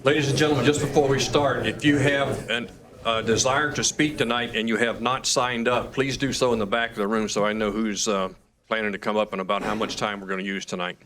Ladies and gentlemen, just before we start, if you have a desire to speak tonight and you have not signed up, please do so in the back of the room so I know who's planning to come up and about how much time we're going to use tonight.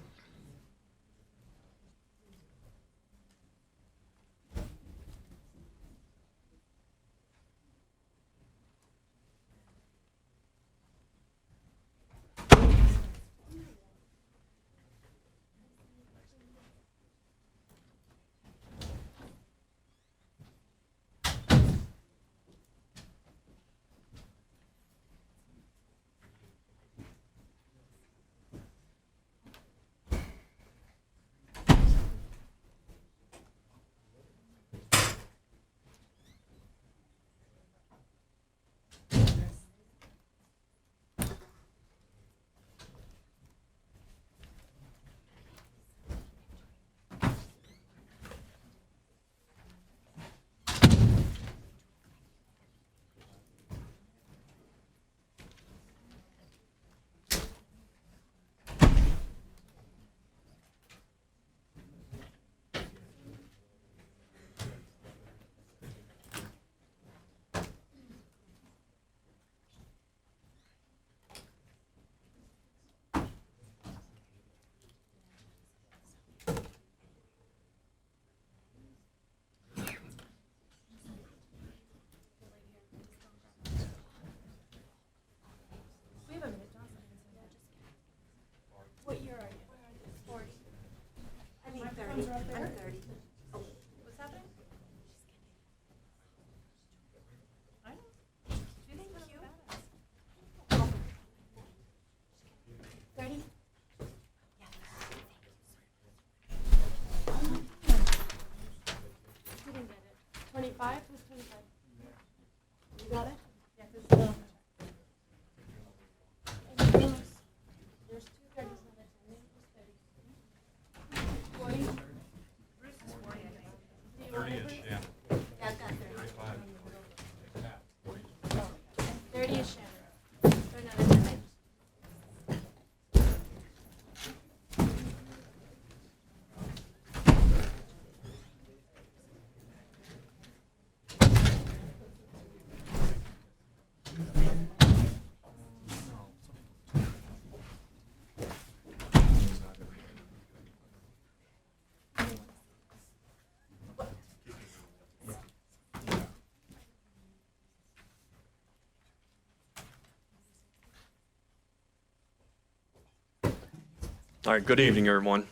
What year are you? 40. I mean 30. I'm 30. Oh, what's happening? I know. Do you think that's badass? 30? Yeah. You didn't get it. 25? Who's 25? You got it? Yeah, this is the... There's two 30s on the 10. Who's 30? 40? Bruce is 40, I think. 30-ish, yeah. Yeah, I've got 30. 30 is Shannon. Or no, that's right. All right, good evening, everyone.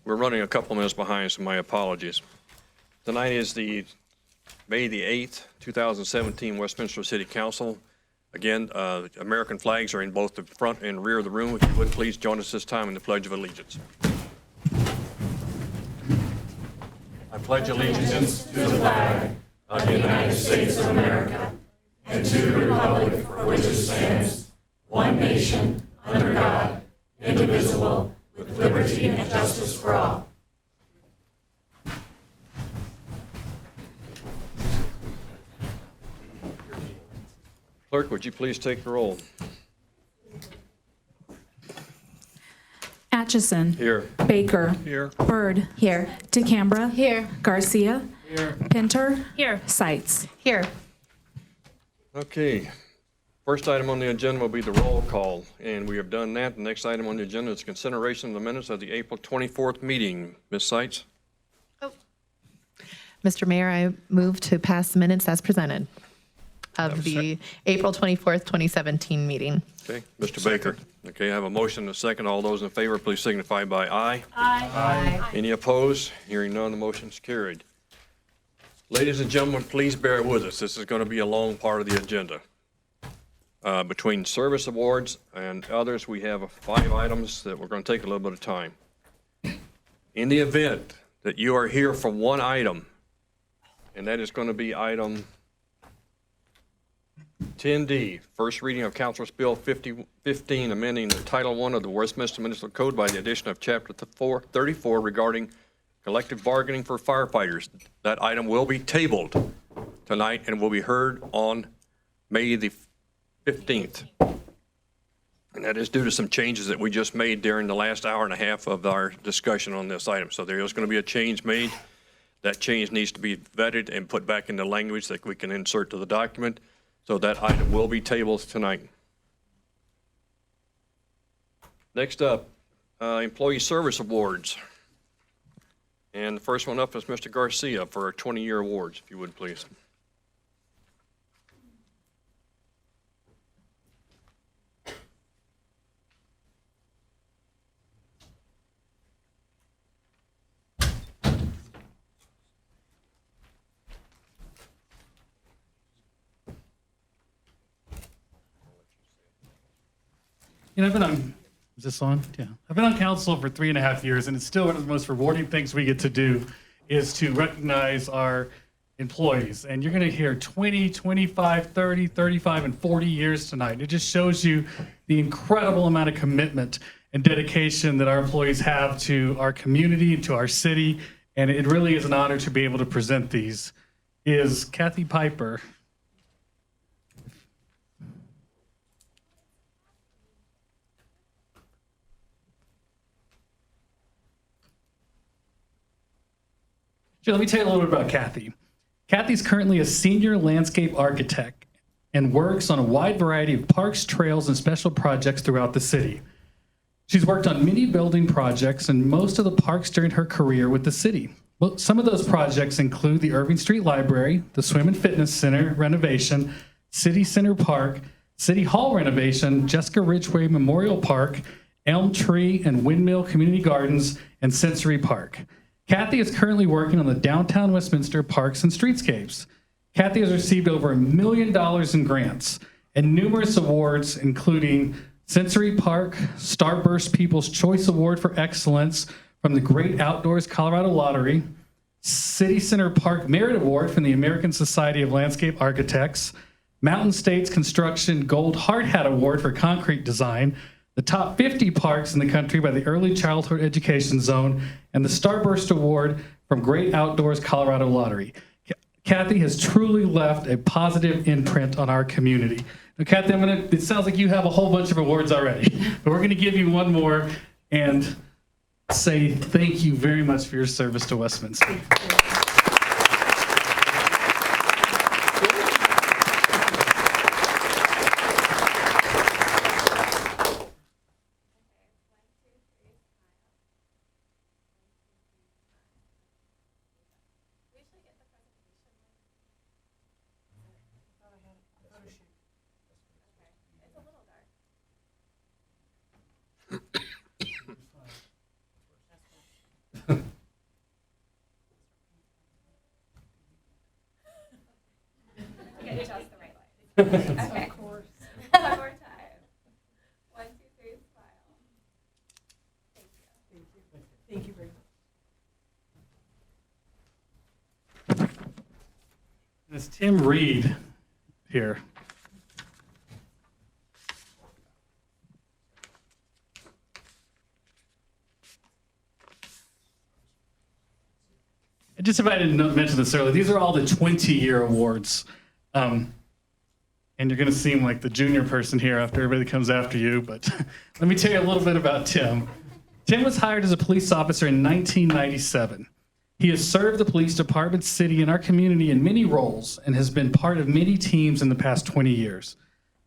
We're running a couple minutes behind, so my apologies. Tonight is the May the 8th, 2017 Westminster City Council. Again, American flags are in both the front and rear of the room. If you would, please join us this time in the Pledge of Allegiance. I pledge allegiance To the flag of the United States of America and to the republic for which it stands, one nation, under God, indivisible, with liberty and justice for all. Clerk, would you please take the roll? Atchison. Here. Baker. Here. Bird. Here. DeCambra. Here. Garcia. Here. Pinter. Here. Seitz. Here. Okay. First item on the agenda will be the roll call, and we have done that. The next item on the agenda is consideration of the minutes of the April 24th meeting. Ms. Seitz? Mr. Mayor, I move to pass the minutes as presented of the April 24th, 2017 meeting. Okay. Mr. Baker? Okay, I have a motion and a second. All those in favor, please signify by aye. Aye. Any opposed? Hearing none, the motion's carried. Ladies and gentlemen, please bear with us. This is going to be a long part of the agenda. Between service awards and others, we have 5 items that we're going to take a little bit of time. In the event that you are here for one item, and that is going to be item 10D, first reading of Council's Bill 5015, amending the Title I of the Westminster Municipal Code by the addition of Chapter 34 regarding collective bargaining for firefighters. That item will be tabled tonight and will be heard on May the 15th. And that is due to some changes that we just made during the last hour and a half of our discussion on this item. So there is going to be a change made. That change needs to be vetted and put back into language that we can insert to the document. So that item will be tabled tonight. Next up, Employee Service Awards. And the first one up is Mr. Garcia for our 20-year awards, if you would, please. You know, I've been on, is this on? Yeah. I've been on council for 3.5 years, and it's still one of the most rewarding things we get to do is to recognize our employees. And you're going to hear 20, 25, 30, 35, and 40 years tonight. It just shows you the incredible amount of commitment and dedication that our employees have to our community and to our city. And it really is an honor to be able to present these. Is Kathy Piper. Sure, let me tell you a little bit about Kathy. Kathy's currently a senior landscape architect and works on a wide variety of parks, trails, and special projects throughout the city. She's worked on many building projects and most of the parks during her career with the city. Well, some of those projects include the Irving Street Library, the Swim and Fitness Center renovation, City Center Park, City Hall renovation, Jessica Ridgway Memorial Park, Elm Tree and Windmill Community Gardens, and Sensory Park. Kathy is currently working on the downtown Westminster parks and streetscapes. Kathy has received over $1 million in grants and numerous awards, including Sensory Park, Starburst People's Choice Award for Excellence from the Great Outdoors Colorado Lottery, City Center Park Merit Award from the American Society of Landscape Architects, Mountain States Construction Gold Hard Hat Award for Concrete Design, the top 50 parks in the country by the Early Childhood Education Zone, and the Starburst Award from Great Outdoors Colorado Lottery. Kathy has truly left a positive imprint on our community. Now, Kathy, it sounds like you have a whole bunch of awards already, but we're going to give you one more and say thank you very much for your service to Westminster. Okay, just the right line. Okay. Of course. One more time. 1, 2, 3, smile. Thank you. Thank you very much. It's Tim Reed here. Just if I didn't mention this earlier, these are all the 20-year awards. And you're going to seem like the junior person here after everybody comes after you, but let me tell you a little bit about Tim. Tim was hired as a police officer in 1997. He has served the police department, city, and our community in many roles and has been part of many teams in the past 20 years.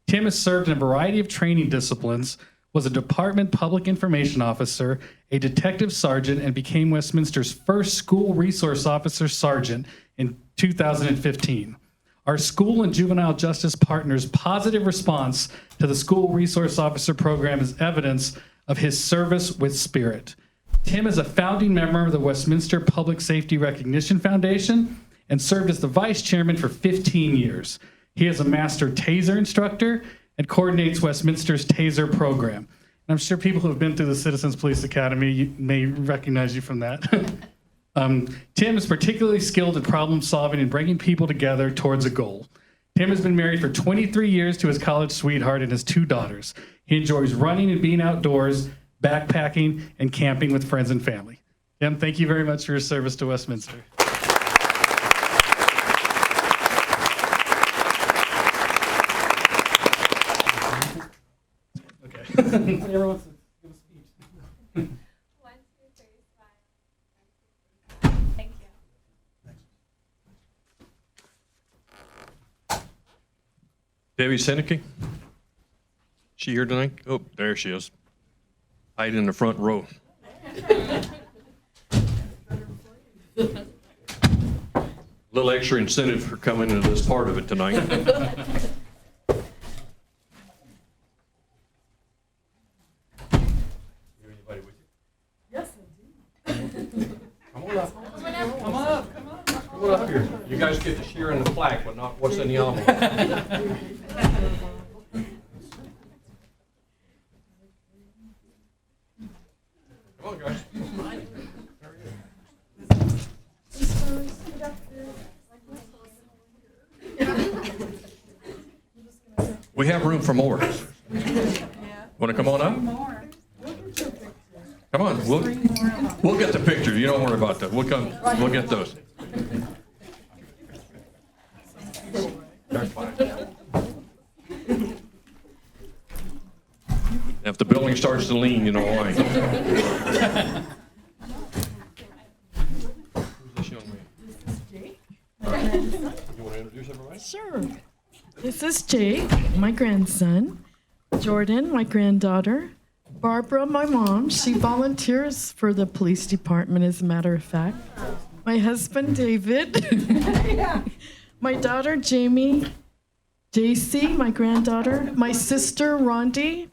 Tim has served in a variety of training disciplines, was a department public information officer, a detective sergeant, and became Westminster's first school resource officer sergeant in 2015. Our school and juvenile justice partners' positive response to the school resource officer program is evidence of his service with spirit. Tim is a founding member of the Westminster Public Safety Recognition Foundation and served as the vice chairman for 15 years. He is a master TASER instructor and coordinates Westminster's TASER program. And I'm sure people who have been through the Citizens Police Academy may recognize you from that. Tim is particularly skilled at problem solving and bringing people together towards a goal. Tim has been married for 23 years to his college sweetheart and has 2 daughters. He enjoys running and being outdoors, backpacking, and camping with friends and family. Tim, thank you very much for your service to Westminster. Okay. Everyone wants to give a speech. 1, 2, 3, smile. Thank you. Debbie Seneca? She here tonight? Oh, there she is. Hiding in the front row. Little extra incentive for coming to this part of it tonight. Yes, I do. Come on up. Come on up here. You guys get to share in the plaque, but not what's in the envelope. Come on, guys. We have room for more. Want to come on up? Come on, we'll get the pictures. You don't worry about that. We'll get those. They're fine. If the building starts to lean, you know why. Who's this young man? You want to introduce everybody? Sure. This is Jake, my grandson. Jordan, my granddaughter. Barbara, my mom. She volunteers for the police department, as a matter of fact. My husband, David. My daughter, Jamie. JC, my granddaughter. My sister, Rondi.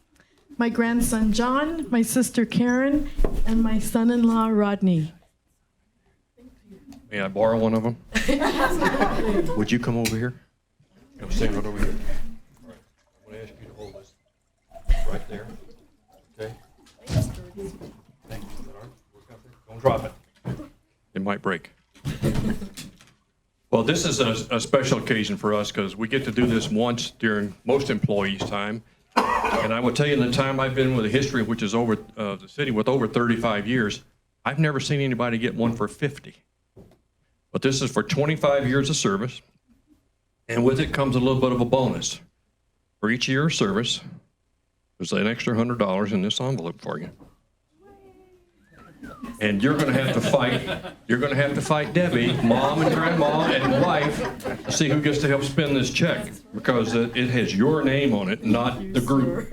My grandson, John. My sister, Karen. And my son-in-law, Rodney. May I borrow one of them? Would you come over here? Come stand right over here. All right. I'm going to ask you to hold this right there. Okay? Thank you. All right. Don't drop it. It might break. Well, this is a special occasion for us because we get to do this once during most employees' time. And I will tell you, in the time I've been with the history, which is over the city with over 35 years, I've never seen anybody get one for 50. But this is for 25 years of service. And with it comes a little bit of a bonus. For each year of service, there's an extra $100 in this envelope for you. And you're going to have to fight. You're going to have to fight Debbie, mom and grandma and wife, to see who gets to help spend this check, because it has your name on it, not the group.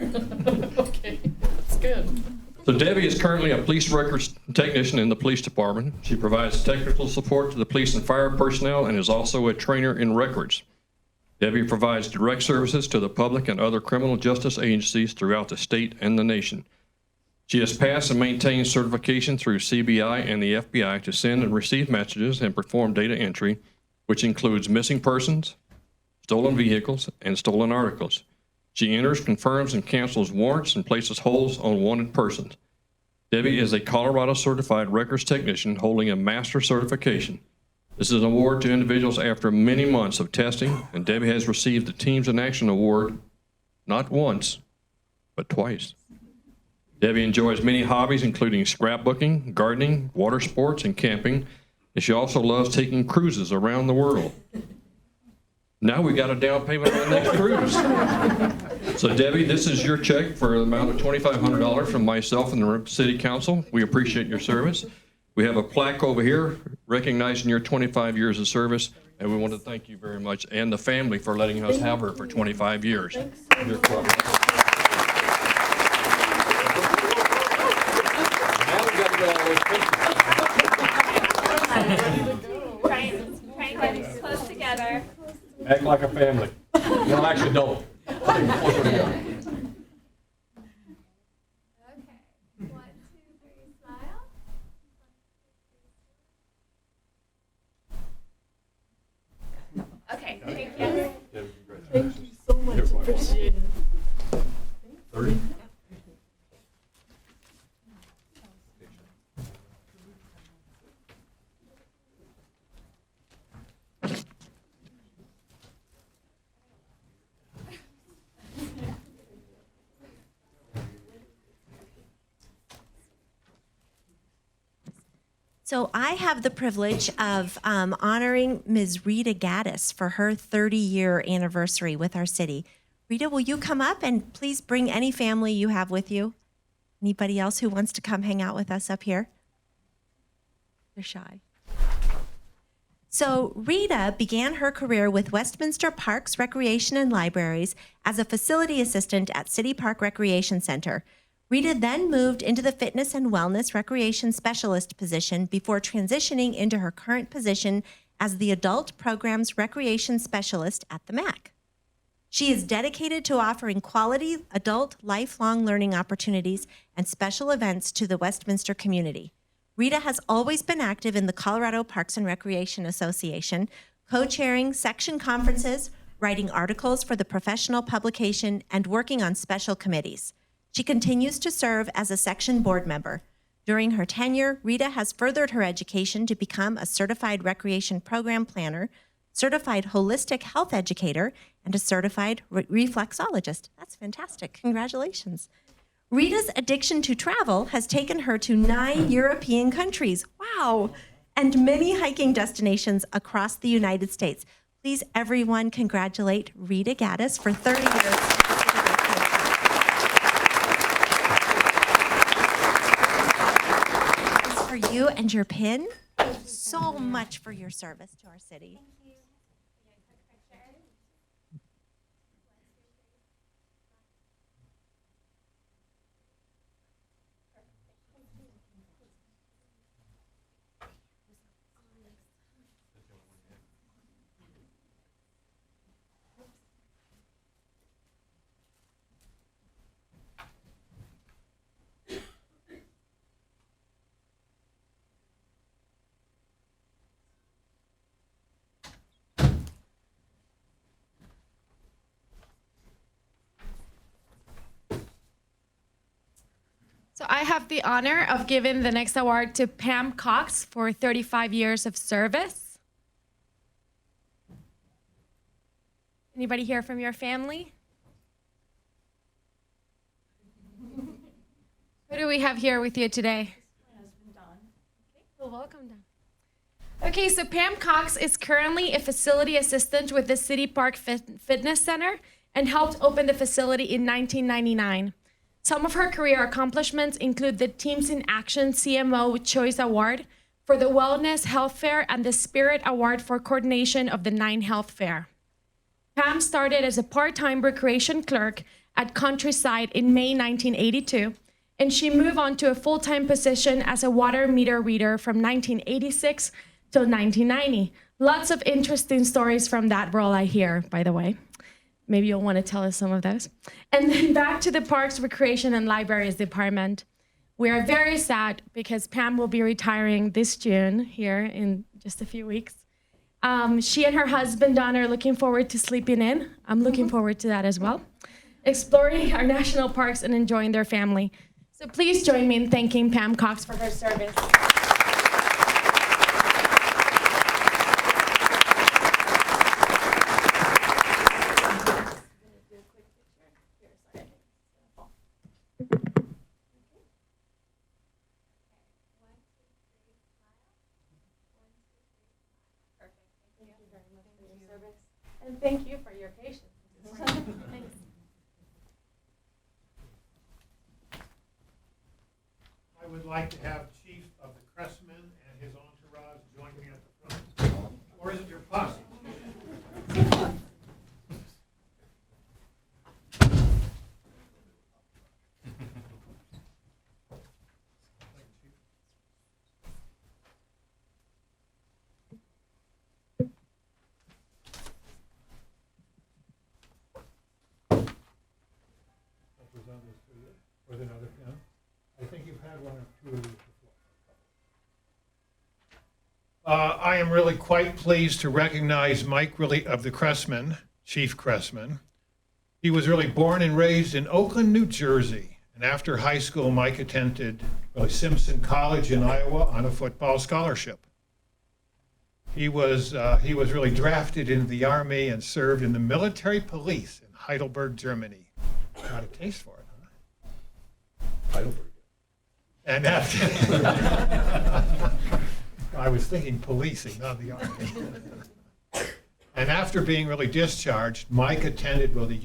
Okay, that's good. So Debbie is currently a police records technician in the police department. She provides technical support to the police and fire personnel and is also a trainer in records. Debbie provides direct services to the public and other criminal justice agencies throughout the state and the nation. She has passed and maintained certification through CBI and the FBI to send and receive messages and perform data entry, which includes missing persons, stolen vehicles, and stolen articles. She enters, confirms, and cancels warrants and places holds on wanted persons. Debbie is a Colorado certified records technician holding a master certification. This is an award to individuals after many months of testing, and Debbie has received the Teams in Action Award not once, but twice. Debbie enjoys many hobbies, including scrapbooking, gardening, water sports, and camping, and she also loves taking cruises around the world. Now we got a down payment on the next cruise. So Debbie, this is your check for the amount of $2,500 from myself and the City Council. We appreciate your service. We have a plaque over here recognizing your 25 years of service, and we want to thank you very much, and the family for letting us have her for 25 years. You're welcome. Now we got to get all those pictures. Try and get it close together. Act like a family. No, actually don't. I think we're closer together. Okay. 1, 2, 3, smile. Okay, thank you. Thank you so much. Appreciate it. 30. So I have the privilege of honoring Ms. Rita Gaddis for her 30-year anniversary with our city. Rita, will you come up and please bring any family you have with you? Anybody else who wants to come hang out with us up here? They're shy. So Rita began her career with Westminster Parks, Recreation, and Libraries as a facility assistant at City Park Recreation Center. Rita then moved into the Fitness and Wellness Recreation Specialist position before transitioning into her current position as the Adult Programs Recreation Specialist at the MAC. She is dedicated to offering quality adult lifelong learning opportunities and special events to the Westminster community. Rita has always been active in the Colorado Parks and Recreation Association, co-chairing section conferences, writing articles for the professional publication, and working on special committees. She continues to serve as a section board member. During her tenure, Rita has furthered her education to become a certified recreation program planner, certified holistic health educator, and a certified reflexologist. That's fantastic. Congratulations. Rita's addiction to travel has taken her to 9 European countries. Wow. And many hiking destinations across the United States. Please, everyone, congratulate Rita Gaddis for 30 years. This is for you and your pin. Thank you so much for your service to our city. So I have the honor of giving the next award to Pam Cox for 35 years of service. Anybody here from your family? Who do we have here with you today? My husband, Don. Okay, well, welcome, Don. Okay, so Pam Cox is currently a facility assistant with the City Park Fitness Center and helped open the facility in 1999. Some of her career accomplishments include the Teams in Action CMO Choice Award for the Wellness Health Fair and the Spirit Award for coordination of the 9 Health Fair. Pam started as a part-time recreation clerk at Countryside in May 1982, and she moved on to a full-time position as a water meter reader from 1986 till 1990. Lots of interesting stories from that role I hear, by the way. Maybe you'll want to tell us some of those. And then back to the Parks, Recreation, and Libraries Department. We are very sad because Pam will be retiring this June here in just a few weeks. She and her husband, Don, are looking forward to sleeping in. I'm looking forward to that as well. Exploring our national parks and enjoying their family. So please join me in thanking Pam Cox for her service. And thank you for your patience. Thanks. I would like to have Chief of the Cressmen and his entourage join me at the front. Or is it your posse? With another pen. I think you've had one or two of these before. I am really quite pleased to recognize Mike really of the Cressmen, Chief Cressman. He was really born and raised in Oakland, New Jersey. And after high school, Mike attended Simpson College in Iowa on a football scholarship. He was really drafted into the Army and served in the military police in Heidelberg, Germany. Got a taste for it. Heidelberg. And after, I was thinking policing, not the Army. And after being really discharged, Mike attended the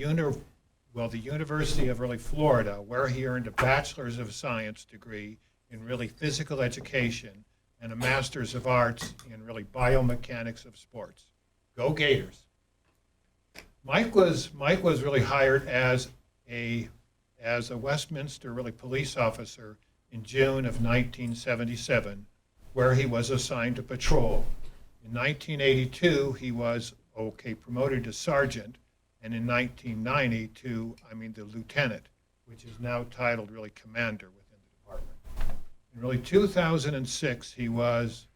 the University of Florida, where he earned a Bachelor's of Science degree in physical education and a Master's of Arts in biomechanics of sports. Go Gators. Mike was really hired as a Westminster police officer in June of 1977, where he was assigned to patrol. In 1982, he was promoted to sergeant, and in 1990 to the lieutenant, which is now titled commander within the department. In 2006, he was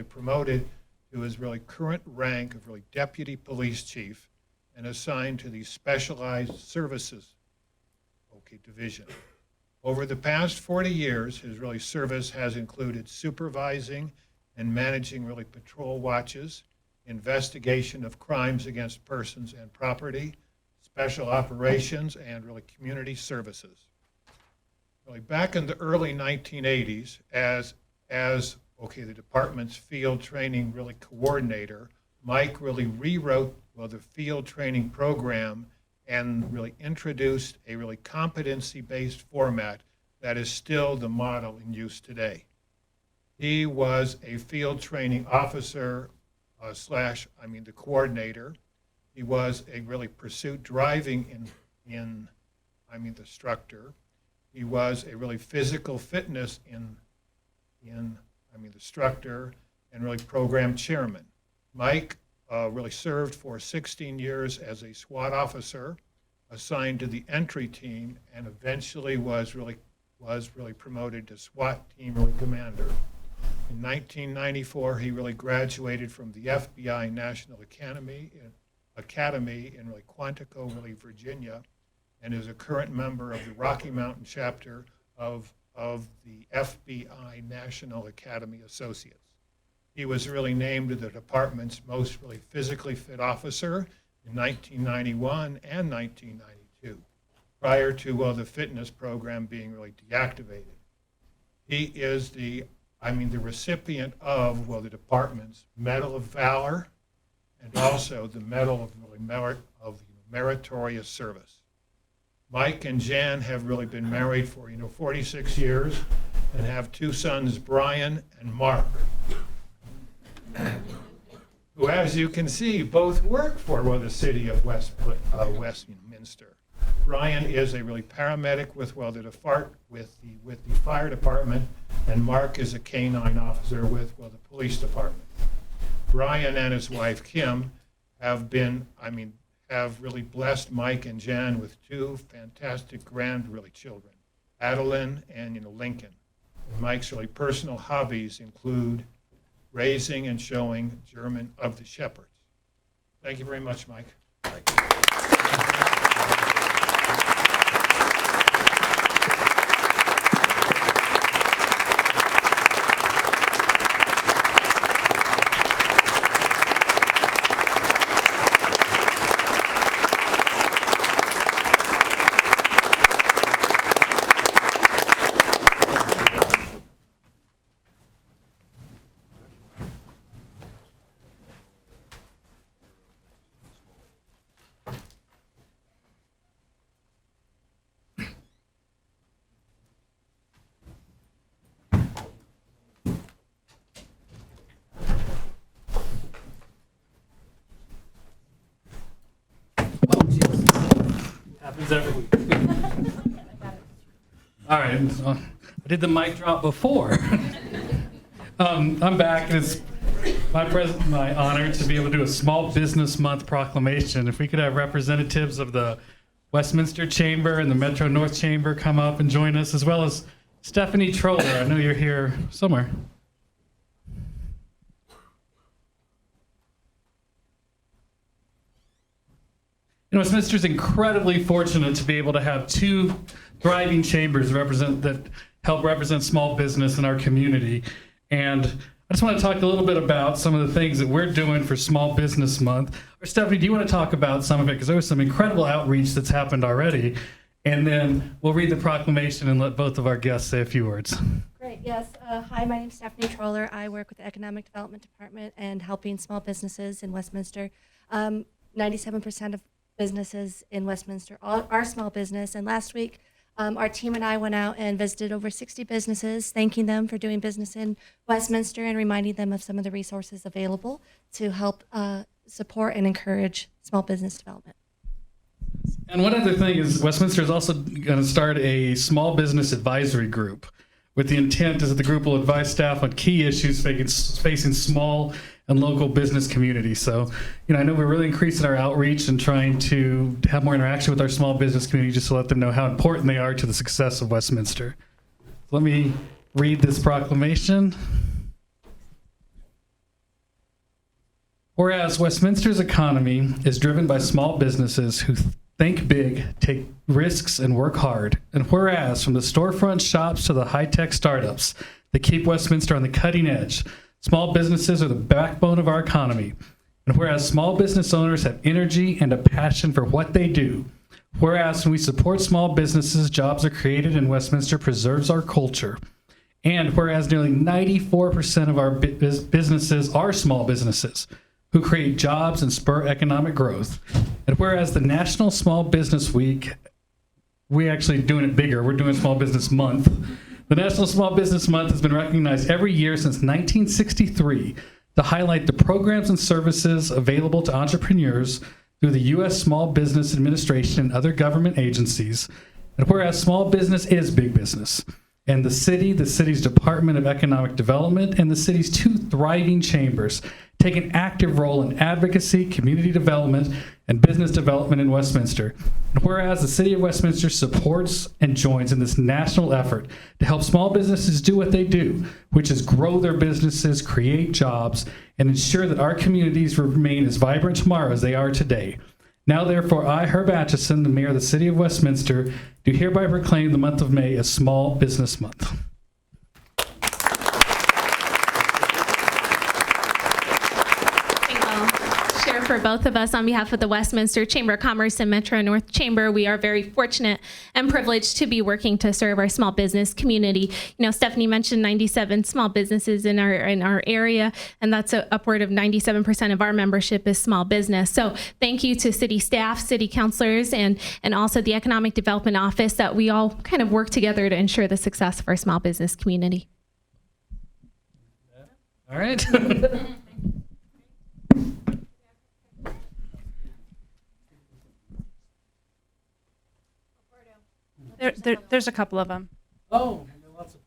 promoted to his current rank of deputy police chief and assigned to the specialized services division. Over the past 40 years, his service has included supervising and managing patrol watches, investigation of crimes against persons and property, special operations, and community services. Back in the early 1980s, as the department's field training coordinator, Mike rewrote the field training program and introduced a competency-based format that is still the model in use today. He was a field training officer the coordinator. He was a pursuit driving instructor. He was a physical fitness instructor and program chairman. Mike served for 16 years as a SWAT officer, assigned to the entry team, and eventually was promoted to SWAT team commander. In 1994, he graduated from the FBI National Academy in Quantico, Virginia, and is a current member of the Rocky Mountain chapter of the FBI National Academy Associates. He was named the department's most physically fit officer in 1991 and 1992, prior to the fitness program being deactivated. He is the recipient of the department's Medal of Valor and also the Medal of Meritorious Service. Mike and Jan have been married for 46 years and have two sons, Brian and Mark, who, as you can see, both work for the city of Westminster. Brian is a paramedic with the fire department, and Mark is a canine officer with the police department. Brian and his wife Kim have blessed Mike and Jan with two fantastic children, Adeline and Lincoln. And Mike's personal hobbies include raising and showing German of the Shepherds. Thank you very much, Mike. Thank you. Happens every week. All right, I did the mic drop before. I'm back, and it's my honor to be able to do a Small Business Month proclamation. If we could have representatives of the Westminster Chamber and the Metro North Chamber come up and join us, as well as Stephanie Troller. I know you're here somewhere. Westminster's incredibly fortunate to be able to have two thriving chambers that help represent small business in our community. And I just want to talk a little bit about some of the things that we're doing for Small Business Month. Or Stephanie, do you want to talk about some of it? Because there was some incredible outreach that's happened already. And then we'll read the proclamation and let both of our guests say a few words. Great, yes. Hi, my name is Stephanie Troller. I work with the Economic Development Department and helping small businesses in Westminster. 97% of businesses in Westminster, all our small business. And last week, our team and I went out and visited over 60 businesses, thanking them for doing business in Westminster and reminding them of some of the resources available to help support and encourage small business development. And one other thing is Westminster is also going to start a small business advisory group with the intent is that the group will advise staff on key issues facing small and local business communities. So, I know we're really increasing our outreach and trying to have more interaction with our small business community just to let them know how important they are to the success of Westminster. Let me read this proclamation. Whereas Westminster's economy is driven by small businesses who think big, take risks, and work hard. And whereas from the storefront shops to the high-tech startups that keep Westminster on the cutting edge, small businesses are the backbone of our economy. And whereas small business owners have energy and a passion for what they do, whereas when we support small businesses, jobs are created and Westminster preserves our culture. And whereas nearly 94% of our businesses are small businesses who create jobs and spur economic growth. And whereas the National Small Business Week, we're actually doing it bigger. We're doing Small Business Month. The National Small Business Month has been recognized every year since 1963 to highlight the programs and services available to entrepreneurs through the U.S. Small Business Administration and other government agencies. And whereas small business is big business, and the city's Department of Economic Development, and the city's 2 thriving chambers take an active role in advocacy, community development, and business development in Westminster. And whereas the City of Westminster supports and joins in this national effort to help small businesses do what they do, which is grow their businesses, create jobs, and ensure that our communities remain as vibrant tomorrow as they are today. Now, therefore, I, Herb Atchison, the Mayor of the City of Westminster, do hereby proclaim the month of May as Small Business Month. For both of us on behalf of the Westminster Chamber of Commerce and Metro North Chamber, we are very fortunate and privileged to be working to serve our small business community. Stephanie mentioned 97 small businesses in our area, and that's upward of 97% of our membership is small business. So thank you to city staff, city councilors, and also the Economic Development Office that we all kind of work together to ensure the success of our small business community. All right. There's a couple of them. Oh, lots of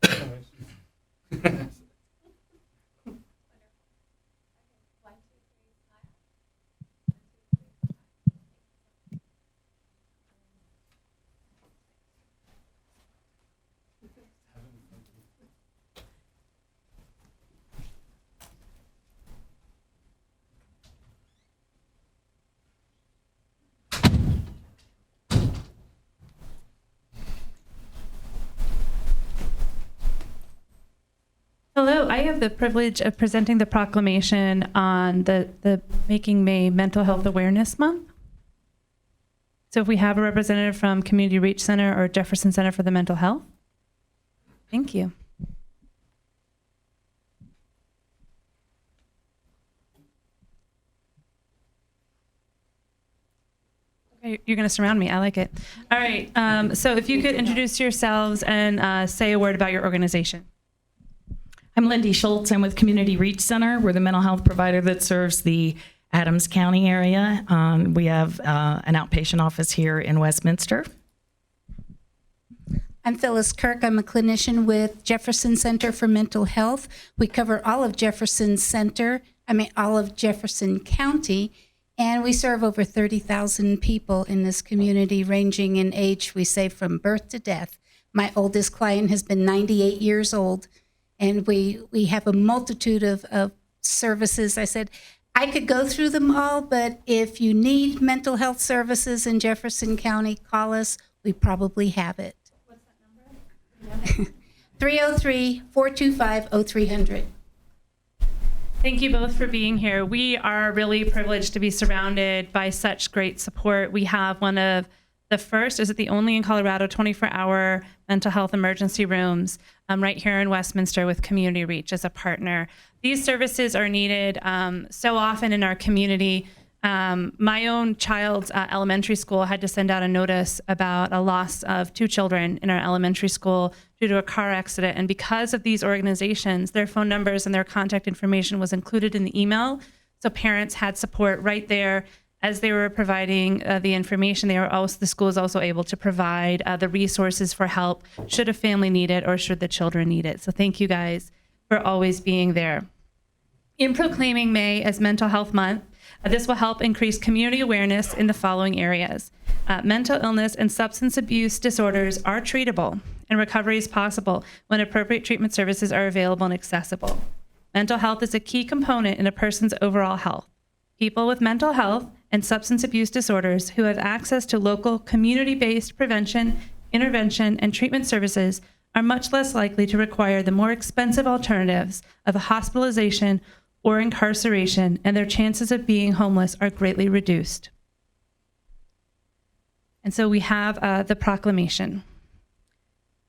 Hello, I have the privilege of presenting the proclamation on the Making May Mental Health Awareness Month. So if we have a representative from Community Reach Center or Jefferson Center for the Mental Health. Thank you. Okay, you're going to surround me. I like it. All right. So if you could introduce yourselves and say a word about your organization. I'm Lindy Schultz. I'm with Community Reach Center. We're the mental health provider that serves the Adams County area. We have an outpatient office here in Westminster. I'm Phyllis Kirk. I'm a clinician with Jefferson Center for Mental Health. We cover all of Jefferson County, and we serve over 30,000 people in this community, ranging in age, we say, from birth to death. My oldest client has been 98 years old. And we have a multitude of services. I said, I could go through them all, but if you need mental health services in Jefferson County, call us. We probably have it. What's that number? 303-425-0300. Thank you both for being here. We are really privileged to be surrounded by such great support. We have one of the first, is it the only in Colorado, 24-hour mental health emergency rooms right here in Westminster with Community Reach as a partner. These services are needed so often in our community. My own child's elementary school had to send out a notice about a loss of 2 children in our elementary school due to a car accident. And because of these organizations, their phone numbers and their contact information was included in the email. So parents had support right there as they were providing the information. The school is also able to provide the resources for help should a family need it or should the children need it. So thank you guys for always being there. In proclaiming May as Mental Health Month, this will help increase community awareness in the following areas. Mental illness and substance abuse disorders are treatable, and recovery is possible when appropriate treatment services are available and accessible. Mental health is a key component in a person's overall health. People with mental health and substance abuse disorders who have access to local community-based prevention, intervention, and treatment services are much less likely to require the more expensive alternatives of a hospitalization or incarceration, and their chances of being homeless are greatly reduced. And so we have the proclamation.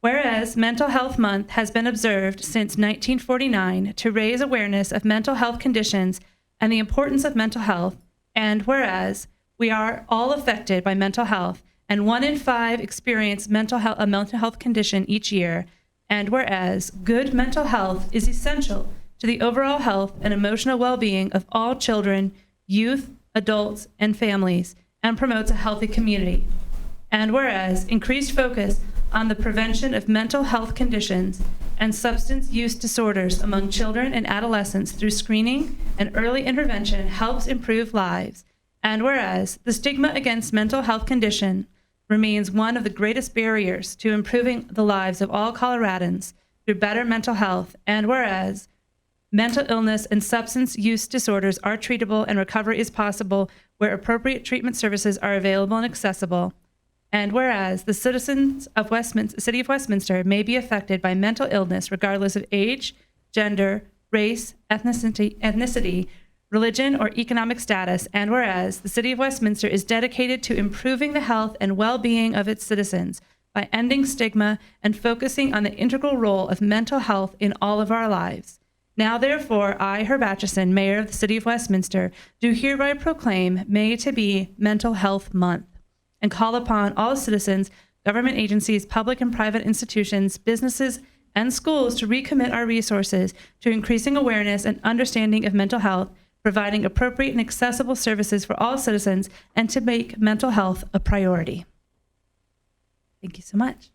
Whereas Mental Health Month has been observed since 1949 to raise awareness of mental health conditions and the importance of mental health, and whereas we are all affected by mental health, and 1 in 5 experience a mental health condition each year, and whereas good mental health is essential to the overall health and emotional well-being of all children, youth, adults, and families, and promotes a healthy community. And whereas increased focus on the prevention of mental health conditions and substance use disorders among children and adolescents through screening and early intervention helps improve lives. And whereas the stigma against mental health condition remains one of the greatest barriers to improving the lives of all Coloradans through better mental health. And whereas mental illness and substance use disorders are treatable and recovery is possible where appropriate treatment services are available and accessible. And whereas the citizens of City of Westminster may be affected by mental illness regardless of age, gender, race, ethnicity, religion, or economic status, and whereas the City of Westminster is dedicated to improving the health and well-being of its citizens by ending stigma and focusing on the integral role of mental health in all of our lives. Now, therefore, I, Herb Atchison, Mayor of the City of Westminster, do hereby proclaim May to be Mental Health Month and call upon all citizens, government agencies, public and private institutions, businesses, and schools to recommit our resources to increasing awareness and understanding of mental health, providing appropriate and accessible services for all citizens, and to make mental health a priority. Thank you so much.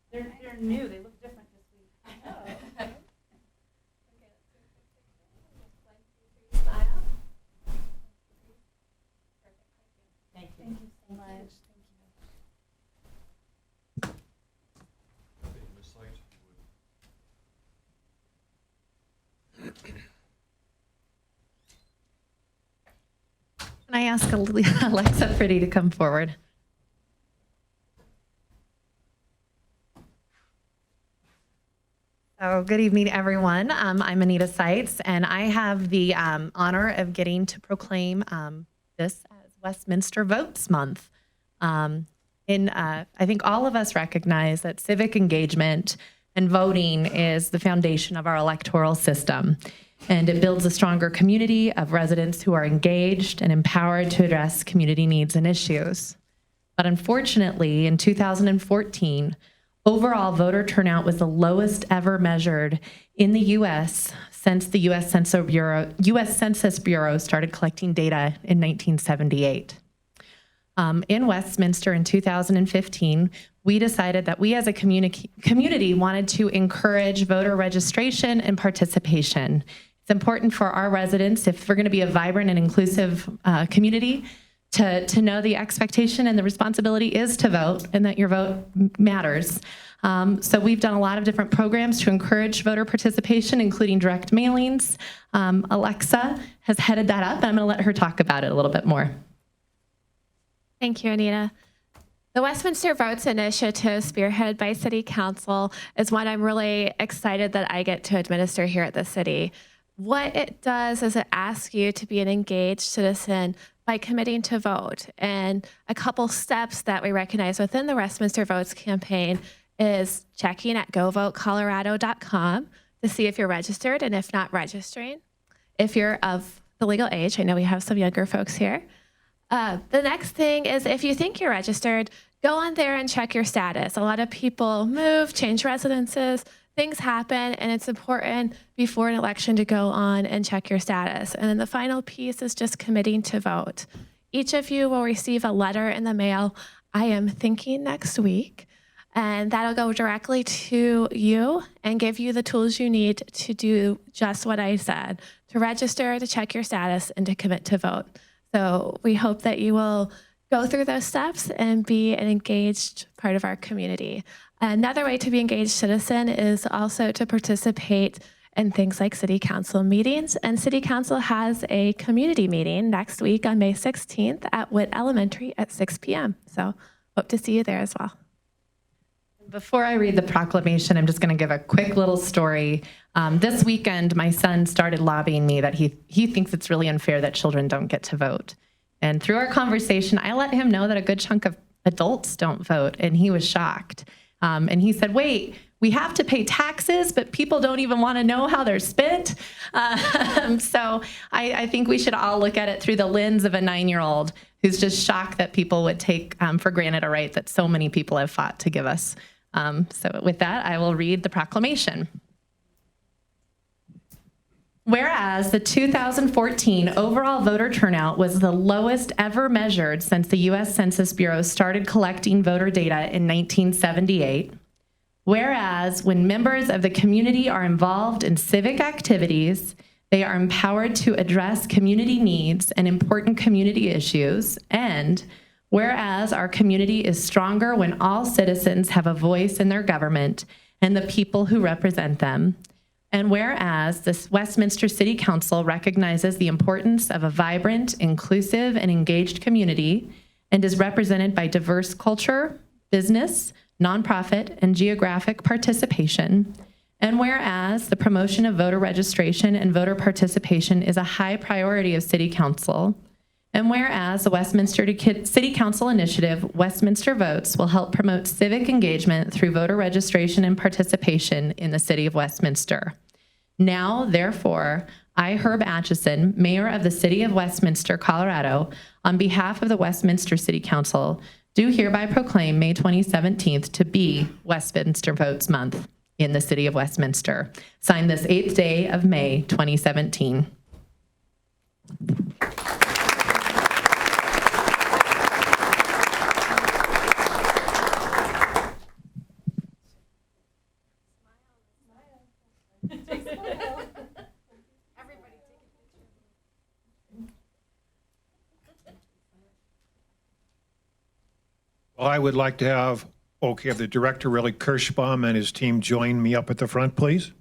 They're new. They look different this week. I know. Thank you so much. Can I ask Alexa Pretty to come forward? So good evening, everyone. I'm Anita Seitz, and I have the honor of getting to proclaim this as Westminster Votes Month. I think all of us recognize that civic engagement and voting is the foundation of our electoral system, and it builds a stronger community of residents who are engaged and empowered to address community needs and issues. But unfortunately, in 2014, overall voter turnout was the lowest ever measured in the U.S. since the U.S. Census Bureau started collecting data in 1978. In Westminster in 2015, we decided that we as a community wanted to encourage voter registration and participation. It's important for our residents, if we're going to be a vibrant and inclusive community, to know the expectation and the responsibility is to vote and that your vote matters. So we've done a lot of different programs to encourage voter participation, including direct mailings. Alexa has headed that up, and I'm going to let her talk about it a little bit more. Thank you, Anita. The Westminster Votes Initiative, spearheaded by City Council, is one I'm really excited that I get to administer here at the city. What it does is it asks you to be an engaged citizen by committing to vote. And a couple steps that we recognize within the Westminster Votes campaign is checking at govotecolorado.com to see if you're registered and if not registering. If you're of the legal age, I know we have some younger folks here. The next thing is if you think you're registered, go on there and check your status. A lot of people move, change residences, things happen, and it's important before an election to go on and check your status. And then the final piece is just committing to vote. Each of you will receive a letter in the mail, I am thinking next week, and that'll go directly to you and give you the tools you need to do just what I said, to register, to check your status, and to commit to vote. So we hope that you will go through those steps and be an engaged part of our community. Another way to be engaged citizen is also to participate in things like city council meetings. And city council has a community meeting next week on May 16th at Witt Elementary at 6 p.m. So hope to see you there as well. Before I read the proclamation, I'm just going to give a quick little story. This weekend, my son started lobbying me that he thinks it's really unfair that children don't get to vote. And through our conversation, I let him know that a good chunk of adults don't vote, and he was shocked. And he said, wait, we have to pay taxes, but people don't even want to know how they're spent. So I think we should all look at it through the lens of a 9-year-old who's just shocked that people would take for granted a right that so many people have fought to give us. So with that, I will read the proclamation. Whereas the 2014 overall voter turnout was the lowest ever measured since the U.S. Census Bureau started collecting voter data in 1978. Whereas when members of the community are involved in civic activities, they are empowered to address community needs and important community issues. And whereas our community is stronger when all citizens have a voice in their government and the people who represent them. And whereas the Westminster City Council recognizes the importance of a vibrant, inclusive, and engaged community and is represented by diverse culture, business, nonprofit, and geographic participation. And whereas the promotion of voter registration and voter participation is a high priority of City Council. And whereas the Westminster City Council initiative, Westminster Votes, will help promote civic engagement through voter registration and participation in the City of Westminster. Now, therefore, I, Herb Atchison, Mayor of the City of Westminster, Colorado, on behalf of the Westminster City Council, do hereby proclaim May 2017 to be Westminster Votes Month in the City of Westminster. Signed this 8th day of May 2017. Well, I would like to have the director, Really Kirschbaum, and his team join me up at the front, please.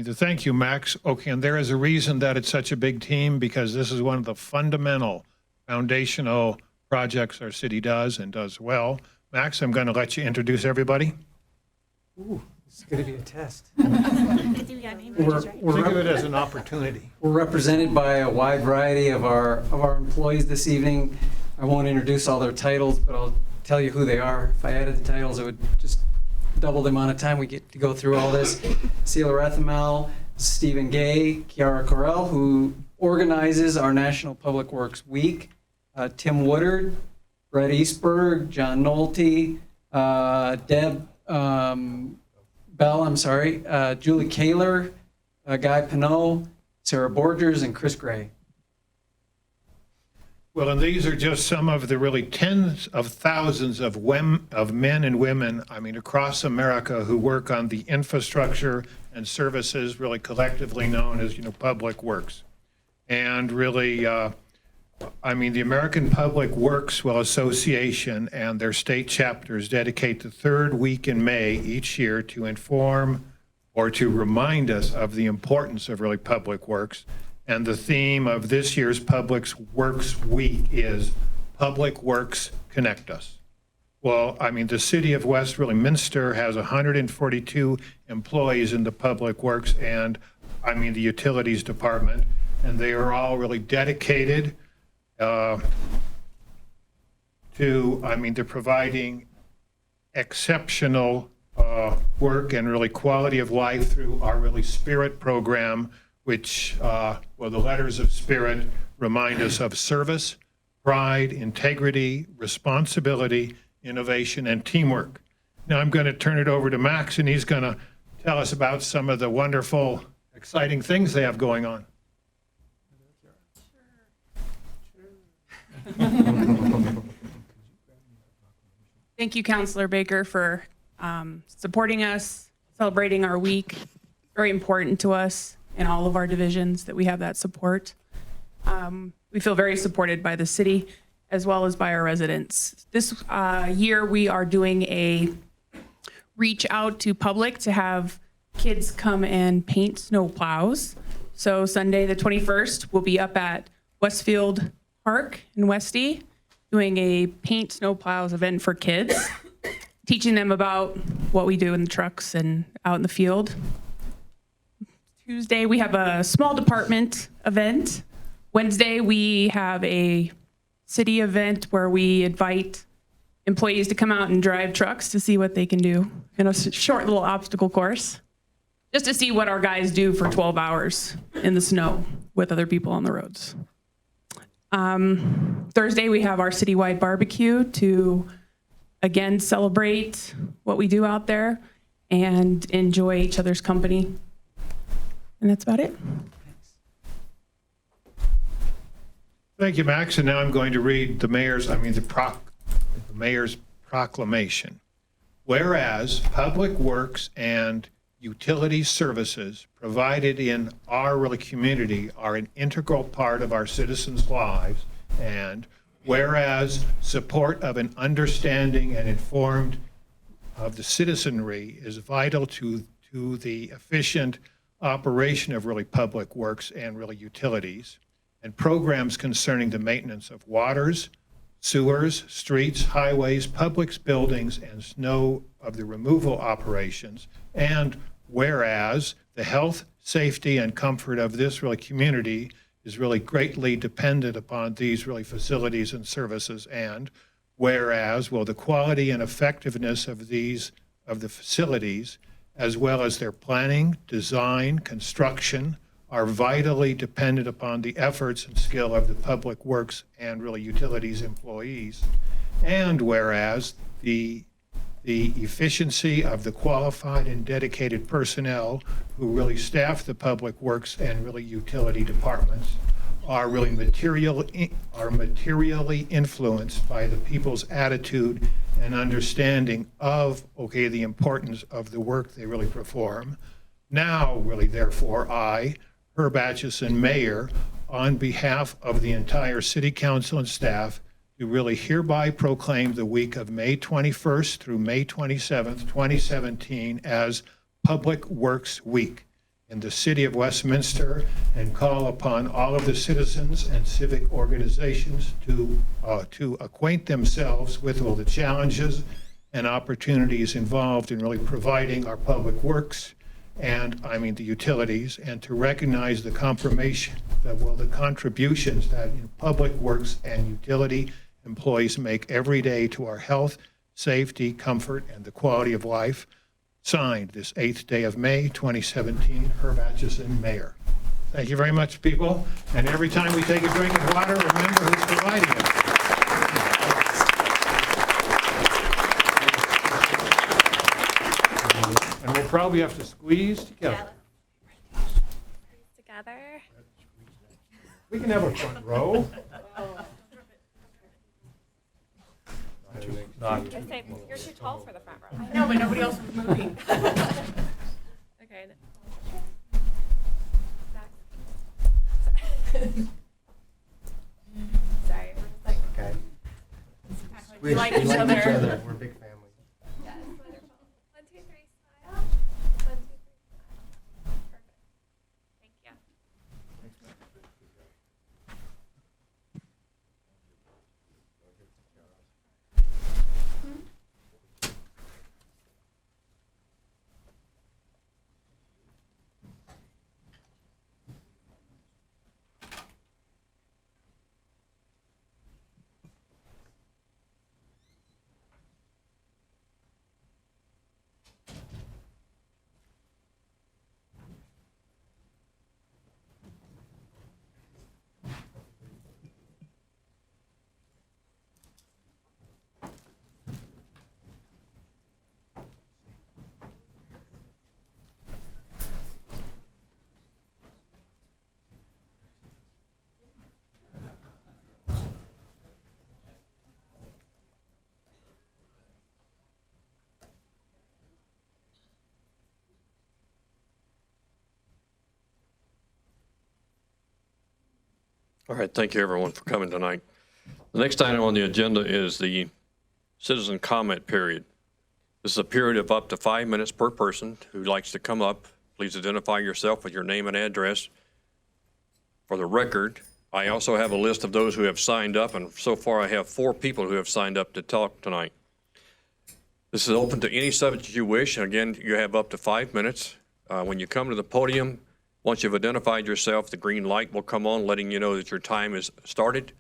Thank you, Max. Okay, and there is a reason that it's such a big team, because this is one of the fundamental, foundational projects our city does and does well. Max, I'm going to let you introduce everybody. Ooh, it's going to be a test. Think of it as an opportunity. We're represented by a wide variety of our employees this evening. I won't introduce all their titles, but I'll tell you who they are. If I added the titles, it would just double the amount of time we get to go through all this. Celia Rathamel, Stephen Gay, Kiara Correll, who organizes our National Public Works Week, Tim Woodard, Brett Eastberg, John Nolte, Deb Bell, Julie Kaler, Guy Pinot, Sarah Borgers, and Chris Gray. Well, and these are just some of the really tens of thousands of men and women, across America, who work on the infrastructure and services really collectively known as, public works. And really, the American Public Works Association and their state chapters dedicate the third week in May each year to inform or to remind us of the importance of really public works. And the theme of this year's Public Works Week is Public Works Connect Us. Well, the city of Westminster has 142 employees in the Public Works and, the Utilities Department, and they are all really dedicated to, they're providing exceptional work and really quality of life through our really Spirit program, which, the letters of Spirit remind us of service, pride, integrity, responsibility, innovation, and teamwork. Now I'm going to turn it over to Max, and he's going to tell us about some of the wonderful, exciting things they have going on. Thank you, Councilor Baker, for supporting us, celebrating our week. Very important to us in all of our divisions that we have that support. We feel very supported by the city as well as by our residents. This year we are doing a reach out to public to have kids come and paint snow plows. So Sunday the 21st, we'll be up at Westfield Park in Westy doing a paint snow plows event for kids, teaching them about what we do in the trucks and out in the field. Tuesday, we have a small department event. Wednesday, we have a city event where we invite employees to come out and drive trucks to see what they can do in a short little obstacle course, just to see what our guys do for 12 hours in the snow with other people on the roads. Thursday, we have our citywide barbecue to, again, celebrate what we do out there and enjoy each other's company. And that's about it. Thank you, Max. And now I'm going to read the mayor's proclamation. Whereas public works and utility services provided in our really community are an integral part of our citizens' lives, and whereas support of an understanding and informed of the citizenry is vital to the efficient operation of really public works and really utilities, and programs concerning the maintenance of waters, sewers, streets, highways, public buildings, and snow of the removal operations. And whereas the health, safety, and comfort of this really community is really greatly dependent upon these really facilities and services. And whereas, the quality and effectiveness of the facilities, as well as their planning, design, construction, are vitally dependent upon the efforts and skill of the public works and really utilities employees. And whereas the efficiency of the qualified and dedicated personnel who really staff the public works and really utility departments are really materially influenced by the people's attitude and understanding of, the importance of the work they really perform. Now, really, therefore, I, Herb Atchison, Mayor, on behalf of the entire City Council and staff, do really hereby proclaim the week of May 21st through May 27th, 2017 as Public Works Week in the City of Westminster, and call upon all of the citizens and civic organizations to acquaint themselves with all the challenges and opportunities involved in really providing our public works and the utilities, and to recognize the the contributions that public works and utility employees make every day to our health, safety, comfort, and the quality of life. Signed this 8th day of May, 2017, Herb Atchison, Mayor. Thank you very much, people. And every time we take a drink of water, remember who's providing it. And we'll probably have to squeeze together. Together. We can have a front row. You're too tall for the front row. No, but nobody else is moving. Okay. We like each other. We're a big family. Yes, wonderful. 1, 2, 3, smile. 1, 2, 3, smile. Perfect. Thank you. All right, thank you everyone for coming tonight. The next item on the agenda is the citizen comment period. This is a period of up to 5 minutes per person who likes to come up. Please identify yourself with your name and address. For the record, I also have a list of those who have signed up, and so far I have 4 people who have signed up to talk tonight. This is open to any subject you wish, and again, you have up to 5 minutes. When you come to the podium, once you've identified yourself, the green light will come on, letting you know that your time is started.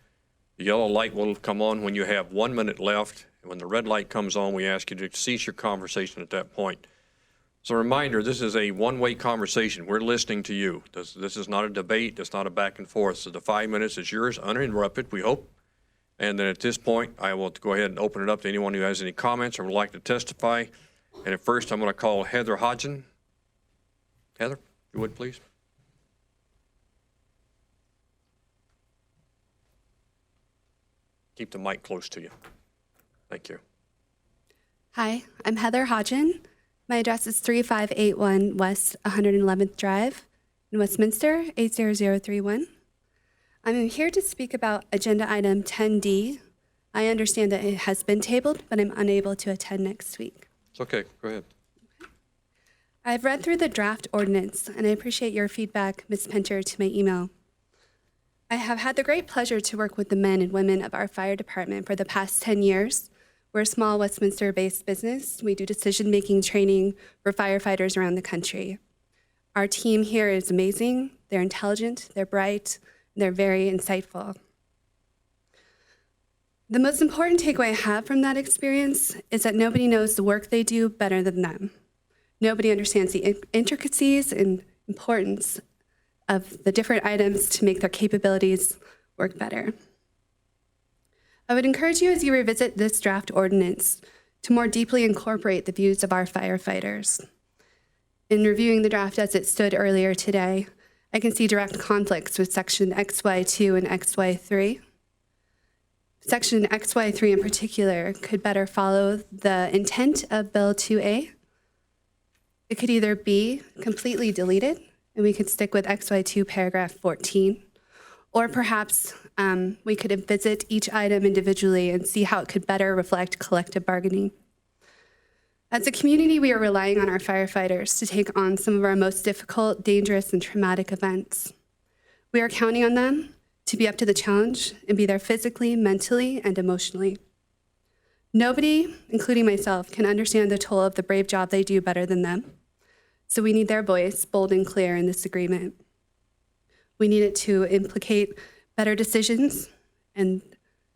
The yellow light will come on when you have 1 minute left. And when the red light comes on, we ask you to cease your conversation at that point. So a reminder, this is a one-way conversation. We're listening to you. This is not a debate. It's not a back and forth. So the 5 minutes is yours, uninterrupted, we hope. And then at this point, I will go ahead and open it up to anyone who has any comments or would like to testify. And at first, I'm going to call Heather Hodgen. Heather, if you would, please. Keep the mic close to you. Thank you. Hi, I'm Heather Hodgen. My address is 3581 West 111th Drive in Westminster, 80031. I'm here to speak about Agenda Item 10D. I understand that it has been tabled, but I'm unable to attend next week. It's okay. Go ahead. I've read through the draft ordinance, and I appreciate your feedback, Ms. Pinter, to my email. I have had the great pleasure to work with the men and women of our fire department for the past 10 years. We're a small Westminster-based business. We do decision-making training for firefighters around the country. Our team here is amazing. They're intelligent, they're bright, and they're very insightful. The most important takeaway I have from that experience is that nobody knows the work they do better than them. Nobody understands the intricacies and importance of the different items to make their capabilities work better. I would encourage you as you revisit this draft ordinance to more deeply incorporate the views of our firefighters. In reviewing the draft as it stood earlier today, I can see direct conflicts with Section XY2 and XY3. Section XY3 in particular could better follow the intent of Bill 2A. It could either be completely deleted, and we could stick with XY2 paragraph 14, or perhaps we could visit each item individually and see how it could better reflect collective bargaining. As a community, we are relying on our firefighters to take on some of our most difficult, dangerous, and traumatic events. We are counting on them to be up to the challenge and be there physically, mentally, and emotionally. Nobody, including myself, can understand the toll of the brave job they do better than them. So we need their voice, bold and clear, in this agreement. We need it to implicate better decisions and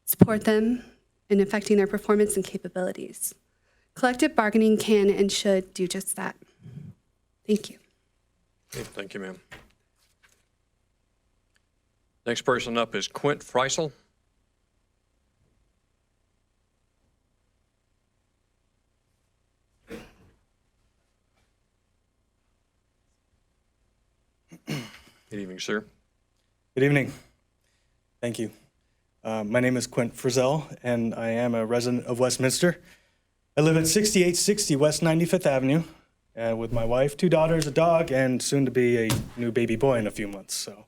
support them in affecting their performance and capabilities. Collective bargaining can and should do just that. Thank you. Okay, thank you, ma'am. Next person up is Quint Freisel. Good evening, sir. Good evening. Thank you. My name is Quint Frizzell, and I am a resident of Westminster. I live at 6860 West 95th Avenue with my wife, 2 daughters, a dog, and soon to be a new baby boy in a few months. So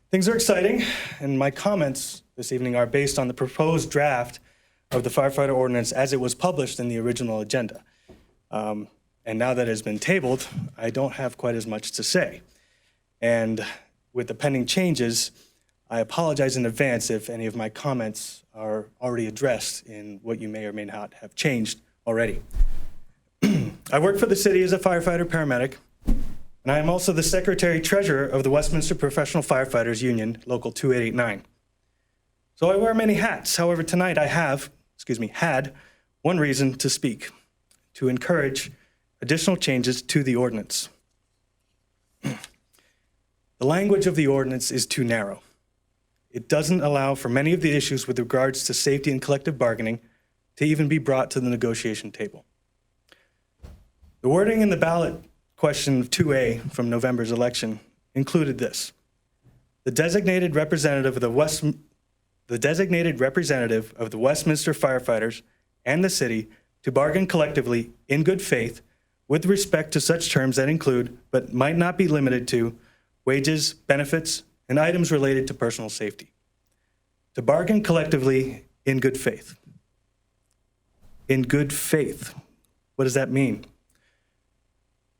things are exciting, and my comments this evening are based on the proposed draft of the firefighter ordinance as it was published in the original agenda. And now that it has been tabled, I don't have quite as much to say. And with the pending changes, I apologize in advance if any of my comments are already addressed in what you may or may not have changed already. I work for the city as a firefighter paramedic, and I am also the secretary treasurer of the Westminster Professional Firefighters Union, Local 2889. So I wear many hats. However, tonight I had one reason to speak, to encourage additional changes to the ordinance. The language of the ordinance is too narrow. It doesn't allow for many of the issues with regards to safety and collective bargaining to even be brought to the negotiation table. The wording in the ballot question 2A from November's election included this: the designated representative of the Westminster firefighters and the city to bargain collectively in good faith with respect to such terms that include, but might not be limited to, wages, benefits, and items related to personal safety. To bargain collectively in good faith. In good faith. What does that mean?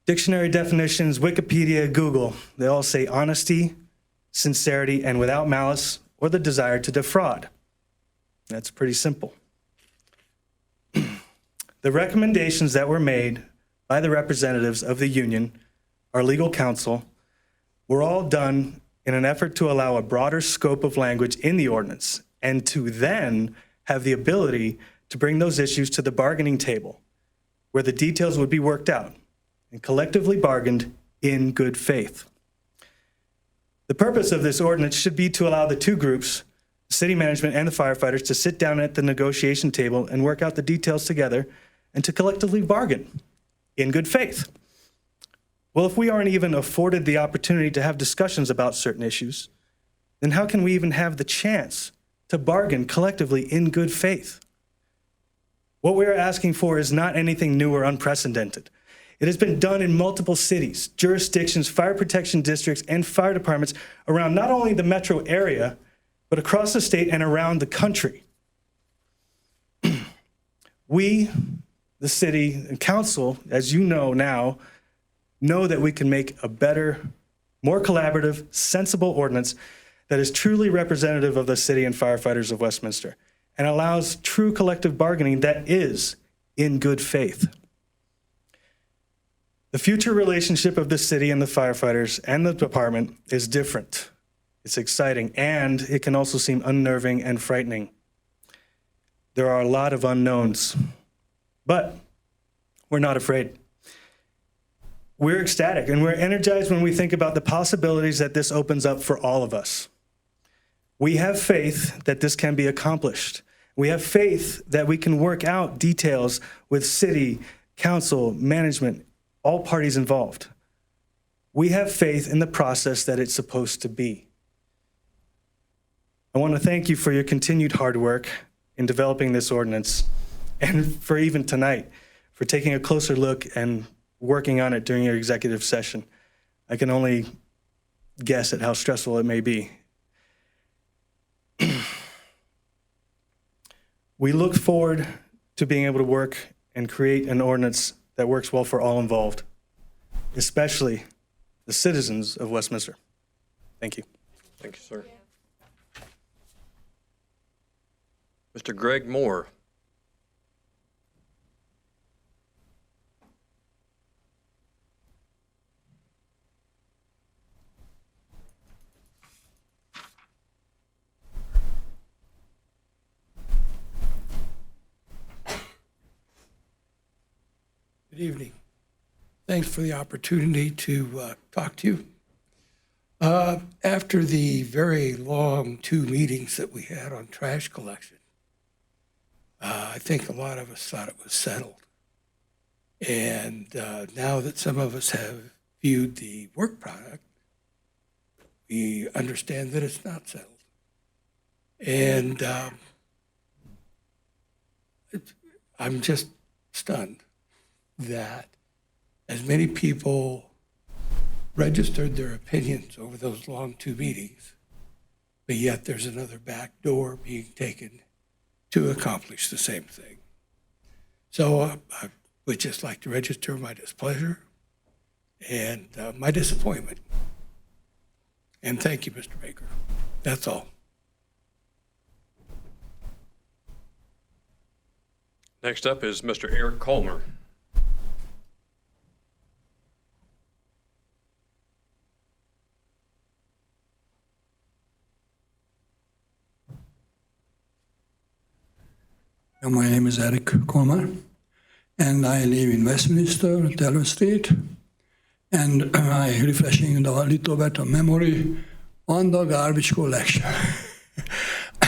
Dictionary definitions, Wikipedia, Google, they all say honesty, sincerity, and without malice or the desire to defraud. That's pretty simple. The recommendations that were made by the representatives of the union, our legal counsel, were all done in an effort to allow a broader scope of language in the ordinance and to then have the ability to bring those issues to the bargaining table where the details would be worked out and collectively bargained in good faith. The purpose of this ordinance should be to allow the two groups, city management and the firefighters, to sit down at the negotiation table and work out the details together and to collectively bargain in good faith. Well, if we aren't even afforded the opportunity to have discussions about certain issues, then how can we even have the chance to bargain collectively in good faith? What we're asking for is not anything new or unprecedented. It has been done in multiple cities, jurisdictions, fire protection districts, and fire departments around not only the metro area, but across the state and around the country. We, the city and council, as you know now, know that we can make a better, more collaborative, sensible ordinance that is truly representative of the city and firefighters of Westminster and allows true collective bargaining that is in good faith. The future relationship of the city and the firefighters and the department is different. It's exciting, and it can also seem unnerving and frightening. There are a lot of unknowns, but we're not afraid. We're ecstatic and we're energized when we think about the possibilities that this opens up for all of us. We have faith that this can be accomplished. We have faith that we can work out details with city, council, management, all parties involved. We have faith in the process that it's supposed to be. I want to thank you for your continued hard work in developing this ordinance and for even tonight, for taking a closer look and working on it during your executive session. I can only guess at how stressful it may be. We look forward to being able to work and create an ordinance that works well for all involved, especially the citizens of Westminster. Thank you. Thank you, sir. Mr. Greg Moore. Good evening. Thanks for the opportunity to talk to you. After the very long 2 meetings that we had on trash collection, I think a lot of us thought it was settled. And now that some of us have viewed the work product, we understand that it's not settled. And I'm just stunned that as many people registered their opinions over those long 2 meetings, but yet there's another back door being taken to accomplish the same thing. So I would just like to register my displeasure and my disappointment. And thank you, Mr. Baker. That's all. Next up is Mr. Eric Colmer. My name is Eric Colmer, and I live in Westminster, Delaware Street, and I'm refreshing a little bit of memory on the garbage collection.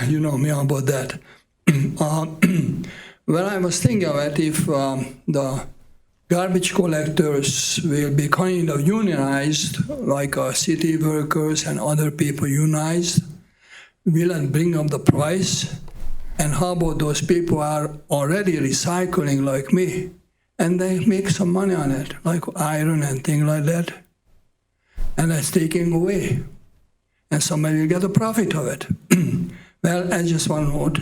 You know me about that. When I was thinking of it, if the garbage collectors will be kind of unionized, like city workers and other people unionized, will it bring up the price? And how about those people are already recycling like me, and they make some money on it, like iron and things like that, and that's taking away, and somebody will get a profit of it. Well, that's just one note.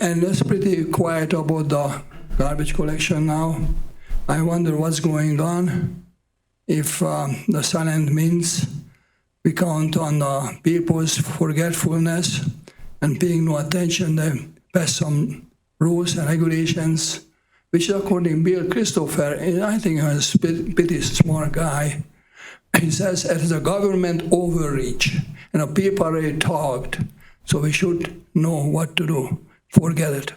And it's pretty quiet about the garbage collection now. I wonder what's going on. If the silent means we count on the people's forgetfulness and paying no attention, they pass some rules and regulations, which according to Bill Christopher, I think he's a pretty smart guy. He says it's a government overreach, and the people already talked, so we should know what to do. Forget it.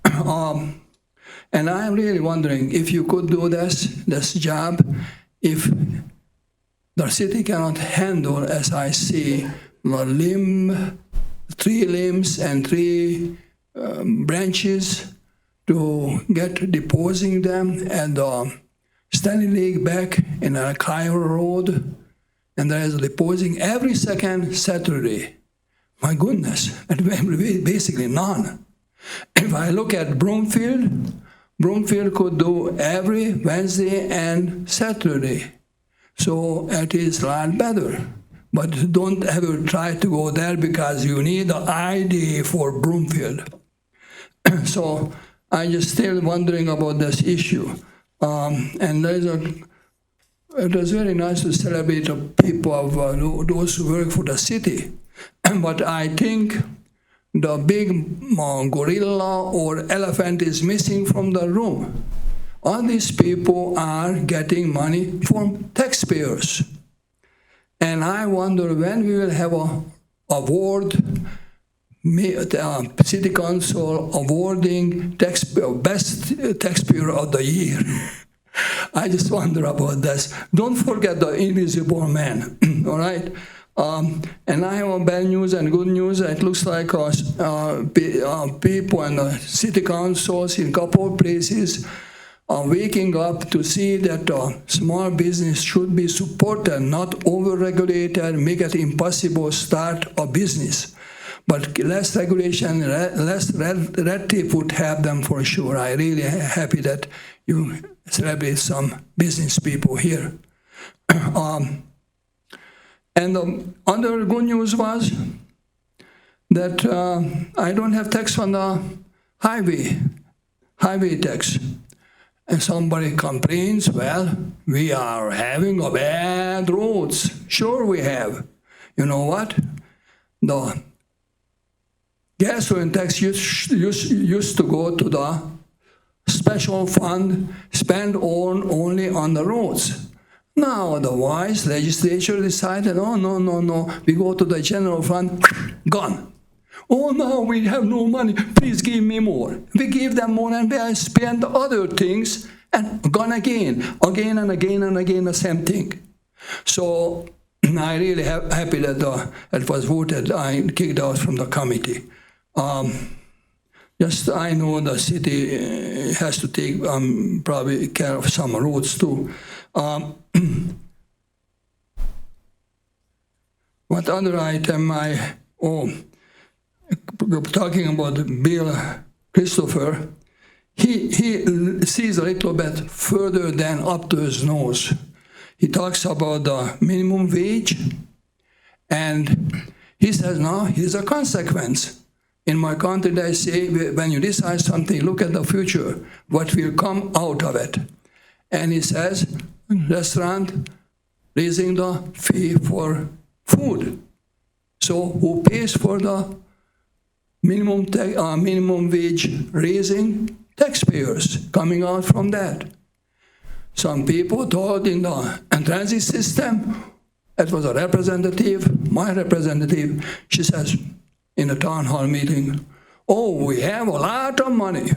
And I'm really wondering if you could do this job, if the city cannot handle, as I see, the 3 limbs and 3 branches to get deposing them at the Stanley Lake back in Cairo Road, and there is deposing every second Saturday. My goodness, and basically none. If I look at Broomfield could do every Wednesday and Saturday, so it is a lot better. But don't ever try to go there because you need an ID for Broomfield. So I'm just still wondering about this issue. And it was very nice to celebrate the people of those who work for the city. But I think the big gorilla or elephant is missing from the room. All these people are getting money from taxpayers. And I wonder when we will have an award, City Council awarding best taxpayer of the year. I just wonder about this. Don't forget the invisible man, all right? And I have bad news and good news. It looks like people and the city councils in a couple of places are waking up to see that small business should be supported, not over-regulated, make it impossible to start a business. But less regulation, less red tape would help them for sure. I'm really happy that you celebrate some business people here. And the other good news was that I don't have tax on the highway tax. And somebody complains, well, we are having a bad roads. Sure we have. You know what? The gasoline tax used to go to the special fund spent only on the roads. Now the wise legislature decided, oh, no, we go to the general fund, gone. Oh, now we have no money, please give me more. We give them more and they spend other things and gone again and again, the same thing. So I really happy that it was voted, I kicked out from the committee. Just I know the city has to take probably care of some roads too. What other item talking about Bill Christopher, he sees a little bit further than up to his nose. He talks about the minimum wage, and he says, no, here's a consequence. In my country, they say, when you decide something, look at the future, what will come out of it. And he says, restaurant raising the fee for food. So who pays for the minimum wage raising? Taxpayers coming out from that. Some people told in the transit system, it was a representative, my representative, she says in a town hall meeting, oh, we have a lot of money.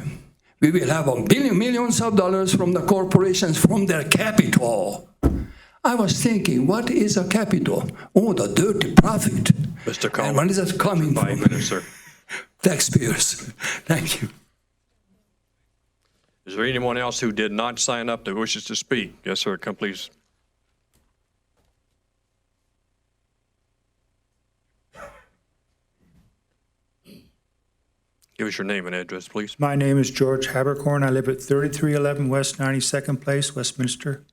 We will have millions of dollars from the corporations from their capital. I was thinking, what is a capital? Oh, the dirty profit. Mr. Coleman. And when is that coming 5 from? minutes, sir. Taxpayers. Thank you. Is there anyone else who did not sign up that wishes to speak? Yes, sir. Come, please. Give us your name and address, please. My name is George Habercorn. I live at 3311 West 92nd Place, Westminster.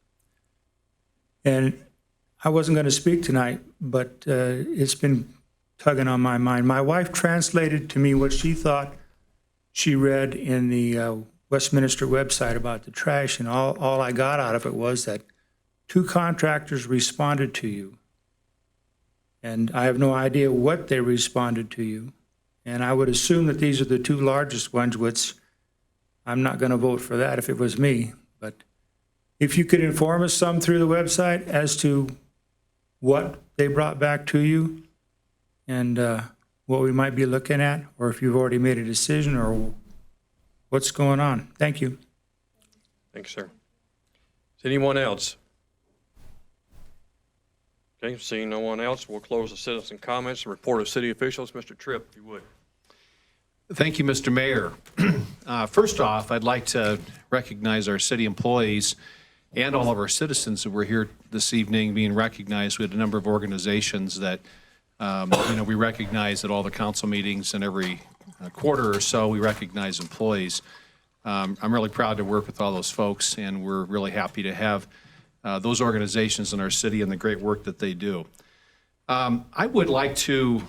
And I wasn't going to speak tonight, but it's been tugging on my mind. My wife translated to me what she thought she read in the Westminster website about the trash, and all I got out of it was that 2 contractors responded to you. And I have no idea what they responded to you. And I would assume that these are the 2 largest ones, which I'm not going to vote for that if it was me. But if you could inform us some through the website as to what they brought back to you and what we might be looking at, or if you've already made a decision or what's going on. Thank you. Thanks, sir. Is anyone else? Okay, seeing no one else, we'll close the citizen comments and report of city officials. Mr. Tripp, if you would. Thank you, Mr. Mayor. First off, I'd like to recognize our city employees and all of our citizens that were here this evening being recognized. We had a number of organizations that we recognize at all the council meetings, and every quarter or so we recognize employees. I'm really proud to work with all those folks, and we're really happy to have those organizations in our city and the great work that they do. I would like to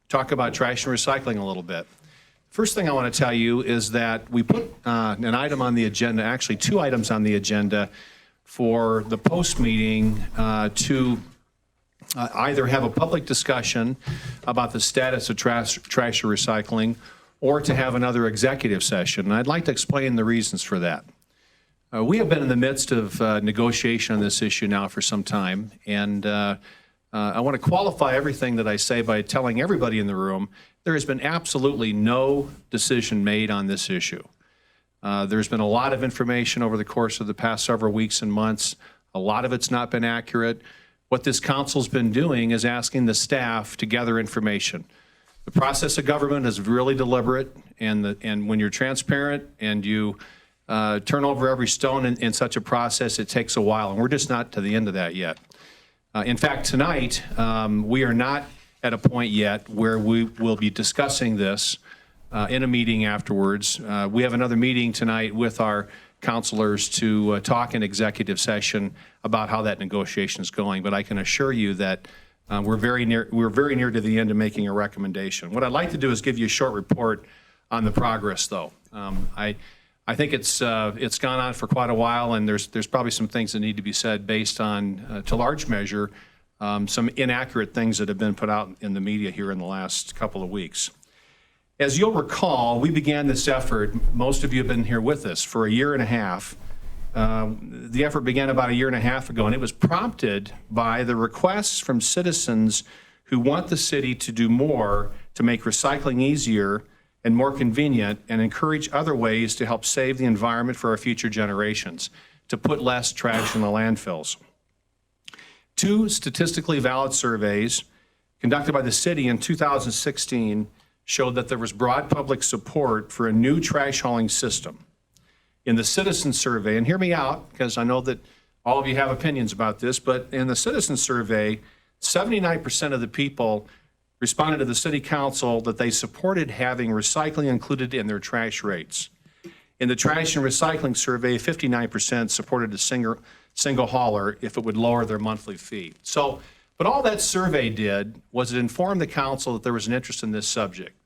talk about trash and recycling a little bit. First thing I want to tell you is that we put an item on the agenda, actually 2 items on the agenda for the post meeting to either have a public discussion about the status of trash or recycling, or to have another executive session. And I'd like to explain the reasons for that. We have been in the midst of negotiation on this issue now for some time, and I want to qualify everything that I say by telling everybody in the room there has been absolutely no decision made on this issue. There's been a lot of information over the course of the past several weeks and months. A lot of it's not been accurate. What this council's been doing is asking the staff to gather information. The process of government is really deliberate, and when you're transparent and you turn over every stone in such a process, it takes a while, and we're just not to the end of that yet. In fact, tonight, we are not at a point yet where we will be discussing this in a meeting afterwards. We have another meeting tonight with our counselors to talk in executive session about how that negotiation is going, but I can assure you that we're very near to the end of making a recommendation. What I'd like to do is give you a short report on the progress, though. I think it's gone on for quite a while, and there's probably some things that need to be said based on, to large measure, some inaccurate things that have been put out in the media here in the last couple of weeks. As you'll recall, we began this effort, most of you have been here with us, for a year and a half. The effort began about a year and a half ago, and it was prompted by the requests from citizens who want the city to do more to make recycling easier and more convenient, and encourage other ways to help save the environment for our future generations, to put less trash in the landfills. 2 statistically valid surveys conducted by the city in 2016 showed that there was broad public support for a new trash hauling system. In the citizen survey, and hear me out, because I know that all of you have opinions about this, but in the citizen survey, 79% of the people responded to the city council that they supported having recycling included in their trash rates. In the trash and recycling survey, 59% supported a single hauler if it would lower their monthly fee. But all that survey did was it informed the council that there was an interest in this subject.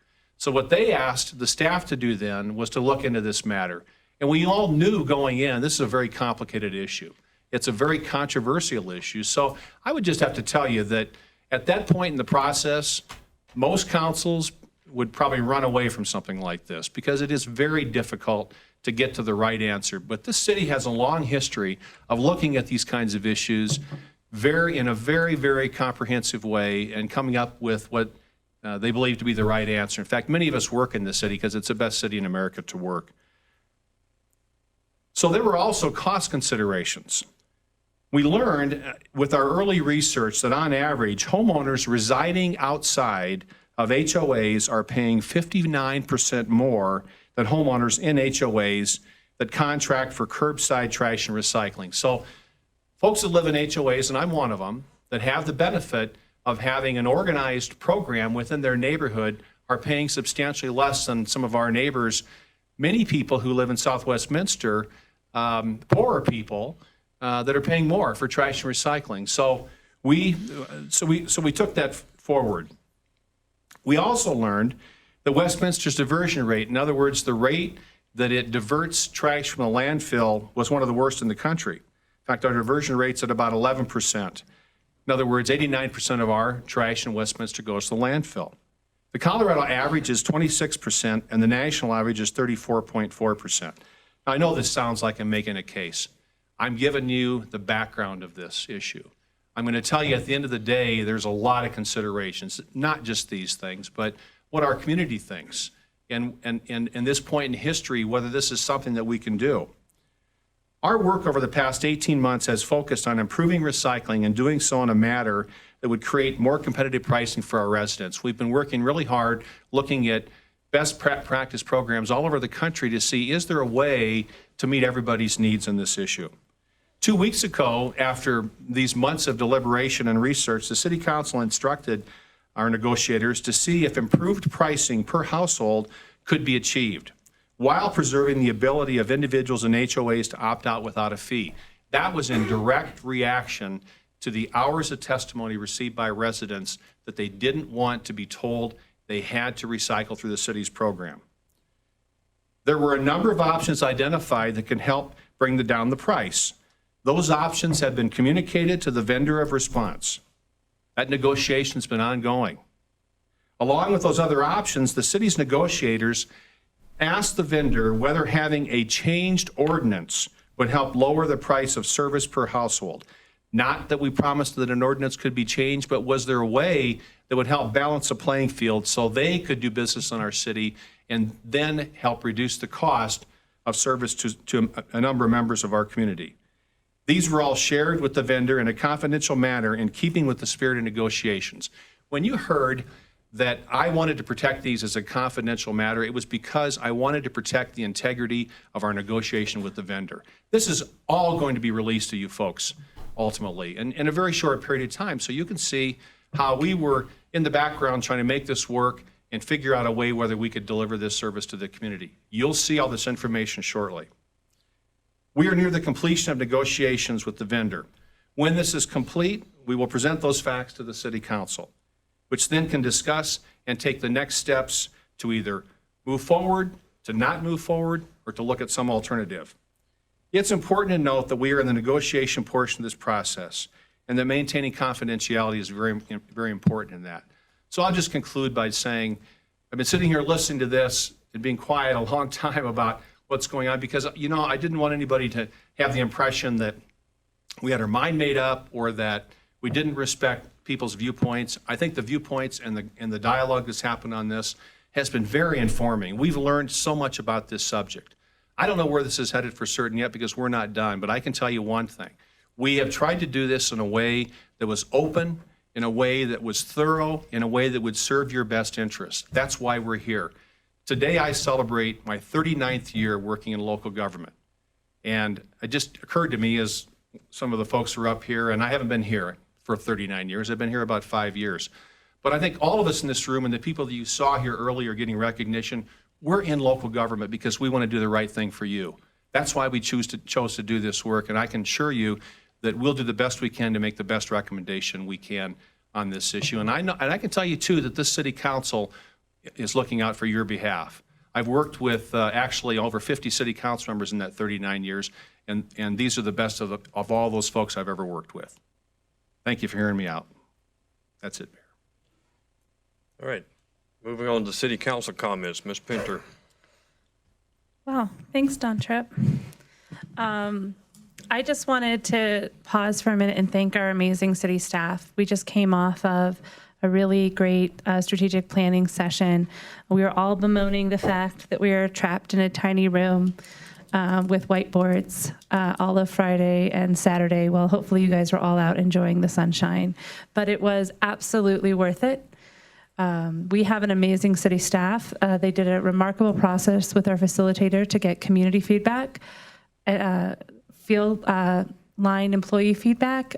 So what they asked the staff to do then was to look into this matter. And we all knew going in, this is a very complicated issue. It's a very controversial issue. So I would just have to tell you that at that point in the process, most councils would probably run away from something like this because it is very difficult to get to the right answer. But this city has a long history of looking at these kinds of issues in a very, very comprehensive way and coming up with what they believe to be the right answer. In fact, many of us work in this city because it's the best city in America to work. So there were also cost considerations. We learned with our early research that on average, homeowners residing outside of HOAs are paying 59% more than homeowners in HOAs that contract for curbside trash and recycling. So folks that live in HOAs, and I'm one of them, that have the benefit of having an organized program within their neighborhood are paying substantially less than some of our neighbors. Many people who live in South Westminster, poorer people, that are paying more for trash and recycling. So we took that forward. We also learned that Westminster's diversion rate, in other words, the rate that it diverts trash from a landfill, was one of the worst in the country. In fact, our diversion rate's at about 11%. In other words, 89% of our trash in Westminster goes to the landfill. The Colorado average is 26%, and the national average is 34.4%. Now, I know this sounds like I'm making a case. I'm giving you the background of this issue. I'm going to tell you at the end of the day, there's a lot of considerations, not just these things, but what our community thinks. And this point in history, whether this is something that we can do. Our work over the past 18 months has focused on improving recycling and doing so in a manner that would create more competitive pricing for our residents. We've been working really hard looking at best practice programs all over the country to see, is there a way to meet everybody's needs in this issue? 2 weeks ago, after these months of deliberation and research, the City Council instructed our negotiators to see if improved pricing per household could be achieved while preserving the ability of individuals and HOAs to opt out without a fee. That was in direct reaction to the hours of testimony received by residents that they didn't want to be told they had to recycle through the city's program. There were a number of options identified that can help bring down the price. Those options have been communicated to the vendor of response. That negotiation's been ongoing. Along with those other options, the city's negotiators asked the vendor whether having a changed ordinance would help lower the price of service per household. Not that we promised that an ordinance could be changed, but was there a way that would help balance the playing field so they could do business in our city and then help reduce the cost of service to a number of members of our community? These were all shared with the vendor in a confidential manner in keeping with the spirit of negotiations. When you heard that I wanted to protect these as a confidential matter, it was because I wanted to protect the integrity of our negotiation with the vendor. This is all going to be released to you folks ultimately in a very short period of time, so you can see how we were in the background trying to make this work and figure out a way whether we could deliver this service to the community. You'll see all this information shortly. We are near the completion of negotiations with the vendor. When this is complete, we will present those facts to the City Council, which then can discuss and take the next steps to either move forward, to not move forward, or to look at some alternative. It's important to note that we are in the negotiation portion of this process and that maintaining confidentiality is very, very important in that. So I'll just conclude by saying, I've been sitting here listening to this and being quiet a long time about what's going on because, you know, I didn't want anybody to have the impression that we had our mind made up or that we didn't respect people's viewpoints. I think the viewpoints and the dialogue that's happened on this has been very informing. We've learned so much about this subject. I don't know where this is headed for certain yet because we're not done, but I can tell you one thing. We have tried to do this in a way that was open, in a way that was thorough, in a way that would serve your best interests. That's why we're here. Today I celebrate my 39th year working in local government. And it just occurred to me as some of the folks are up here, and I haven't been here for 39 years. I've been here about 5 years. But I think all of us in this room and the people that you saw here earlier getting recognition, we're in local government because we want to do the right thing for you. That's why we chose to do this work, and I can assure you that we'll do the best we can to make the best recommendation we can on this issue. And I can tell you too that this City Council is looking out for your behalf. I've worked with actually over 50 city council members in that 39 years, and these are the best of all those folks I've ever worked with. Thank you for hearing me out. That's it, Mayor. All right. Moving on to city council comments. Ms. Pinter. Wow, thanks, Don Tripp. I just wanted to pause for a minute and thank our amazing city staff. We just came off of a really great strategic planning session. We were all bemoaning the fact that we were trapped in a tiny room with whiteboards all of Friday and Saturday. Well, hopefully you guys were all out enjoying the sunshine, but it was absolutely worth it. We have an amazing city staff. They did a remarkable process with our facilitator to get community feedback, field line employee feedback,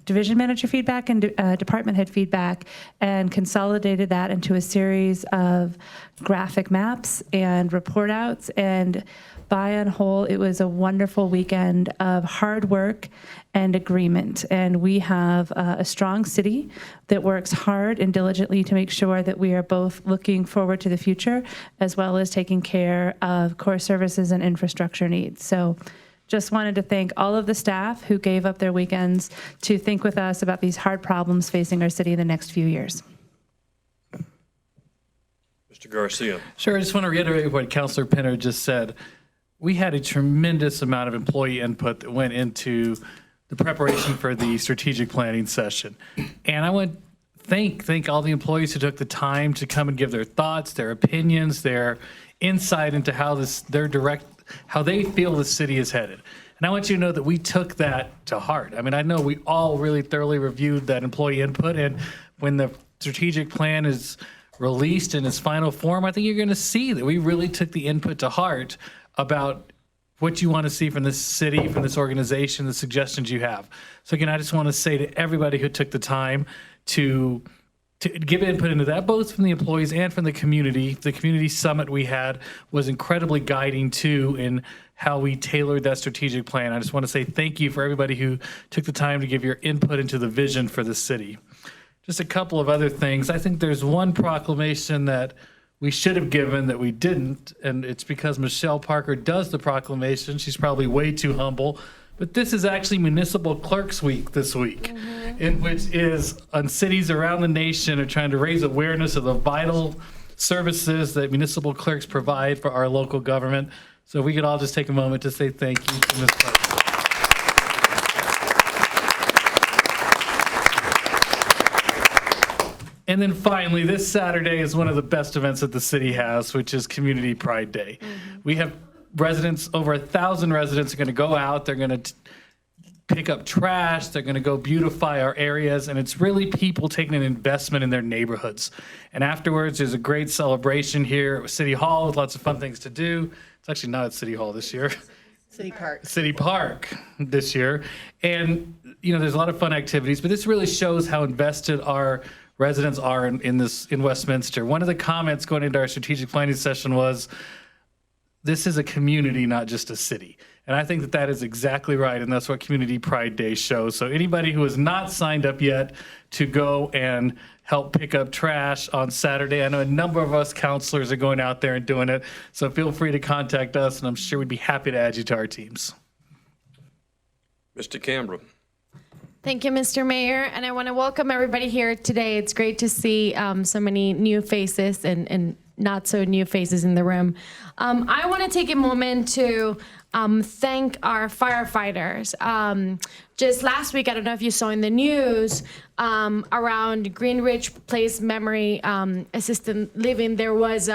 division manager feedback, and department head feedback, and consolidated that into a series of graphic maps and report outs. And by and whole, it was a wonderful weekend of hard work and agreement. And we have a strong city that works hard and diligently to make sure that we are both looking forward to the future as well as taking care of core services and infrastructure needs. So just wanted to thank all of the staff who gave up their weekends to think with us about these hard problems facing our city in the next few years. Mr. Garcia. Sure, I just want to reiterate what Councilor Pinter just said. We had a tremendous amount of employee input that went into the preparation for the strategic planning session. And I want to thank all the employees who took the time to come and give their thoughts, their opinions, their insight into how how they feel the city is headed. And I want you to know that we took that to heart. I mean, I know we all really thoroughly reviewed that employee input, and when the strategic plan is released in its final form, I think you're going to see that we really took the input to heart about what you want to see from this city, from this organization, the suggestions you have. So again, I just want to say to everybody who took the time to give input into that, both from the employees and from the community summit we had was incredibly guiding too in how we tailored that strategic plan. I just want to say thank you for everybody who took the time to give your input into the vision for the city. Just a couple of other things. I think there's one proclamation that we should have given that we didn't, and it's because Michelle Parker does the proclamation. She's probably way too humble, but this is actually Municipal Clerks Week this week, in which is on cities around the nation are trying to raise awareness of the vital services that municipal clerks provide for our local government. So if we could all just take a moment to say thank you to Ms. Parker. And then finally, this Saturday is one of the best events that the city has, which is Community Pride Day. We have residents, over 1,000 residents are going to go out. They're going to pick up trash. They're going to go beautify our areas. And it's really people taking an investment in their neighborhoods. And afterwards, there's a great celebration here at City Hall with lots of fun things to do. It's actually not at City Hall this year. City Park this year. And, you know, there's a lot of fun activities, but this really shows how invested our residents are in Westminster. One of the comments going into our strategic planning session was, this is a community, not just a city. And I think that that is exactly right, and that's what Community Pride Day shows. So anybody who has not signed up yet to go and help pick up trash on Saturday, I know a number of us counselors are going out there and doing it, so feel free to contact us, and I'm sure we'd be happy to add you to our teams. Mr. Canberra. Thank you, Mr. Mayor, and I want to welcome everybody here today. It's great to see so many new faces and not so new faces in the room. I want to take a moment to thank our firefighters. Just last week, I don't know if you saw in the news, around Greenridge Place Memory Assisted Living, there was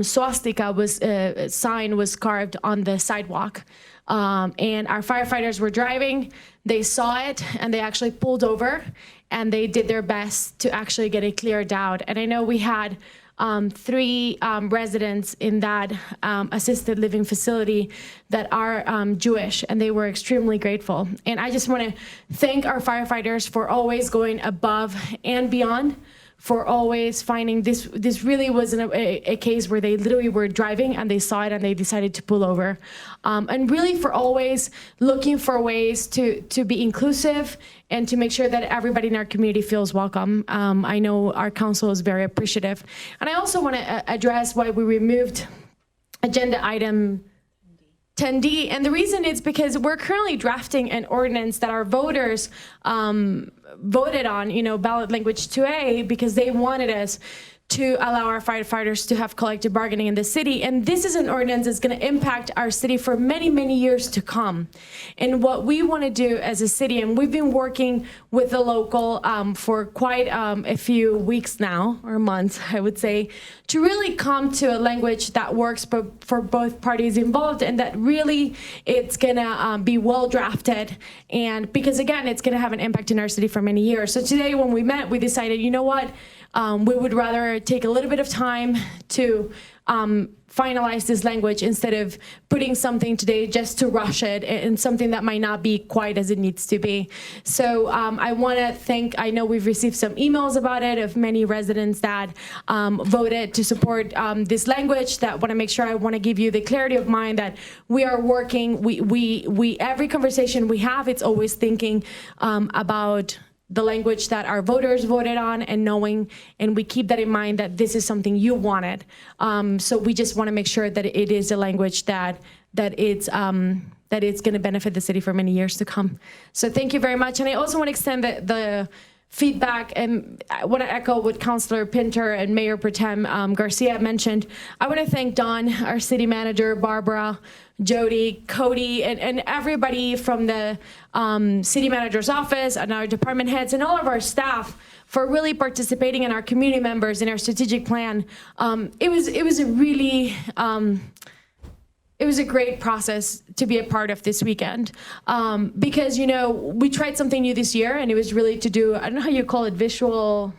swastika sign was carved on the sidewalk. And our firefighters were driving, they saw it, and they actually pulled over, and they did their best to actually get it cleared out. And I know we had 3 residents in that assisted living facility that are Jewish, and they were extremely grateful. And I just want to thank our firefighters for always going above and beyond for always finding this. This really wasn't a case where they literally were driving and they saw it and they decided to pull over. And really for always looking for ways to be inclusive and to make sure that everybody in our community feels welcome. I know our council is very appreciative. And I also want to address why we removed agenda item 10D. And the reason is because we're currently drafting an ordinance that our voters voted on, ballot language 2A, because they wanted us to allow our firefighters to have collective bargaining in the city. And this is an ordinance that's going to impact our city for many, many years to come. And what we want to do as a city, and we've been working with the local for quite a few weeks now, or months, I would say, to really come to a language that works for both parties involved, and that really it's going to be well drafted. And because again, it's going to have an impact in our city for many years. So today when we met, we decided, you know what? We would rather take a little bit of time to finalize this language instead of putting something today just to rush it and something that might not be quite as it needs to be. So I want to thank, I know we've received some emails about it of many residents that voted to support this language, that want to make sure, I want to give you the clarity of mind that we are working, we every conversation we have, it's always thinking about the language that our voters voted on and knowing, and we keep that in mind that this is something you wanted. So we just want to make sure that it is a language that it's going to benefit the city for many years to come. So thank you very much. And I also want to extend the feedback, and I want to echo what Councilor Pinter and Mayor Pro Tem Garcia mentioned. I want to thank Don, our city manager, Barbara, Jody, Cody, and everybody from the city manager's office and our department heads and all of our staff for really participating, in our community members in our strategic plan. It was a really it was a great process to be a part of this weekend, because we tried something new this year, and it was really to do, I don't know how you call it, visual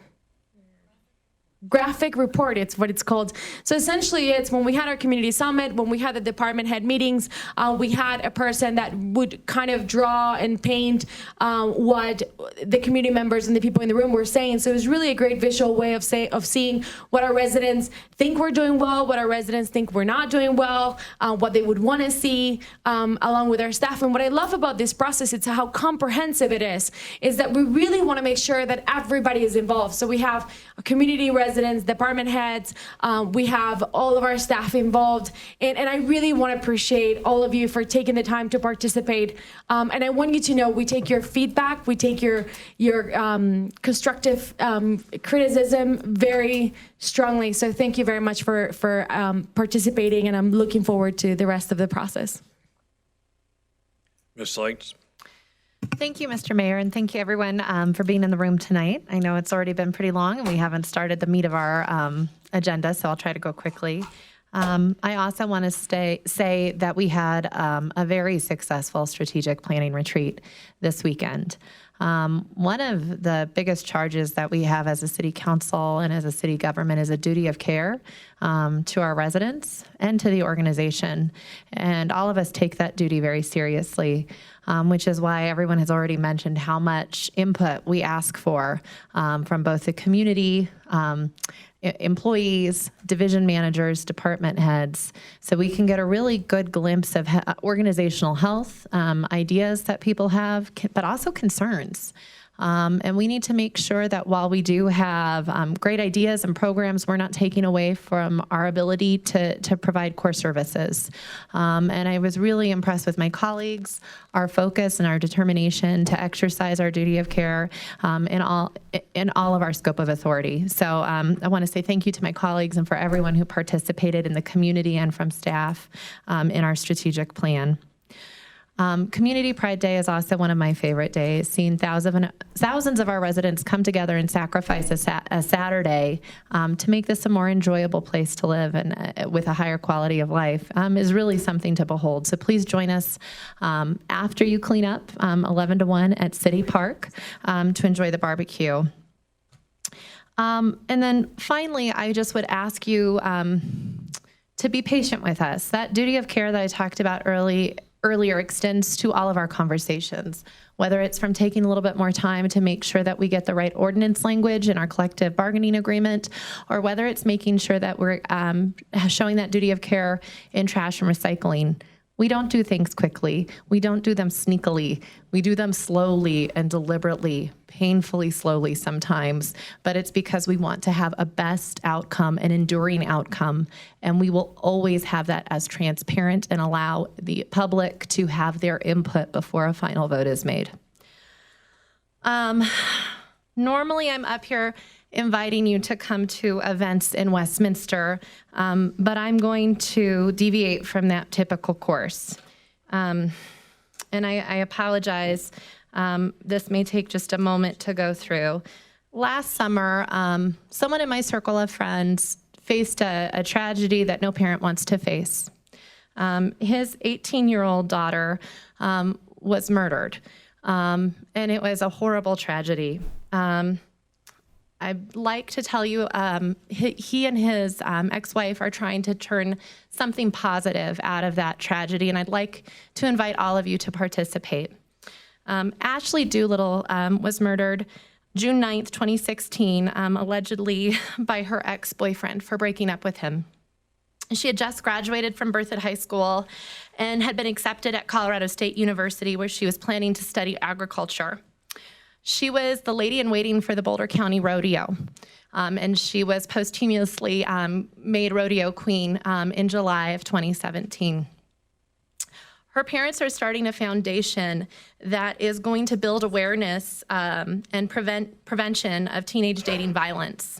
graphic report, it's what it's called. So essentially it's when we had our community summit, when we had the department head meetings, we had a person that would kind of draw and paint what the community members and the people in the room were saying. So it was really a great visual way of seeing what our residents think we're doing well, what our residents think we're not doing well, what they would want to see, along with our staff. And what I love about this process, it's how comprehensive it is that we really want to make sure that everybody is involved. So we have a community residents, department heads, we have all of our staff involved, and I really want to appreciate all of you for taking the time to participate. And I want you to know we take your feedback, we take your constructive criticism very strongly. So thank you very much for participating, and I'm looking forward to the rest of the process. Ms. Sykes. Thank you, Mr. Mayor, and thank you, everyone, for being in the room tonight. I know it's already been pretty long, and we haven't started the meat of our agenda, so I'll try to go quickly. I also want to say that we had a very successful strategic planning retreat this weekend. One of the biggest charges that we have as a city council and as a city government is a duty of care to our residents and to the organization. And all of us take that duty very seriously, which is why everyone has already mentioned how much input we ask for from both the community, employees, division managers, department heads, so we can get a really good glimpse of organizational health, ideas that people have, but also concerns. And we need to make sure that while we do have great ideas and programs, we're not taking away from our ability to provide core services. And I was really impressed with my colleagues, our focus and our determination to exercise our duty of care in all of our scope of authority. So I want to say thank you to my colleagues and for everyone who participated in the community and from staff in our strategic plan. Community Pride Day is also one of my favorite days. Seeing thousands of our residents come together and sacrifice a Saturday to make this a more enjoyable place to live and with a higher quality of life is really something to behold. So please join us after you clean up, 11 to 1 at City Park to enjoy the barbecue. And then finally, I just would ask you to be patient with us. That duty of care that I talked about earlier extends to all of our conversations, whether it's from taking a little bit more time to make sure that we get the right ordinance language in our collective bargaining agreement, or whether it's making sure that we're showing that duty of care in trash and recycling. We don't do things quickly. We don't do them sneakily. We do them slowly and deliberately, painfully slowly sometimes, but it's because we want to have a best outcome, an enduring outcome, and we will always have that as transparent and allow the public to have their input before a final vote is made. Normally I'm up here inviting you to come to events in Westminster, but I'm going to deviate from that typical course. And I apologize. This may take just a moment to go through. Last summer, someone in my circle of friends faced a tragedy that no parent wants to face. His 18-year-old daughter was murdered, and it was a horrible tragedy. I'd like to tell you he and his ex-wife are trying to turn something positive out of that tragedy, and I'd like to invite all of you to participate. Ashley Doolittle was murdered June 9th, 2016, allegedly by her ex-boyfriend for breaking up with him. She had just graduated from Berthoud High School and had been accepted at Colorado State University, where she was planning to study agriculture. She was the lady in waiting for the Boulder County Rodeo, and she was posthumously made rodeo queen in July of 2017. Her parents are starting a foundation that is going to build awareness and prevention of teenage dating violence.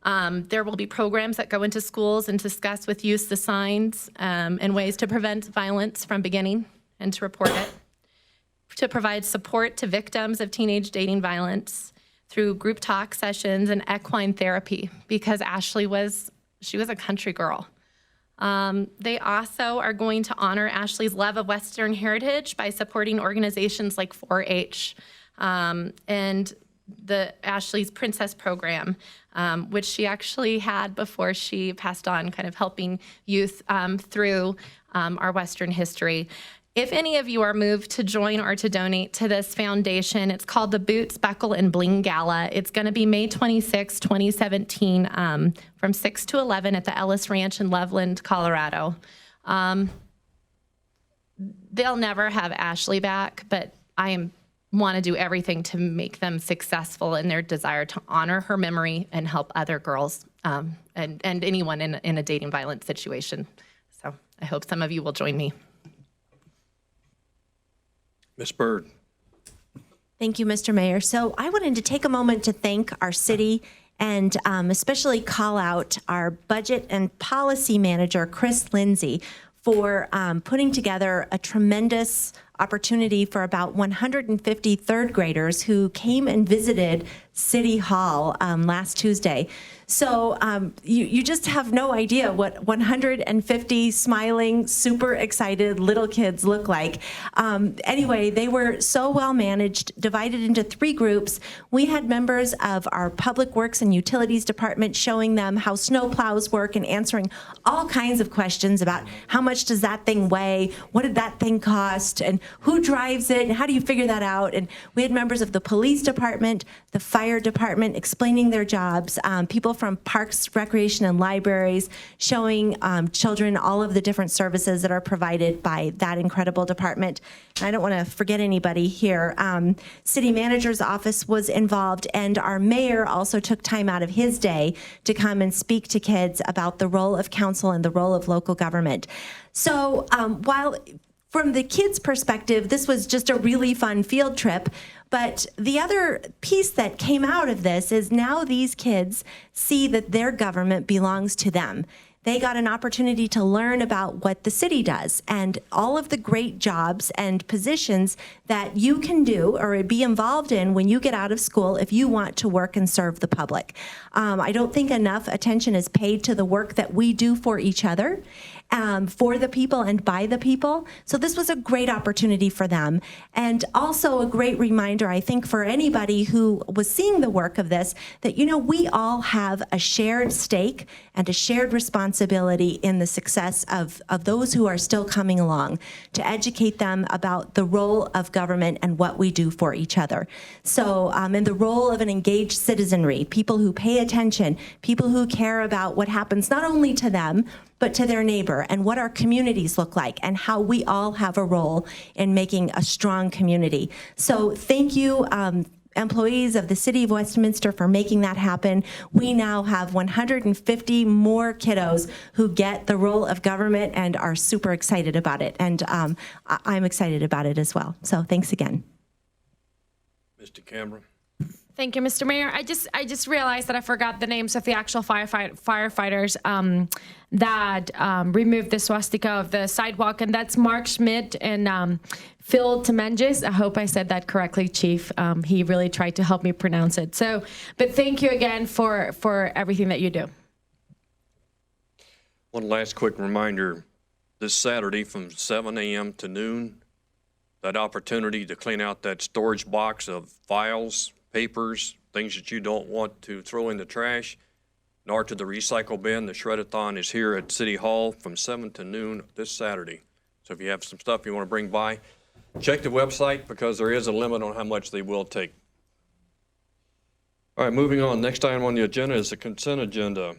There will be programs that go into schools and discuss with youth the signs and ways to prevent violence from beginning and to report it, to provide support to victims of teenage dating violence through group talk sessions and equine therapy, because Ashley was a country girl. They also are going to honor Ashley's love of Western heritage by supporting organizations like 4-H and the Ashley's Princess Program, which she actually had before she passed on, kind of helping youth through our Western history. If any of you are moved to join or to donate to this foundation, it's called the Boots, Buckle, and Bling Gala. It's going to be May 26, 2017, from 6 to 11 at the Ellis Ranch in Loveland, Colorado. They'll never have Ashley back, but I want to do everything to make them successful in their desire to honor her memory and help other girls and anyone in a dating violence situation. So I hope some of you will join me. Ms. Byrd. Thank you, Mr. Mayor. So I wanted to take a moment to thank our city and especially call out our budget and policy manager, Chris Lindsay, for putting together a tremendous opportunity for about 150 third graders who came and visited City Hall last Tuesday. So you just have no idea what 150 smiling, super excited little kids look like. Anyway, they were so well managed, divided into 3 groups. We had members of our Public Works and Utilities Department showing them how snow plows work and answering all kinds of questions about how much does that thing weigh, what did that thing cost, and who drives it, and how do you figure that out? And we had members of the police department, the fire department explaining their jobs, people from parks, recreation, and libraries showing children all of the different services that are provided by that incredible department. And I don't want to forget anybody here. City manager's office was involved, and our mayor also took time out of his day to come and speak to kids about the role of council and the role of local government. So while from the kids' perspective, this was just a really fun field trip. But the other piece that came out of this is now these kids see that their government belongs to them. They got an opportunity to learn about what the city does and all of the great jobs and positions that you can do or be involved in when you get out of school if you want to work and serve the public. I don't think enough attention is paid to the work that we do for each other. for the people and by the people. So this was a great opportunity for them. And also a great reminder, I think, for anybody who was seeing the work of this, that, we all have a shared stake and a shared responsibility in the success of those who are still coming along, to educate them about the role of government and what we do for each other. So, and the role of an engaged citizenry, people who pay attention, people who care about what happens not only to them, but to their neighbor, and what our communities look like, and how we all have a role in making a strong community. So thank you, employees of the City of Westminster, for making that happen. We now have 150 more kiddos who get the role of government and are super excited about it. And I'm excited about it as well. So thanks again. Mr. Cameron. Thank you, Mr. Mayor. I just realized that I forgot the names of the actual firefighters that removed the swastika of the sidewalk, and that's Mark Schmidt and Phil Temenges. I hope I said that correctly, Chief. He really tried to help me pronounce it. So, but thank you again for everything that you do. One last quick reminder, this Saturday from 7 a.m. to noon, that opportunity to clean out that storage box of files, papers, things that you don't want to throw in the trash, nor to the recycle bin. The Shred-a-thon is here at City Hall from 7 to noon this Saturday. So if you have some stuff you want to bring by, check the website, because there is a limit on how much they will take. All right, moving on. Next item on the agenda is the consent agenda.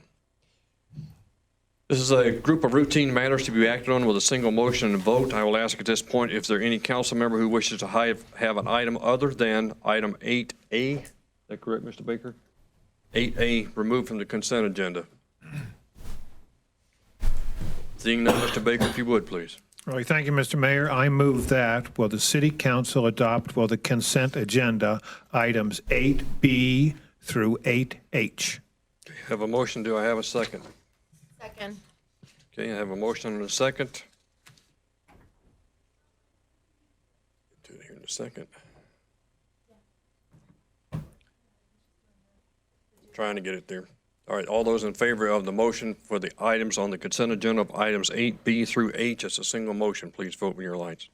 This is a group of routine matters to be acted on with a single motion and vote. I will ask at this point if there any council member who wishes to have an item other than item 8A. Is that correct, Mr. Baker? 8A removed from the consent agenda. Seeing none, Mr. Baker, if you would, please. All right, thank you, Mr. Mayor. I move that the City Council adopt the consent agenda items 8B through 8H. Have a motion. Do I have a second? Second. Okay, I have a motion and a second. Do it here in a second. Trying to get it there. All right, all those in favor of the motion for the items on the consent agenda of items 8B through H as a single motion, please vote with your lights.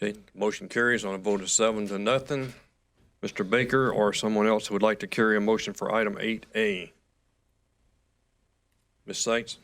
Okay, motion carries on a vote of 7-0. Mr. Baker or someone else who would like to carry a motion for item 8A. Ms. Seitz?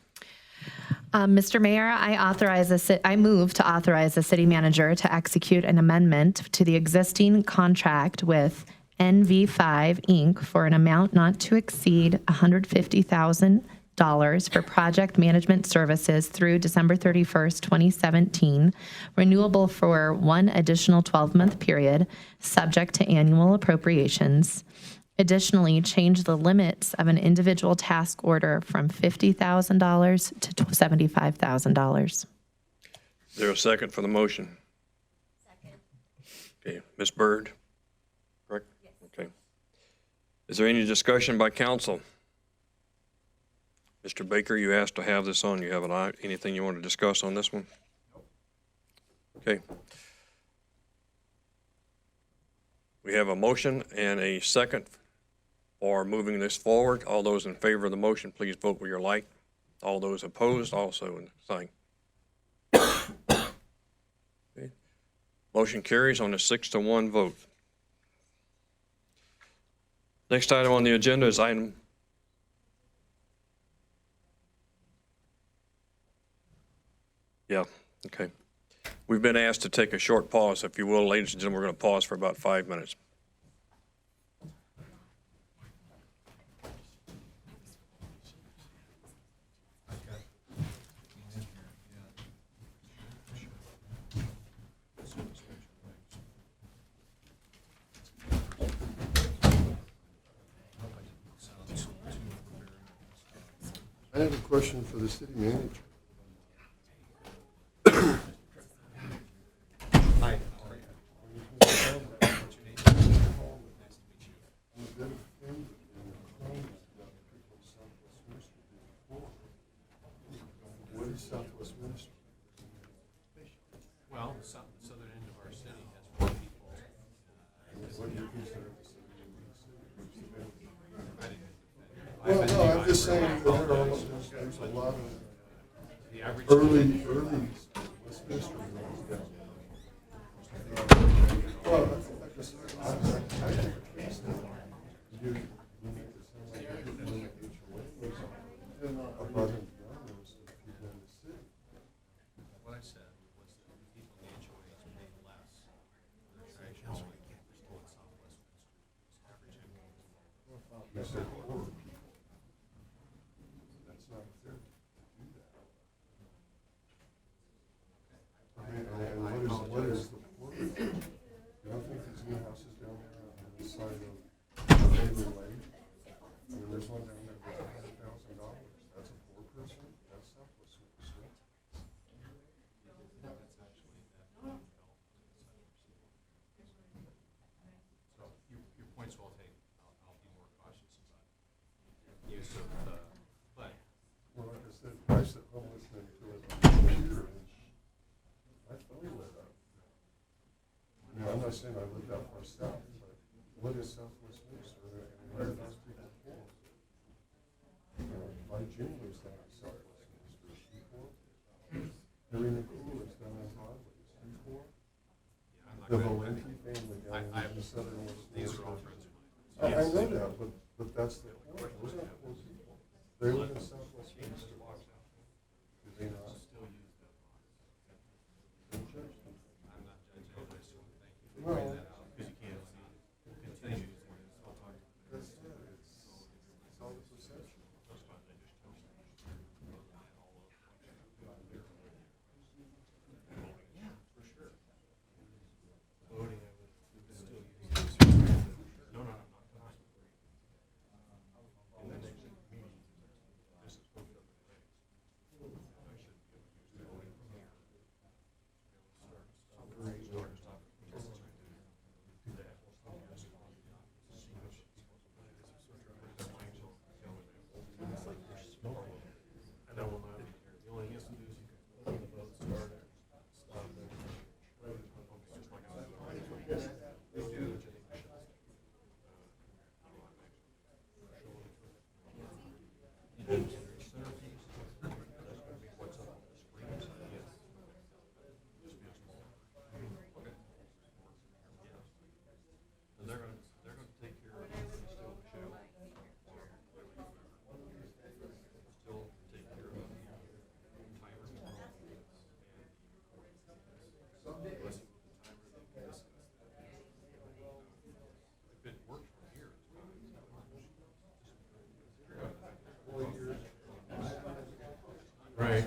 Mr. Mayor, I move to authorize the city manager to execute an amendment to the existing contract with NV5 Inc. for an amount not to exceed $150,000 for project management services through December 31st, 2017, renewable for one additional 12-month period, subject to annual appropriations. Additionally, change the limits of an individual task order from $50,000 to $75,000. Is there a second for the motion? Second. Okay, Ms. Byrd? Correct? Yes. Okay. Is there any discussion by council? Mr. Baker, you asked to have this on. You have anything you want to discuss on this one? Okay. We have a motion and a second for moving this forward. All those in favor of the motion, please vote with your light. All those opposed, also in sign. Okay. Motion carries on a 6-1 vote. Next item on the agenda is item okay. We've been asked to take a short pause. If you will, ladies and gentlemen, we're going to pause for about 5 minutes. I have a question for the city manager. Hi. What is South Westminster? Well, the southern end of our city has 4 people. What do you consider the city? Well, no, I'm just saying that they're almost There's a lot of early Westminster girls down there. Well, I think you need to sound like you're doing HOA above and beyond those people in the city. What I said was that the people in the HOAs pay less. Southwest average income. You said poor people. That's not fair to do that. I mean, and what is the poor? You don't think these new houses down there on the side of Bailey Lake? I mean, there's one down there for $100,000. That's a poor person? That's not what's supposed to. So your point's well taken. I'll be more cautious about use of but. Well, like I said, I said I'm listening to it on the computer and I totally lit up. You know, I'm not saying I lived out far south, but what is Southwest Minnesota and where are those people from? You know, my Jim lives down in Southwest Minnesota. Is he poor? Harry Nicole lives down in Broadway. Is he poor? The Valenti family down in southern West These are all Minnesota. friends of mine. I know that, but that's the point. Those aren't poor people. They live in Southwest Minnesota. Do they not? Don't judge them. I'm not judging. I just want to thank you for Well, pointing that out because you can't see it. We'll continue. I'll talk to you. that's it. It's all the perception. Yeah, for sure. Voting, I would still use No, I'm not. in the next meeting. This is both of them. I know, the only thing is you can put the vote started, stop it. And they're gonna take care of it still, too. Still take care of the timer. If it works from here, it's fine. Right.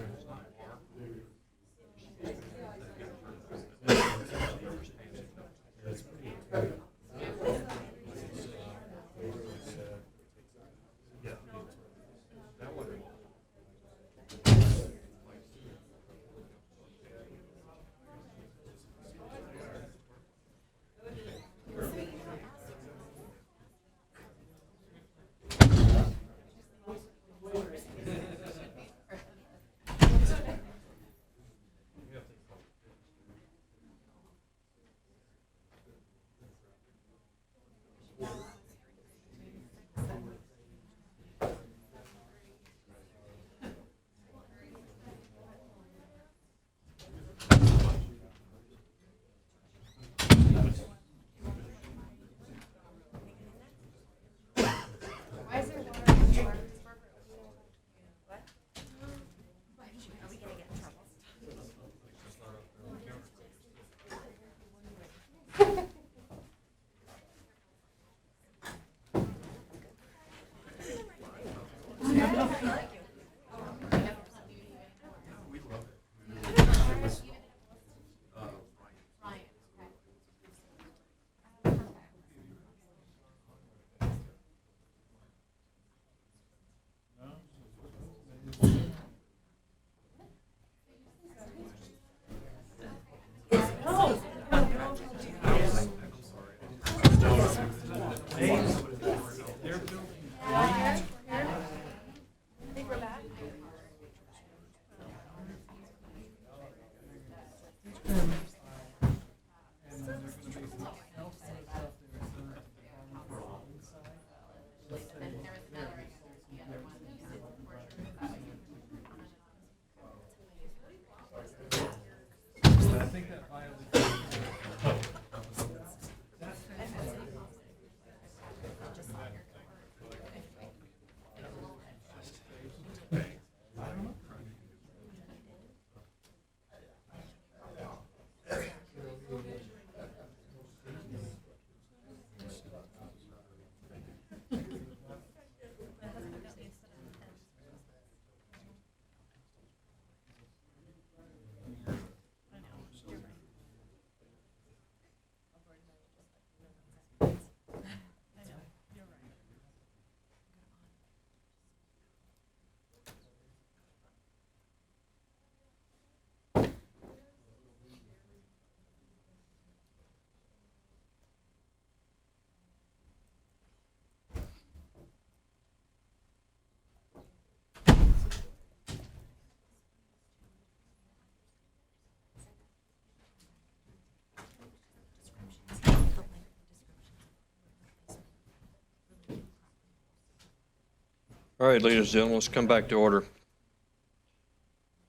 All right, ladies and gentlemen, let's come back to order.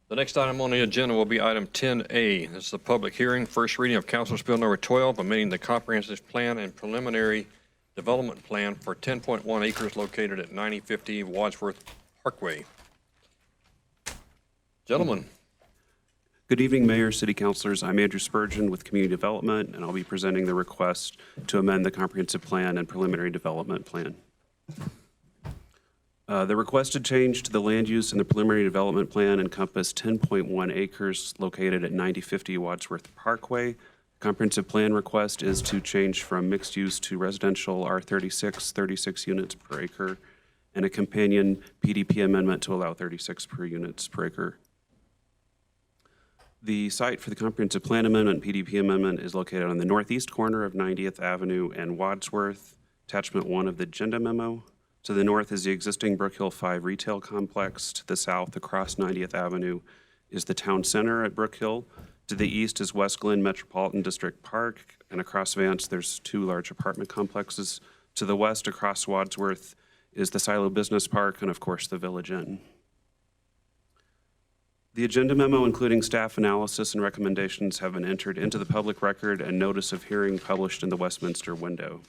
The next item on the agenda will be item 10A. This is the public hearing, first reading of Council's Bill Number 12, amending the comprehensive plan and preliminary development plan for 10.1 acres located at 9050 Wadsworth Parkway. Gentlemen. Good evening, Mayor, City Councilors. I'm Andrew Spurgeon with Community Development, and I'll be presenting the request to amend the comprehensive plan and preliminary development plan. The requested change to the land use in the preliminary development plan encompass 10.1 acres located at 9050 Wadsworth Parkway. Comprehensive plan request is to change from mixed use to residential R36, 36 units per acre, and a companion PDP amendment to allow 36 per units per acre. The site for the comprehensive plan amendment PDP amendment is located on the northeast corner of 90th Avenue and Wadsworth, attachment 1 of the agenda memo. To the north is the existing Brook Hill 5 retail complex. To the south, across 90th Avenue, is the town center at Brook Hill. To the east is West Glen Metropolitan District Park, and across Vance, there's 2 large apartment complexes. To the west, across Wadsworth, is the Silo Business Park, and of course, the Village Inn. The agenda memo, including staff analysis and recommendations, have been entered into the public record and notice of hearing published in the Westminster window.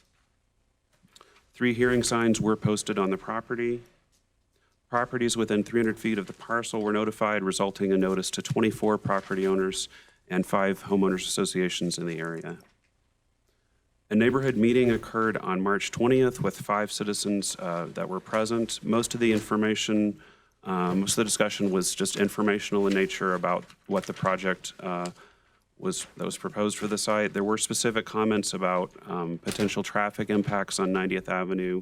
3 hearing signs were posted on the property. Properties within 300 feet of the parcel were notified, resulting in notice to 24 property owners and 5 homeowners associations in the area. A neighborhood meeting occurred on March 20th with 5 citizens that were present. Most of the discussion was just informational in nature about what the project that was proposed for the site. There were specific comments about potential traffic impacts on 90th Avenue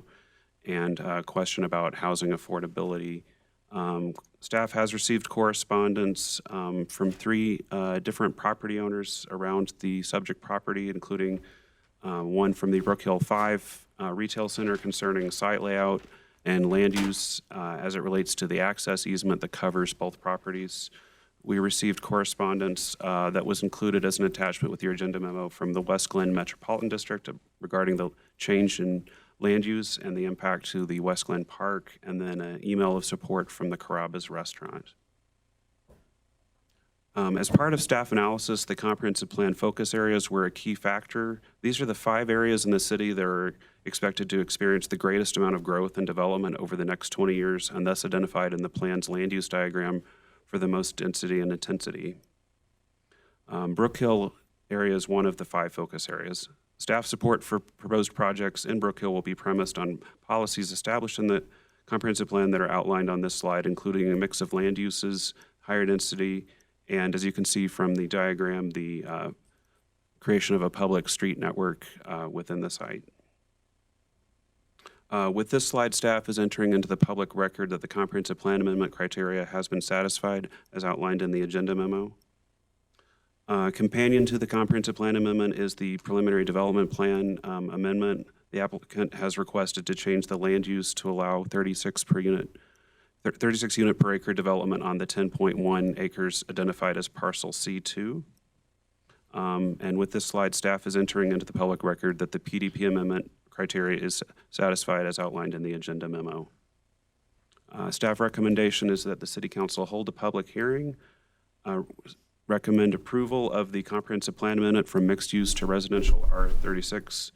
and a question about housing affordability. Staff has received correspondence from 3 different property owners around the subject property, including one from the Brook Hill 5 retail center concerning site layout and land use as it relates to the access easement that covers both properties. We received correspondence that was included as an attachment with your agenda memo from the West Glen Metropolitan District regarding the change in land use and the impact to the West Glen Park, and then an email of support from the Carrabba's restaurant. As part of staff analysis, the comprehensive plan focus areas were a key factor. These are the 5 areas in the city that are expected to experience the greatest amount of growth and development over the next 20 years, and thus identified in the plan's land use diagram for the most density and intensity. Brook Hill area is one of the 5 focus areas. Staff support for proposed projects in Brook Hill will be premised on policies established in the comprehensive plan that are outlined on this slide, including a mix of land uses, higher density, and as you can see from the diagram, the creation of a public street network within the site. With this slide, staff is entering into the public record that the comprehensive plan amendment criteria has been satisfied as outlined in the agenda memo. Companion to the comprehensive plan amendment is the preliminary development plan amendment. The applicant has requested to change the land use to allow 36 unit per acre development on the 10.1 acres identified as parcel C2. And with this slide, staff is entering into the public record that the PDP amendment criteria is satisfied as outlined in the agenda memo. Staff recommendation is that the City Council hold a public hearing, recommend approval of the comprehensive plan amendment from mixed use to residential R36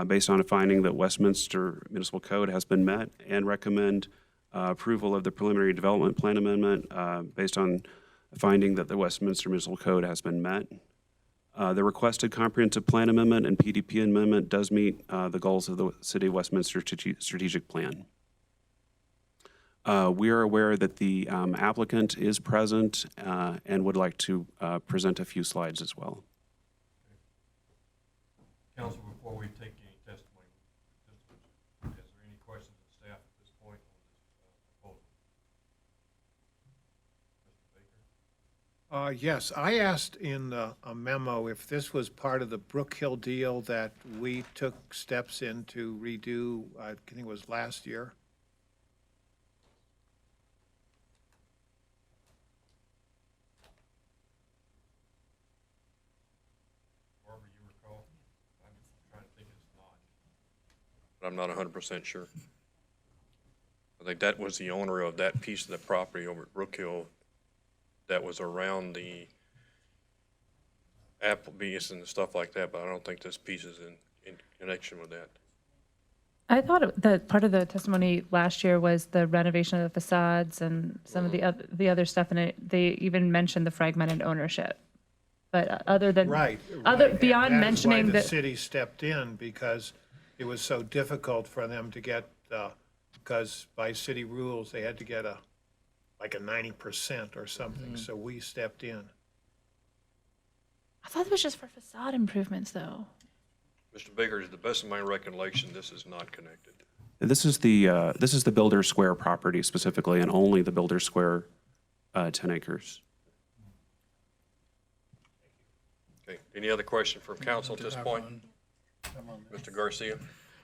based on a finding that Westminster Municipal Code has been met, and recommend approval of the preliminary development plan amendment based on a finding that the Westminster Municipal Code has been met. The requested comprehensive plan amendment and PDP amendment does meet the goals of the City of Westminster strategic plan. We are aware that the applicant is present and would like to present a few slides as well. Council, before we take any testimony, is there any questions of staff at this point on this proposal? Mr. Baker? Yes, I asked in a memo if this was part of the Brook Hill deal that we took steps in to redo, I think it was last year. But I'm not 100% sure. I think that was the owner of that piece of the property over at Brook Hill that was around the Applebee's and stuff like that, but I don't think this piece is in connection with that. I thought that part of the testimony last year was the renovation of the facades and some of the other stuff, and they even mentioned the fragmented ownership. But other than beyond And mentioning that's why that, the city stepped in, because it was so difficult for them to get, because by city rules, they had to get like a 90% or something, so we stepped in. I thought it was just for facade improvements, though. Mr. Baker, to the best of my recollection, this is not connected. This is the Builder Square property specifically, and only the Builder Square 10 acres. Okay, any other question from council at this point? Mr. Garcia?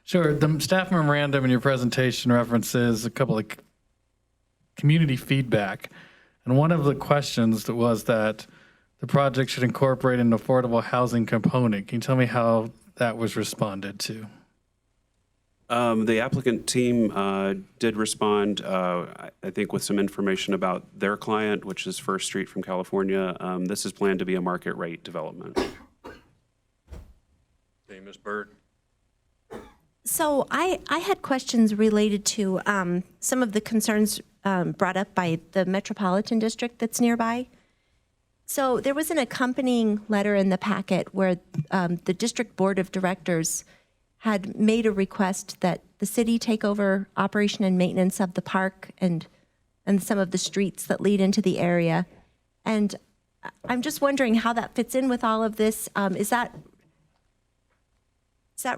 Sure. The staff memorandum in your presentation references a couple of community feedback. And one of the questions was that the project should incorporate an affordable housing component. Can you tell me how that was responded to? The applicant team did respond, I think, with some information about their client, which is First Street from California. This is planned to be a market rate development. Okay, Ms. Byrd? So I had questions related to some of the concerns brought up by the Metropolitan District that's nearby. So there was an accompanying letter in the packet where the District Board of Directors had made a request that the city take over operation and maintenance of the park and some of the streets that lead into the area. And I'm just wondering how that fits in with all of this. Is that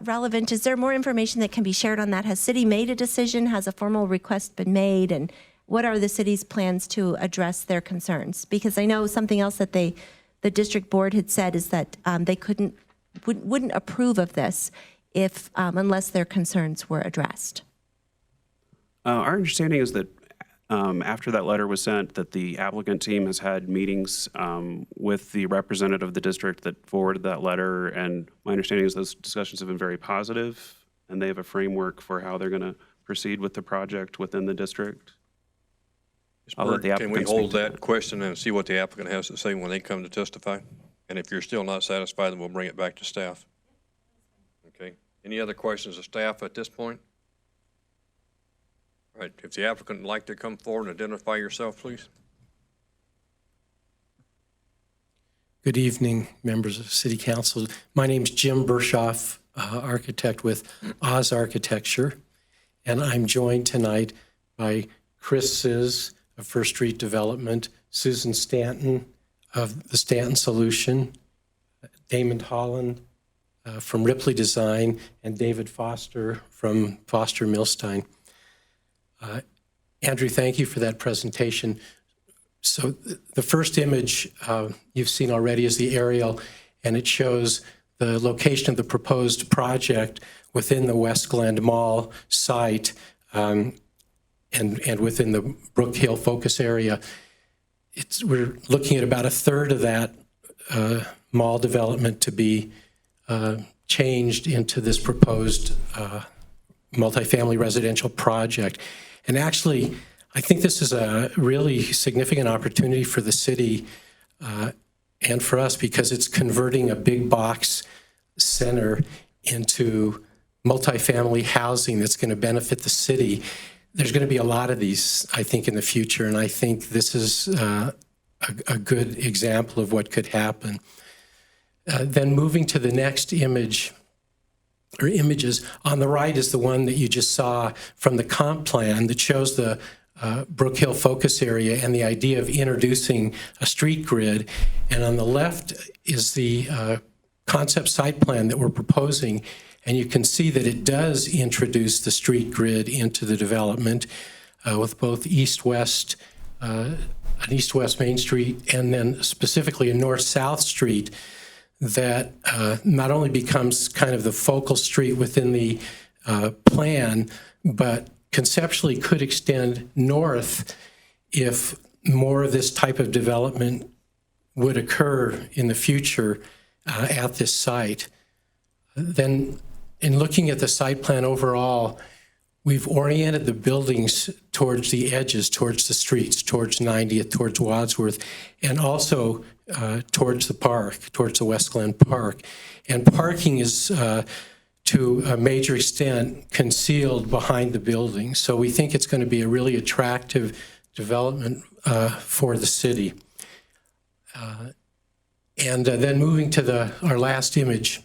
relevant? Is there more information that can be shared on that? Has city made a decision? Has a formal request been made? And what are the city's plans to address their concerns? Because I know something else that the district board had said is that they wouldn't approve of this if unless their concerns were addressed. Our understanding is that after that letter was sent, that the applicant team has had meetings with the representative of the district that forwarded that letter, and my understanding is those discussions have been very positive, and they have a framework for how they're going to proceed with the project within the district. I'll let the Can we applicant speak hold to that question and see what the applicant has to say when they come to testify? And if you're still not satisfied, then we'll bring it back to staff. Okay. Any other questions of staff at this point? All right. If the applicant would like to come forward and identify yourself, please. Good evening, members of City Council. My name's Jim Bershoff, architect with Oz Architecture, and I'm joined tonight by Chris Sizz of First Street Development, Susan Stanton of the Stanton Solution, Damon Holland from Ripley Design, and David Foster from Foster Milstein. Andrew, thank you for that presentation. So the first image you've seen already is the aerial, and it shows the location of the proposed project within the West Glen Mall site and within the Brook Hill focus area. We're looking at about a third of that mall development to be changed into this proposed multifamily residential project. And actually, I think this is a really significant opportunity for the city and for us, because it's converting a big box center into multifamily housing that's going to benefit the city. There's going to be a lot of these, I think, in the future, and I think this is a good example of what could happen. Then moving to the next image, or images, on the right is the one that you just saw from the comp plan that shows the Brook Hill focus area and the idea of introducing a street grid. And on the left is the concept site plan that we're proposing. And you can see that it does introduce the street grid into the development with both east-west, an east-west Main Street, and then specifically a north-south street that not only becomes kind of the focal street within the plan, but conceptually could extend north if more of this type of development would occur in the future at this site. Then in looking at the site plan overall, we've oriented the buildings towards the edges, towards the streets, towards 90th, towards Wadsworth, and also towards the park, towards the West Glen Park. And parking is, to a major extent, concealed behind the buildings. So we think it's going to be a really attractive development for the city. And then moving to our last image,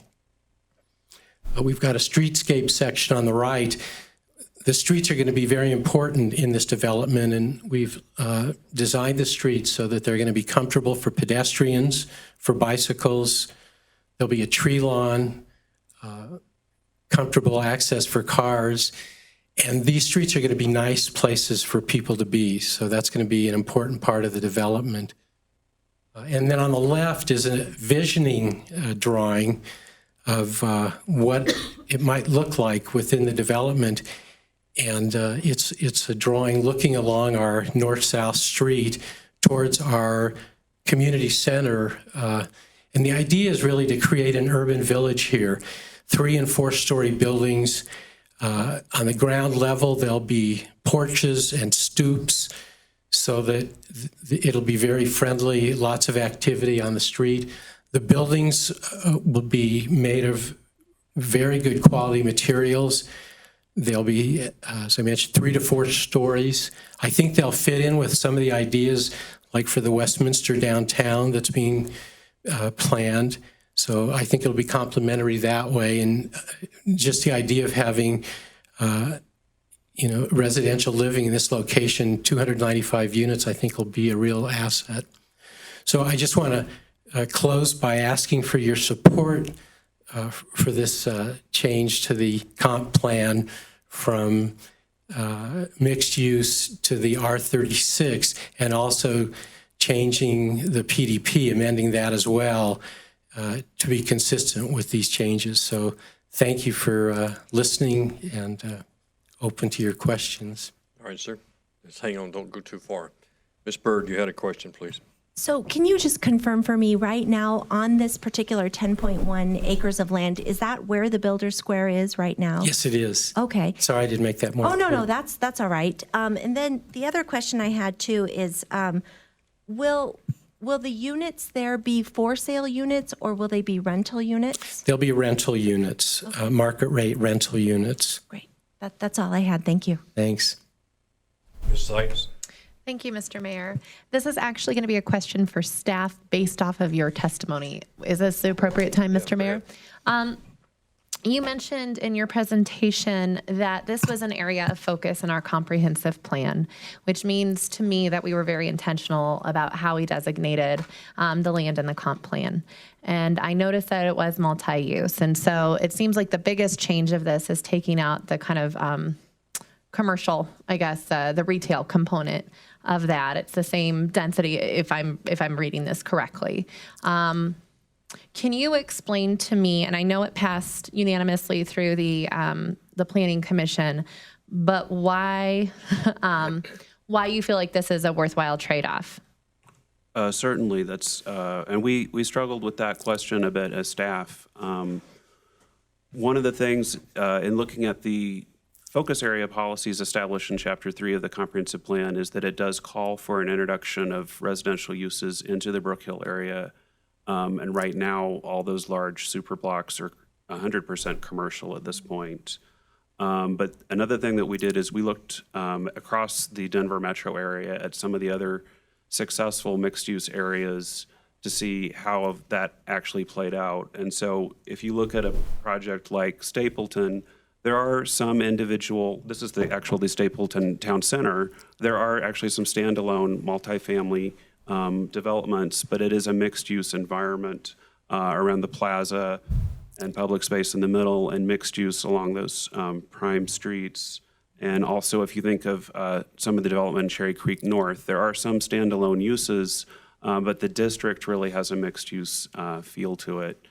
we've got a streetscape section on the right. The streets are going to be very important in this development, and we've designed the streets so that they're going to be comfortable for pedestrians, for bicycles. There'll be a tree lawn, comfortable access for cars, and these streets are going to be nice places for people to be. So that's going to be an important part of the development. And then on the left is a visioning drawing of what it might look like within the development. And it's a drawing looking along our north-south street towards our community center. And the idea is really to create an urban village here. 3- and 4-story buildings. On the ground level, there'll be porches and stoops so that it'll be very friendly, lots of activity on the street. The buildings will be made of very good quality materials. They'll be, as I mentioned, 3 to 4 stories. I think they'll fit in with some of the ideas, like for the Westminster downtown that's being planned. So I think it'll be complementary that way. And just the idea of having, residential living in this location, 295 units, I think will be a real asset. So I just want to close by asking for your support for this change to the comp plan from mixed use to the R36, and also changing the PDP, amending that as well to be consistent with these changes. So thank you for listening and open to your questions. All right, sir. Just hang on, don't go too far. Ms. Bird, you had a question, please. So can you just confirm for me right now on this particular 10.1 acres of land, is that where the Builder's Square is right now? Yes, it is. Okay. Sorry I didn't make that more Oh, no, clear. no, that's all right. And then the other question I had too is, will the units there be for sale units or will they be rental units? There'll be rental units, market rate rental units. Great. That's all I had. Thank you. Thanks. Ms. Sykes? Thank you, Mr. Mayor. This is actually going to be a question for staff based off of your testimony. Is this the appropriate time, Mr. Mayor? You mentioned in your presentation that this was an area of focus in our comprehensive plan, which means to me that we were very intentional about how we designated the land in the comp plan. And I noticed that it was multi-use. And so it seems like the biggest change of this is taking out the kind of commercial, I guess, the retail component of that. It's the same density if I'm reading this correctly. Can you explain to me, and I know it passed unanimously through the Planning Commission, but why you feel like this is a worthwhile trade-off? Certainly, that's, and we struggled with that question a bit as staff. One of the things in looking at the focus area policies established in Chapter 3 of the Comprehensive Plan is that it does call for an introduction of residential uses into the Brook Hill area. And right now, all those large super blocks are 100% commercial at this point. But another thing that we did is we looked across the Denver metro area at some of the other successful mixed-use areas to see how that actually played out. And so if you look at a project like Stapleton, there are some individual, this is the Stapleton Town Center, there are actually some standalone multifamily developments, but it is a mixed-use environment around the plaza and public space in the middle and mixed use along those prime streets. And also, if you think of some of the development in Cherry Creek North, there are some standalone uses, but the district really has a mixed-use feel to it.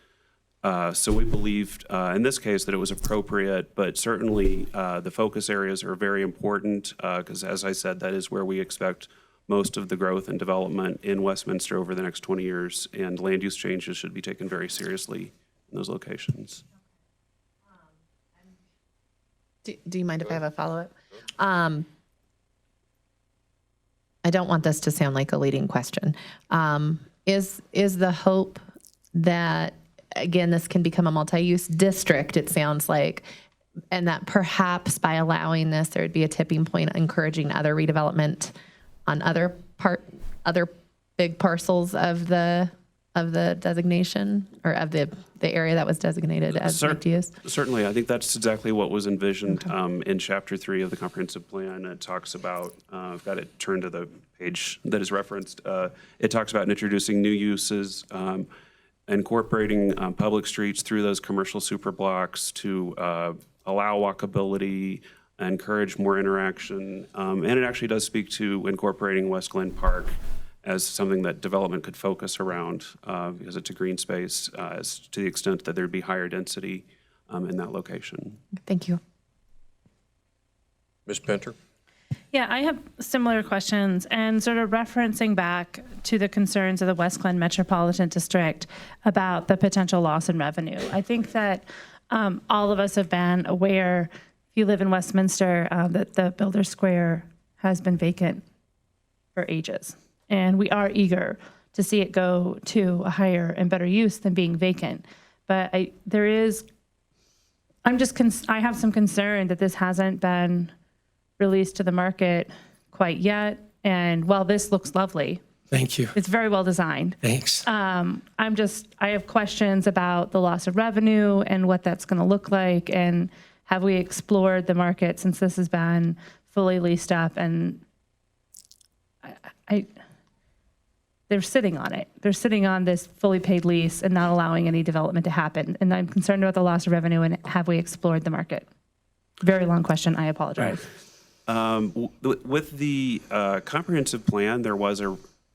So we believed in this case that it was appropriate, but certainly the focus areas are very important because, as I said, that is where we expect most of the growth and development in Westminster over the next 20 years, and land use changes should be taken very seriously in those locations. Do you mind if I have a follow-up? I don't want this to sound like a leading question. Is the hope that, again, this can become a multi-use district, it sounds like, and that perhaps by allowing this, there would be a tipping point encouraging other redevelopment on other big parcels of the designation, or of the area that was designated as mixed use? Certainly, I think that's exactly what was envisioned in Chapter 3 of the comprehensive plan. It talks about, I've got it turned to the page that is referenced. It talks about introducing new uses, incorporating public streets through those commercial super blocks to allow walkability, encourage more interaction, and it actually does speak to incorporating West Glen Park as something that development could focus around because it's a green space as to the extent that there'd be higher density in that location. Thank you. Ms. Pinter? Yeah, I have similar questions, and sort of referencing back to the concerns of the West Glen Metropolitan District about the potential loss in revenue. I think that all of us have been aware, if you live in Westminster, that the Builder Square has been vacant for ages. And we are eager to see it go to a higher and better use than being vacant. But I have some concern that this hasn't been released to the market quite yet. And while this looks lovely, Thank you. it's very well designed. Thanks. I have questions about the loss of revenue and what that's going to look like. And have we explored the market since this has been fully leased up? And they're sitting on it. They're sitting on this fully paid lease and not allowing any development to happen. And I'm concerned about the loss of revenue, and have we explored the market? Very long question. I apologize. With the comprehensive plan, there was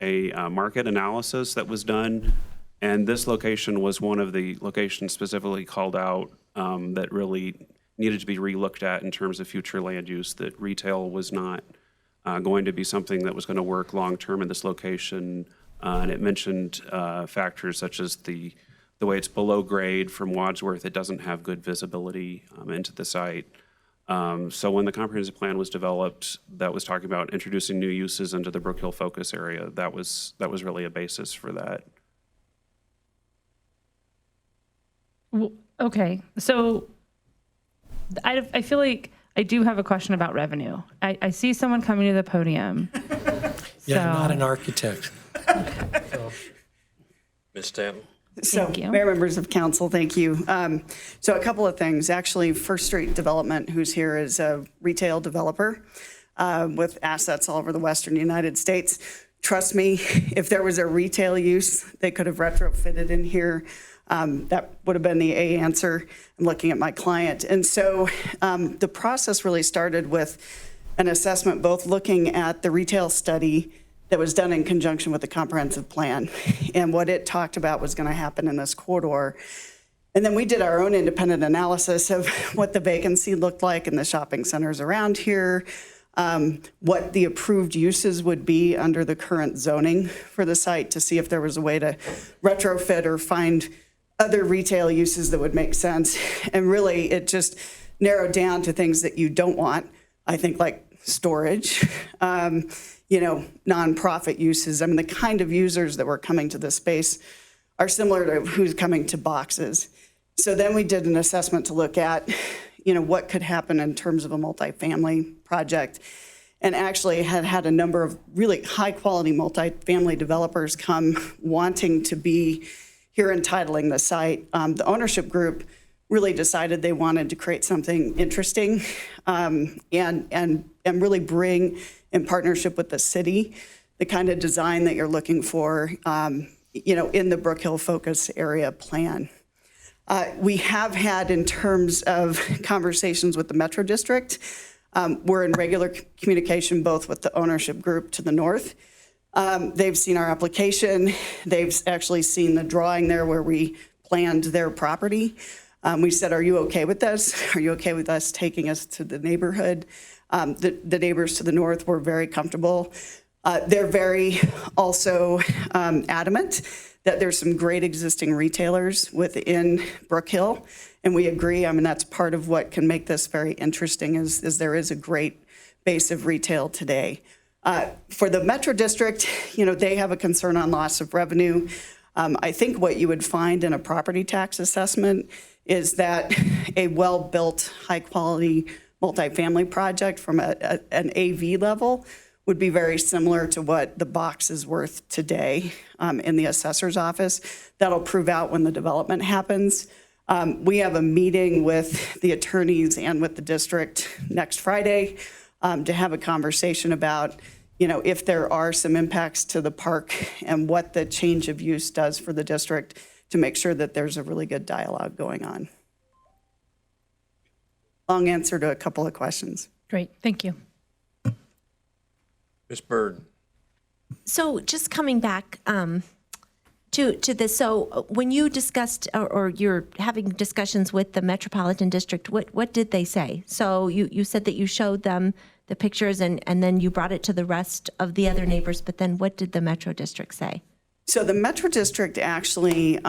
a market analysis that was done, and this location was one of the locations specifically called out that really needed to be relooked at in terms of future land use, that retail was not going to be something that was going to work long-term in this location. And it mentioned factors such as the way it's below grade from Wadsworth. It doesn't have good visibility into the site. So when the comprehensive plan was developed, that was talking about introducing new uses into the Brook Hill focus area. That was really a basis for that. Okay, so I feel like I do have a question about revenue. I see someone coming to the podium. Yeah, I'm not an architect. Ms. Stanton? So, Mayor, members of council, thank you. So a couple of things. Actually, First Street Development, who's here, is a retail developer with assets all over the western United States. Trust me, if there was a retail use, they could have retrofitted in here. That would have been the A answer. I'm looking at my client. And so the process really started with an assessment, both looking at the retail study that was done in conjunction with the comprehensive plan and what it talked about was going to happen in this corridor. And then we did our own independent analysis of what the vacancy looked like in the shopping centers around here, what the approved uses would be under the current zoning for the site to see if there was a way to retrofit or find other retail uses that would make sense. And really, it just narrowed down to things that you don't want, I think, like storage, nonprofit uses. I mean, the kind of users that were coming to this space are similar to who's coming to boxes. So then we did an assessment to look at, what could happen in terms of a multifamily project, and actually had a number of really high quality multifamily developers come wanting to be here entitling the site. The ownership group really decided they wanted to create something interesting and really bring, in partnership with the city, the kind of design that you're looking for, in the Brook Hill focus area plan. We have had, in terms of conversations with the Metro District, we're in regular communication both with the ownership group to the north. They've seen our application. They've actually seen the drawing there where we planned their property. We said, are you okay with this? Are you okay with us taking us to the neighborhood? The neighbors to the north were very comfortable. They're very also adamant that there's some great existing retailers within Brook Hill, and we agree. I mean, that's part of what can make this very interesting is there is a great base of retail today. For the Metro District, they have a concern on loss of revenue. I think what you would find in a property tax assessment is that a well-built, high-quality multifamily project from an AV level would be very similar to what the box is worth today in the assessor's office. That'll prove out when the development happens. We have a meeting with the attorneys and with the district next Friday to have a conversation about, if there are some impacts to the park and what the change of use does for the district to make sure that there's a really good dialogue going on. Long answer to a couple of questions. Great, thank you. Ms. Bird. So just coming back to this, so when you discussed or you're having discussions with the Metropolitan District, what did they say? So you said that you showed them the pictures and then you brought it to the rest of the other neighbors, but then what did the Metro District say? So the Metro District actually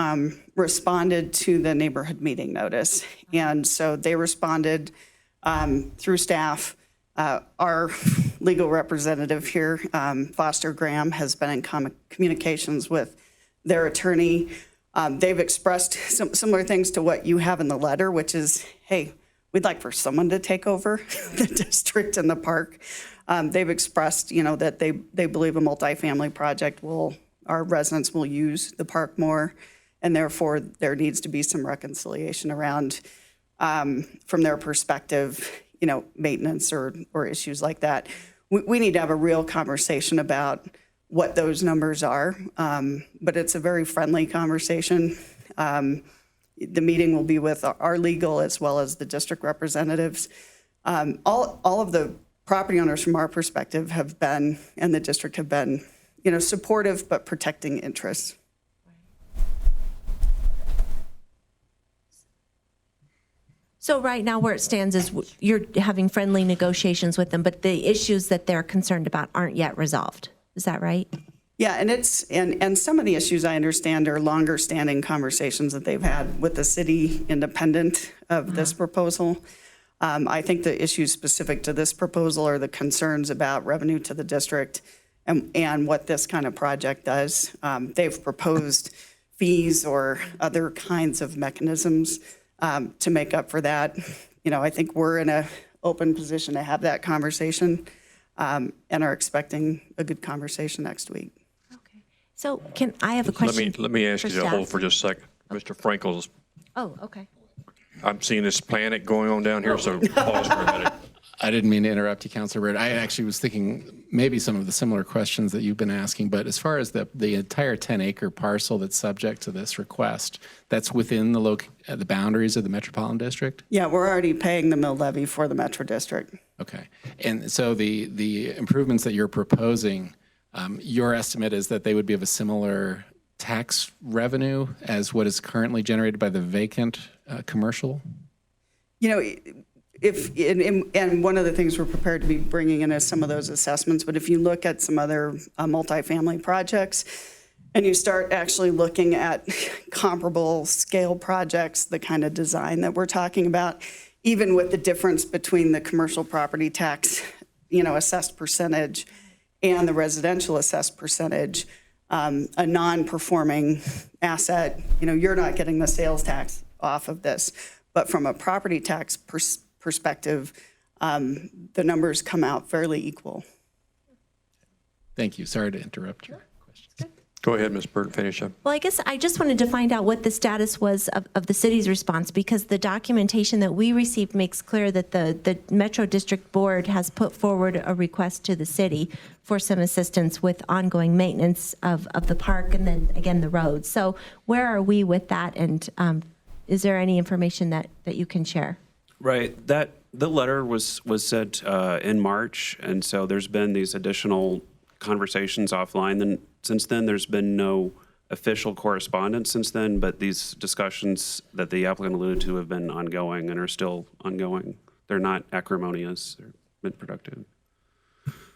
responded to the neighborhood meeting notice. And so they responded through staff. Our legal representative here, Foster Graham, has been in communications with their attorney. They've expressed some similar things to what you have in the letter, which is, hey, we'd like for someone to take over the district and the park. They've expressed, that they believe a multifamily project our residents will use the park more, and therefore there needs to be some reconciliation around, from their perspective, maintenance or issues like that. We need to have a real conversation about what those numbers are, but it's a very friendly conversation. The meeting will be with our legal as well as the district representatives. All of the property owners from our perspective have been, and the district have been, supportive but protecting interests. So right now where it stands is you're having friendly negotiations with them, but the issues that they're concerned about aren't yet resolved. Is that right? Yeah, and and some of the issues I understand are longer standing conversations that they've had with the city independent of this proposal. I think the issues specific to this proposal are the concerns about revenue to the district and what this kind of project does. They've proposed fees or other kinds of mechanisms to make up for that. I think we're in an open position to have that conversation and are expecting a good conversation next week. Okay. So I have a question? Let me ask you to staff. hold for just a second. Mr. Frankel's, Oh, okay. I'm seeing this panic going on down here, so pause for a minute. I didn't mean to interrupt you, Councilor Bird. I actually was thinking maybe some of the similar questions that you've been asking, but as far as the entire 10-acre parcel that's subject to this request, that's within the boundaries of the Metropolitan District? Yeah, we're already paying the mill levy for the Metro District. Okay. And so the improvements that you're proposing, your estimate is that they would be of a similar tax revenue as what is currently generated by the vacant commercial? And one of the things we're prepared to be bringing in is some of those assessments, but if you look at some other multifamily projects and you start actually looking at comparable scale projects, the kind of design that we're talking about, even with the difference between the commercial property tax, assessed percentage and the residential assessed percentage, a non-performing asset, you're not getting the sales tax off of this. But from a property tax perspective, the numbers come out fairly equal. Thank you. Sorry to interrupt you. Go ahead, Ms. Bird, finish up. Well, I guess I just wanted to find out what the status was of the city's response, because the documentation that we received makes clear that the Metro District Board has put forward a request to the city for some assistance with ongoing maintenance of the park and then, again, the roads. So where are we with that? And is there any information that you can share? Right. The letter was sent in March, and so there's been these additional conversations offline. Then since then, there's been no official correspondence since then, but these discussions that the applicant alluded to have been ongoing and are still ongoing. They're not acrimonious. They've been productive.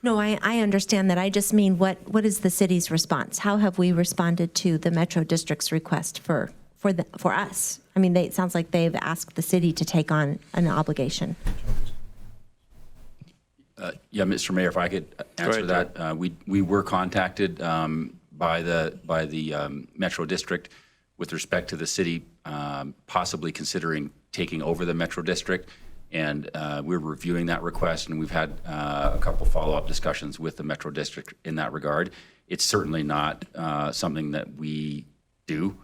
No, I understand that. I just mean, what is the city's response? How have we responded to the Metro District's request for us? I mean, it sounds like they've asked the city to take on an obligation. Yeah, Mr. Mayor, if I could answer that. We were contacted by the Metro District with respect to the city possibly considering taking over the Metro District. And we're reviewing that request, and we've had a couple follow-up discussions with the Metro District in that regard. It's certainly not something that we do.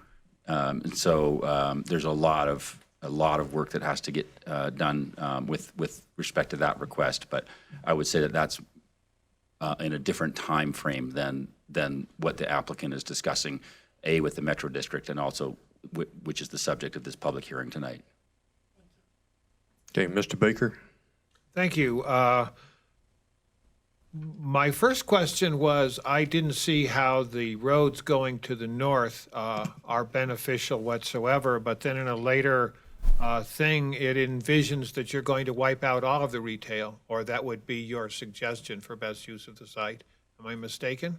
And so there's a lot of work that has to get done with respect to that request. But I would say that that's in a different time frame than what the applicant is discussing, with the Metro District, and also which is the subject of this public hearing tonight. Okay, Mr. Baker. Thank you. My first question was, I didn't see how the roads going to the north are beneficial whatsoever, but then in a later thing, it envisions that you're going to wipe out all of the retail, or that would be your suggestion for best use of the site. Am I mistaken?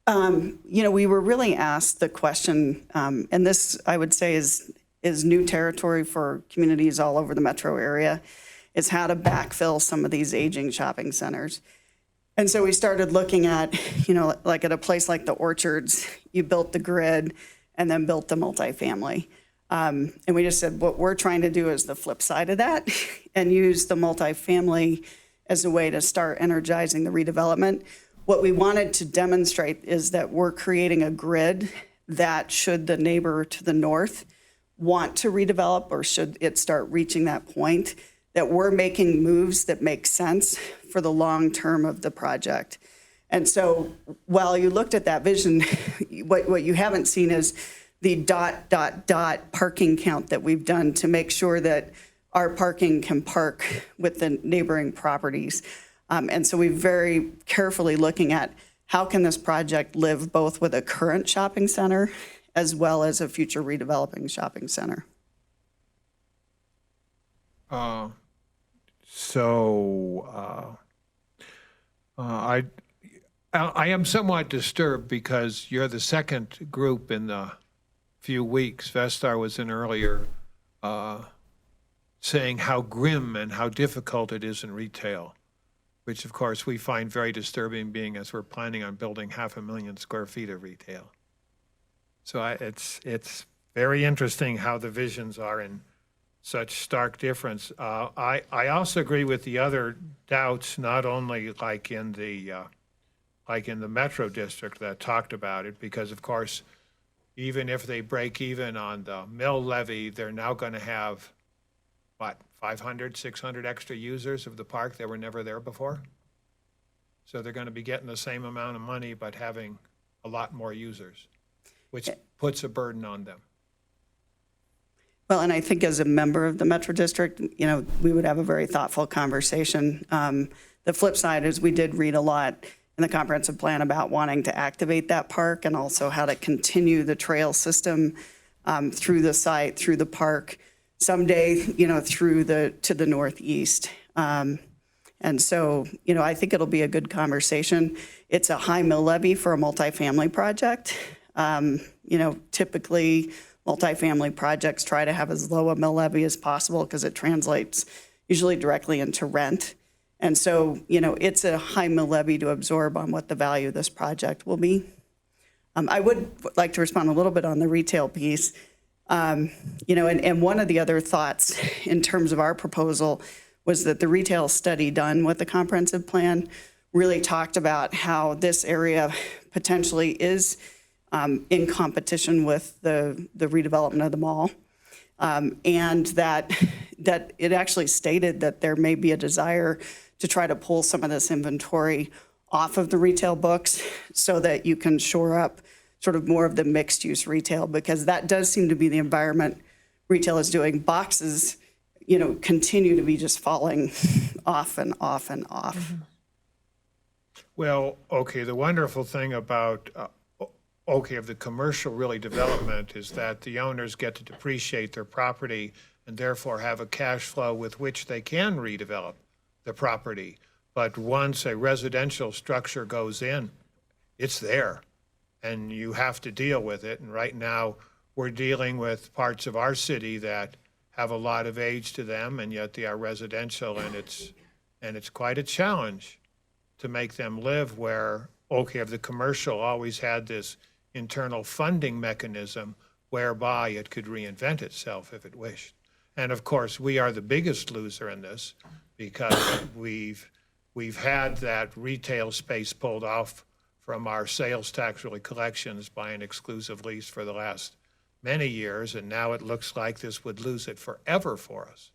We were really asked the question, and this, I would say, is new territory for communities all over the metro area, is how to backfill some of these aging shopping centers. And so we started looking at, like at a place like the Orchards, you built the grid and then built the multifamily. And we just said, what we're trying to do is the flip side of that and use the multifamily as a way to start energizing the redevelopment. What we wanted to demonstrate is that we're creating a grid that, should the neighbor to the north want to redevelop, or should it start reaching that point, that we're making moves that make sense for the long term of the project. And so while you looked at that vision, what you haven't seen is the ... parking count that we've done to make sure that our parking can park with the neighboring properties. And so we're very carefully looking at how can this project live both with a current shopping center as well as a future redeveloping shopping center. I am somewhat disturbed because you're the second group in the few weeks. Vestar was in earlier saying how grim and how difficult it is in retail, which of course we find very disturbing, being as we're planning on building 500,000 square feet of retail. So it's very interesting how the visions are in such stark difference. I also agree with the other doubts, not only like in the Metro District that talked about it, because of course, even if they break even on the mill levy, they're now going to have, 500, 600 extra users of the park that were never there before? So they're going to be getting the same amount of money, but having a lot more users, which puts a burden on them. Well, and I think as a member of the Metro District, we would have a very thoughtful conversation. The flip side is we did read a lot in the comprehensive plan about wanting to activate that park, and also how to continue the trail system through the site, through the park, someday, to the northeast. And so, I think it'll be a good conversation. It's a high mill levy for a multifamily project. Typically multifamily projects try to have as low a mill levy as possible because it translates usually directly into rent. And so, it's a high mill levy to absorb on what the value of this project will be. I would like to respond a little bit on the retail piece. And one of the other thoughts in terms of our proposal was that the retail study done with the comprehensive plan really talked about how this area potentially is in competition with the redevelopment of the mall. And that it actually stated that there may be a desire to try to pull some of this inventory off of the retail books so that you can shore up sort of more of the mixed use retail, because that does seem to be the environment retail is doing. Boxes, continue to be just falling off and off and off. Mm-hmm. Well, okay, the wonderful thing about, of the commercial really development is that the owners get to depreciate their property and therefore have a cash flow with which they can redevelop the property. But once a residential structure goes in, it's there, and you have to deal with it. And right now, we're dealing with parts of our city that have a lot of age to them, and yet they are residential, and it's quite a challenge to make them live where, okay, if the commercial always had this internal funding mechanism whereby it could reinvent itself if it wished. And of course, we are the biggest loser in this because we've had that retail space pulled off from our sales tax really collections by an exclusive lease for the last many years, and now it looks like this would lose it forever for us.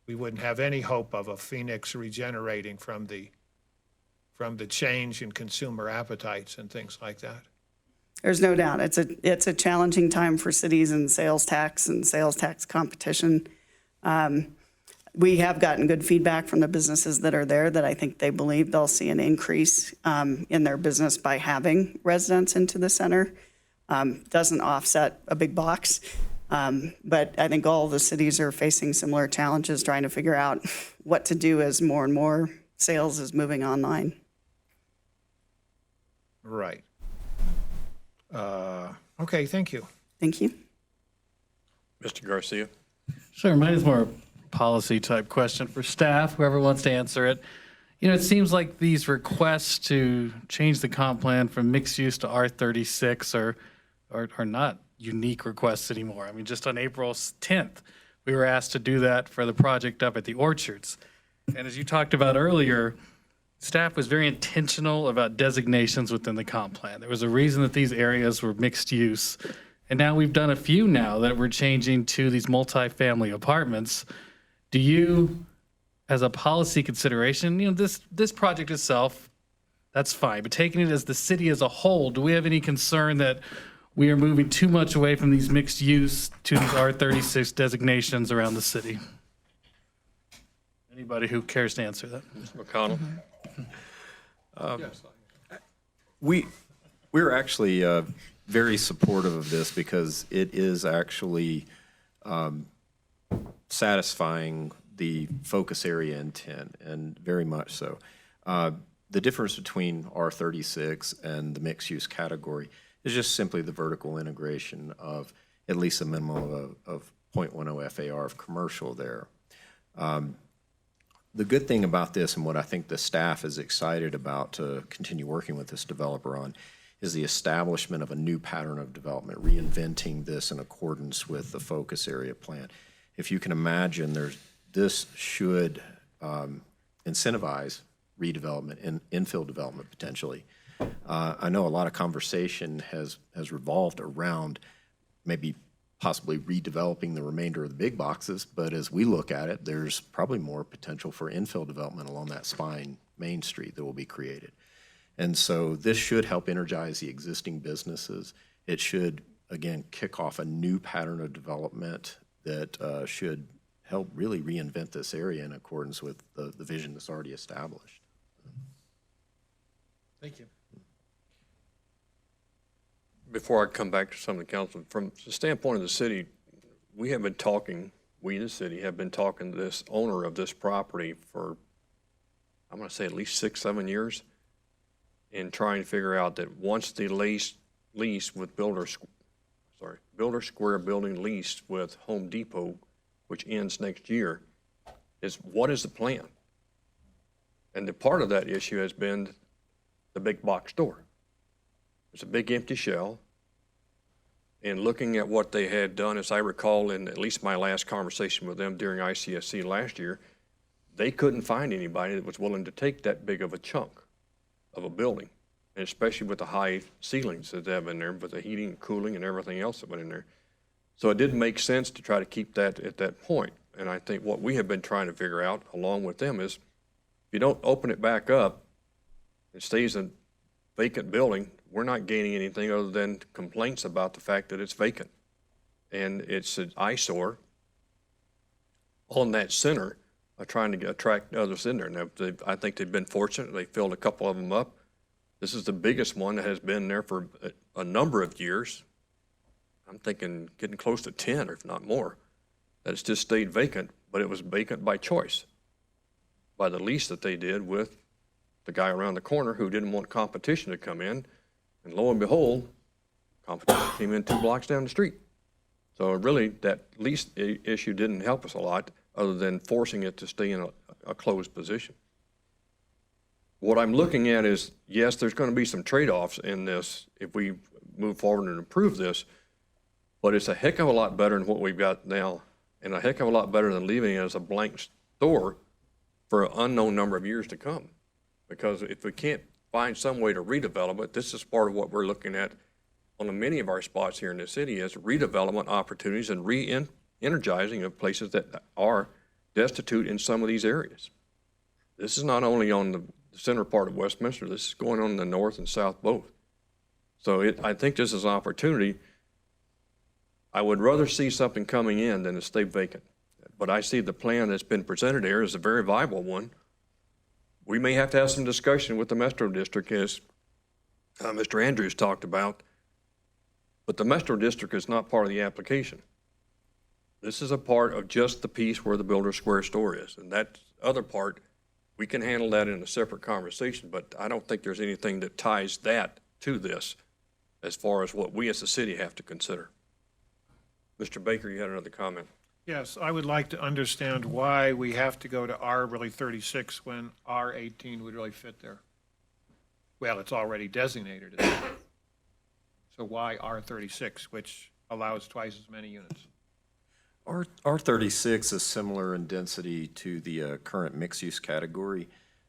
We wouldn't have any hope of a Phoenix regenerating from the change in consumer appetites and things like that. There's no doubt. It's a challenging time for cities and sales tax competition. We have gotten good feedback from the businesses that are there that I think they believe they'll see an increase in their business by having residents into the center. Doesn't offset a big box, but I think all the cities are facing similar challenges trying to figure out what to do as more and more sales is moving online. Right. Okay, thank you. Thank you. Mr. Garcia? Sure, mine is more a policy type question for staff, whoever wants to answer it. You know, it seems like these requests to change the comp plan from mixed use to R36 are not unique requests anymore. I mean, just on April 10th, we were asked to do that for the project up at the Orchards. And as you talked about earlier, staff was very intentional about designations within the comp plan. There was a reason that these areas were mixed use. And now we've done a few now that we're changing to these multifamily apartments. Do you, as a policy consideration, you know, this project itself, that's fine, but taking it as the city as a whole, do we have any concern that we are moving too much away from these mixed use to these R36 designations around the city? Anybody who cares to answer that? Mr. McConnell? We're actually very supportive of this because it is actually satisfying the focus area intent, and very much so. The difference between R36 and the mixed-use category is just simply the vertical integration of at least a minimum of 0.10 FAR of commercial there. The good thing about this, and what I think the staff is excited about to continue working with this developer on, is the establishment of a new pattern of development, reinventing this in accordance with the focus area plan. If you can imagine, this should incentivize redevelopment and infill development potentially. I know a lot of conversation has revolved around maybe possibly redeveloping the remainder of the big boxes, but as we look at it, there's probably more potential for infill development along that spine Main Street that will be created. And so this should help energize the existing businesses. It should, again, kick off a new pattern of development that should help really reinvent this area in accordance with the vision that's already established. Thank you. Before I come back to some of the council, from the standpoint of the city, we have been talking, we the city have been talking to this owner of this property for, I'm going to say at least 6-7 years, and trying to figure out that once the lease with Builder Square building leased with Home Depot, which ends next year, is what is the plan? And the part of that issue has been the big box store. It's a big empty shell. And looking at what they had done, as I recall in at least my last conversation with them during ICSC last year, they couldn't find anybody that was willing to take that big of a chunk of a building, and especially with the high ceilings that they have in there, with the heating and cooling and everything else that went in there. So it didn't make sense to try to keep that at that point. And I think what we have been trying to figure out along with them is, if you don't open it back up, it stays a vacant building, we're not gaining anything other than complaints about the fact that it's vacant. And it's an eyesore on that center of trying to attract others in there. Now, I think they've been fortunate. They filled a couple of them up. This is the biggest one that has been there for a number of years. I'm thinking getting close to 10, or if not more, that it's just stayed vacant, but it was vacant by choice, by the lease that they did with the guy around the corner who didn't want competition to come in. And lo and behold, competition came in 2 blocks down the street. So really, that lease issue didn't help us a lot, other than forcing it to stay in a closed position. What I'm looking at is, yes, there's going to be some trade-offs in this if we move forward and improve this, but it's a heck of a lot better than what we've got now, and a heck of a lot better than leaving it as a blank store for an unknown number of years to come. Because if we can't find some way to redevelop it, this is part of what we're looking at on many of our spots here in the city, is redevelopment opportunities and re-energizing of places that are destitute in some of these areas. This is not only on the center part of Westminster, this is going on in the north and south both. So I think this is an opportunity. I would rather see something coming in than to stay vacant. But I see the plan that's been presented here as a very viable one. We may have to have some discussion with the Metro District, as Mr. Andrews talked about, but the Metro District is not part of the application. This is a part of just the piece where the Builder Square store is, and that other part, we can handle that in a separate conversation, but I don't think there's anything that ties that to this as far as what we as a city have to consider. Mr. Baker, you had another comment. Yes, I would like to understand why we have to go to R36 when R18 would really fit there. Well, it's already designated as that. So why R36, which allows twice as many units? R36 is similar in density to the current mixed-use category.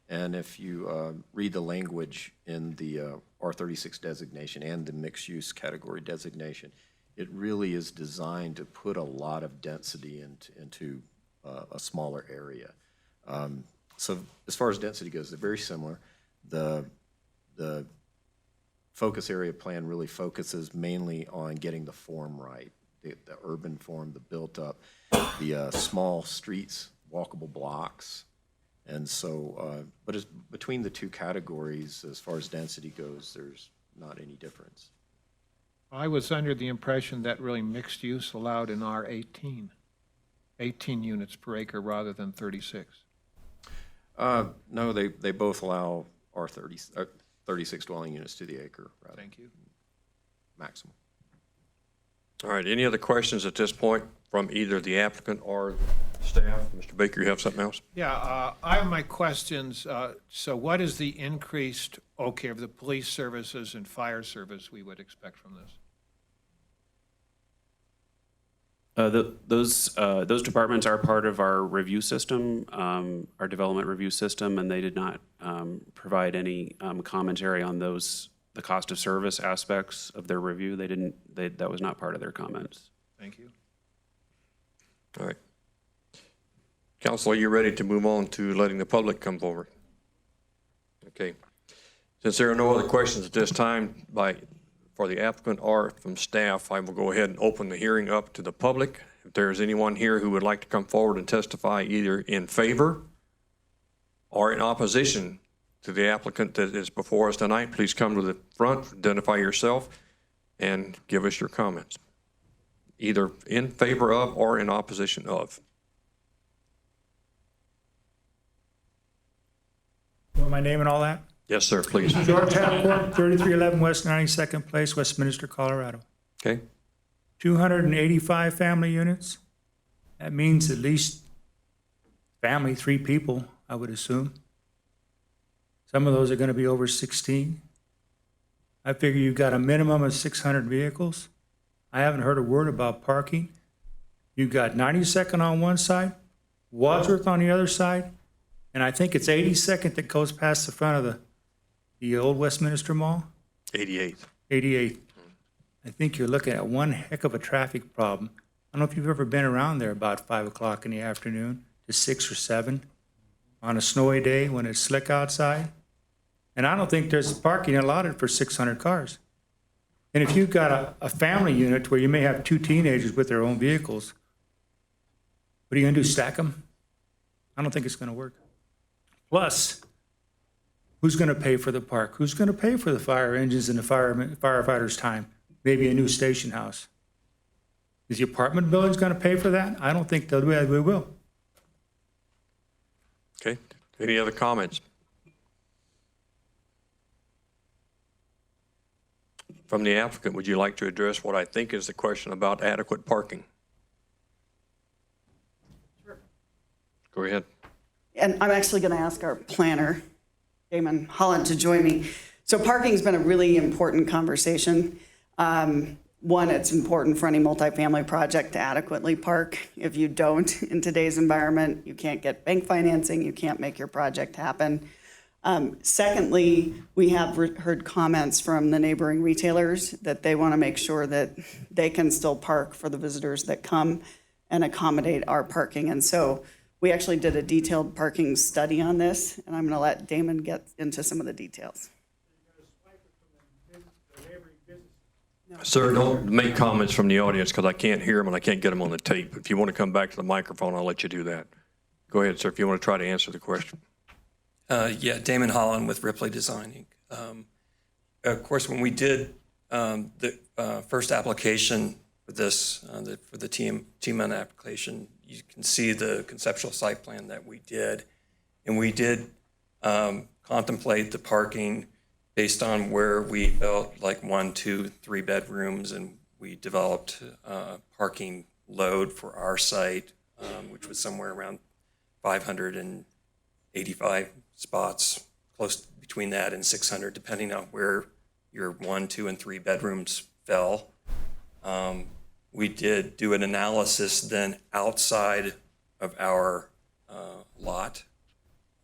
And if you read the language in the R36 designation and the mixed-use category designation, it really is designed to put a lot of density into a smaller area. So as far as density goes, they're very similar. The focus area plan really focuses mainly on getting the form right, the urban form, the built up, the small streets, walkable blocks. And so, but between the two categories, as far as density goes, there's not any difference. I was under the impression that really mixed use allowed in R18, 18 units per acre rather than 36. No, they both allow R30, 36 dwelling units to the acre. Rather. Thank you. Maximum. All right, any other questions at this point from either the applicant or staff? Mr. Baker, you have something else? Yeah, I have my questions. So what is the increased, of the police services and fire service we would expect from this? Those departments are part of our review system, our development review system, and they did not provide any commentary on the cost of service aspects of their review. That was not part of their comments. Thank you. All right. Council, are you ready to move on to letting the public come forward? Okay. Since there are no other questions at this time for the applicant or from staff, I will go ahead and open the hearing up to the public. If there's anyone here who would like to come forward and testify either in favor or in opposition to the applicant that is before us tonight, please come to the front, identify yourself, and give us your comments, either in favor of or in opposition of. You want my name and all that? Yes, sir, please. George Hathcourt, 3311 West 92nd Place, Westminster, Colorado. Okay. 285 family units. That means at least family, 3 people, I would assume. Some of those are going to be over 16. I figure you've got a minimum of 600 vehicles. I haven't heard a word about parking. You've got 92nd on one side, Wadsworth on the other side, and I think it's 82nd that goes past the front of the old Westminster Mall. 88th. 88th. I think you're looking at one heck of a traffic problem. I don't know if you've ever been around there about 5 o'clock in the afternoon to 6 or 7 on a snowy day when it's slick outside. And I don't think there's parking allotted for 600 cars. And if you've got a family unit where you may have 2 teenagers with their own vehicles, what are you going to do, stack them? I don't think it's going to work. Plus, who's going to pay for the park? Who's going to pay for the fire engines and the firefighters' time? Maybe a new station house. Is the apartment buildings going to pay for that? I don't think they'll do it. We will. Okay. Any other comments? From the applicant, would you like to address what I think is the question about adequate parking? Sure. Go ahead. And I'm actually going to ask our planner, Damon Holland, to join me. So parking's been a really important conversation. One, it's important for any multifamily project to adequately park. If you don't, in today's environment, you can't get bank financing, you can't make your project happen. Secondly, we have heard comments from the neighboring retailers that they want to make sure that they can still park for the visitors that come and accommodate our parking. And so we actually did a detailed parking study on this, and I'm going to let Damon get into some of the details. Sir, don't make comments from the audience because I can't hear them and I can't get them on the tape. If you want to come back to the microphone, I'll let you do that. Go ahead, sir, if you want to try to answer the question. Yeah, Damon Holland with Ripley Designing. Of course, when we did the first application for this, for the TMN application, you can see the conceptual site plan that we did. And we did contemplate the parking based on where we felt like 1, 2, 3 bedrooms, and we developed parking load for our site, which was somewhere around 585 spots, close between that and 600, depending on where your 1, 2, and 3 bedrooms fell. We did do an analysis then outside of our lot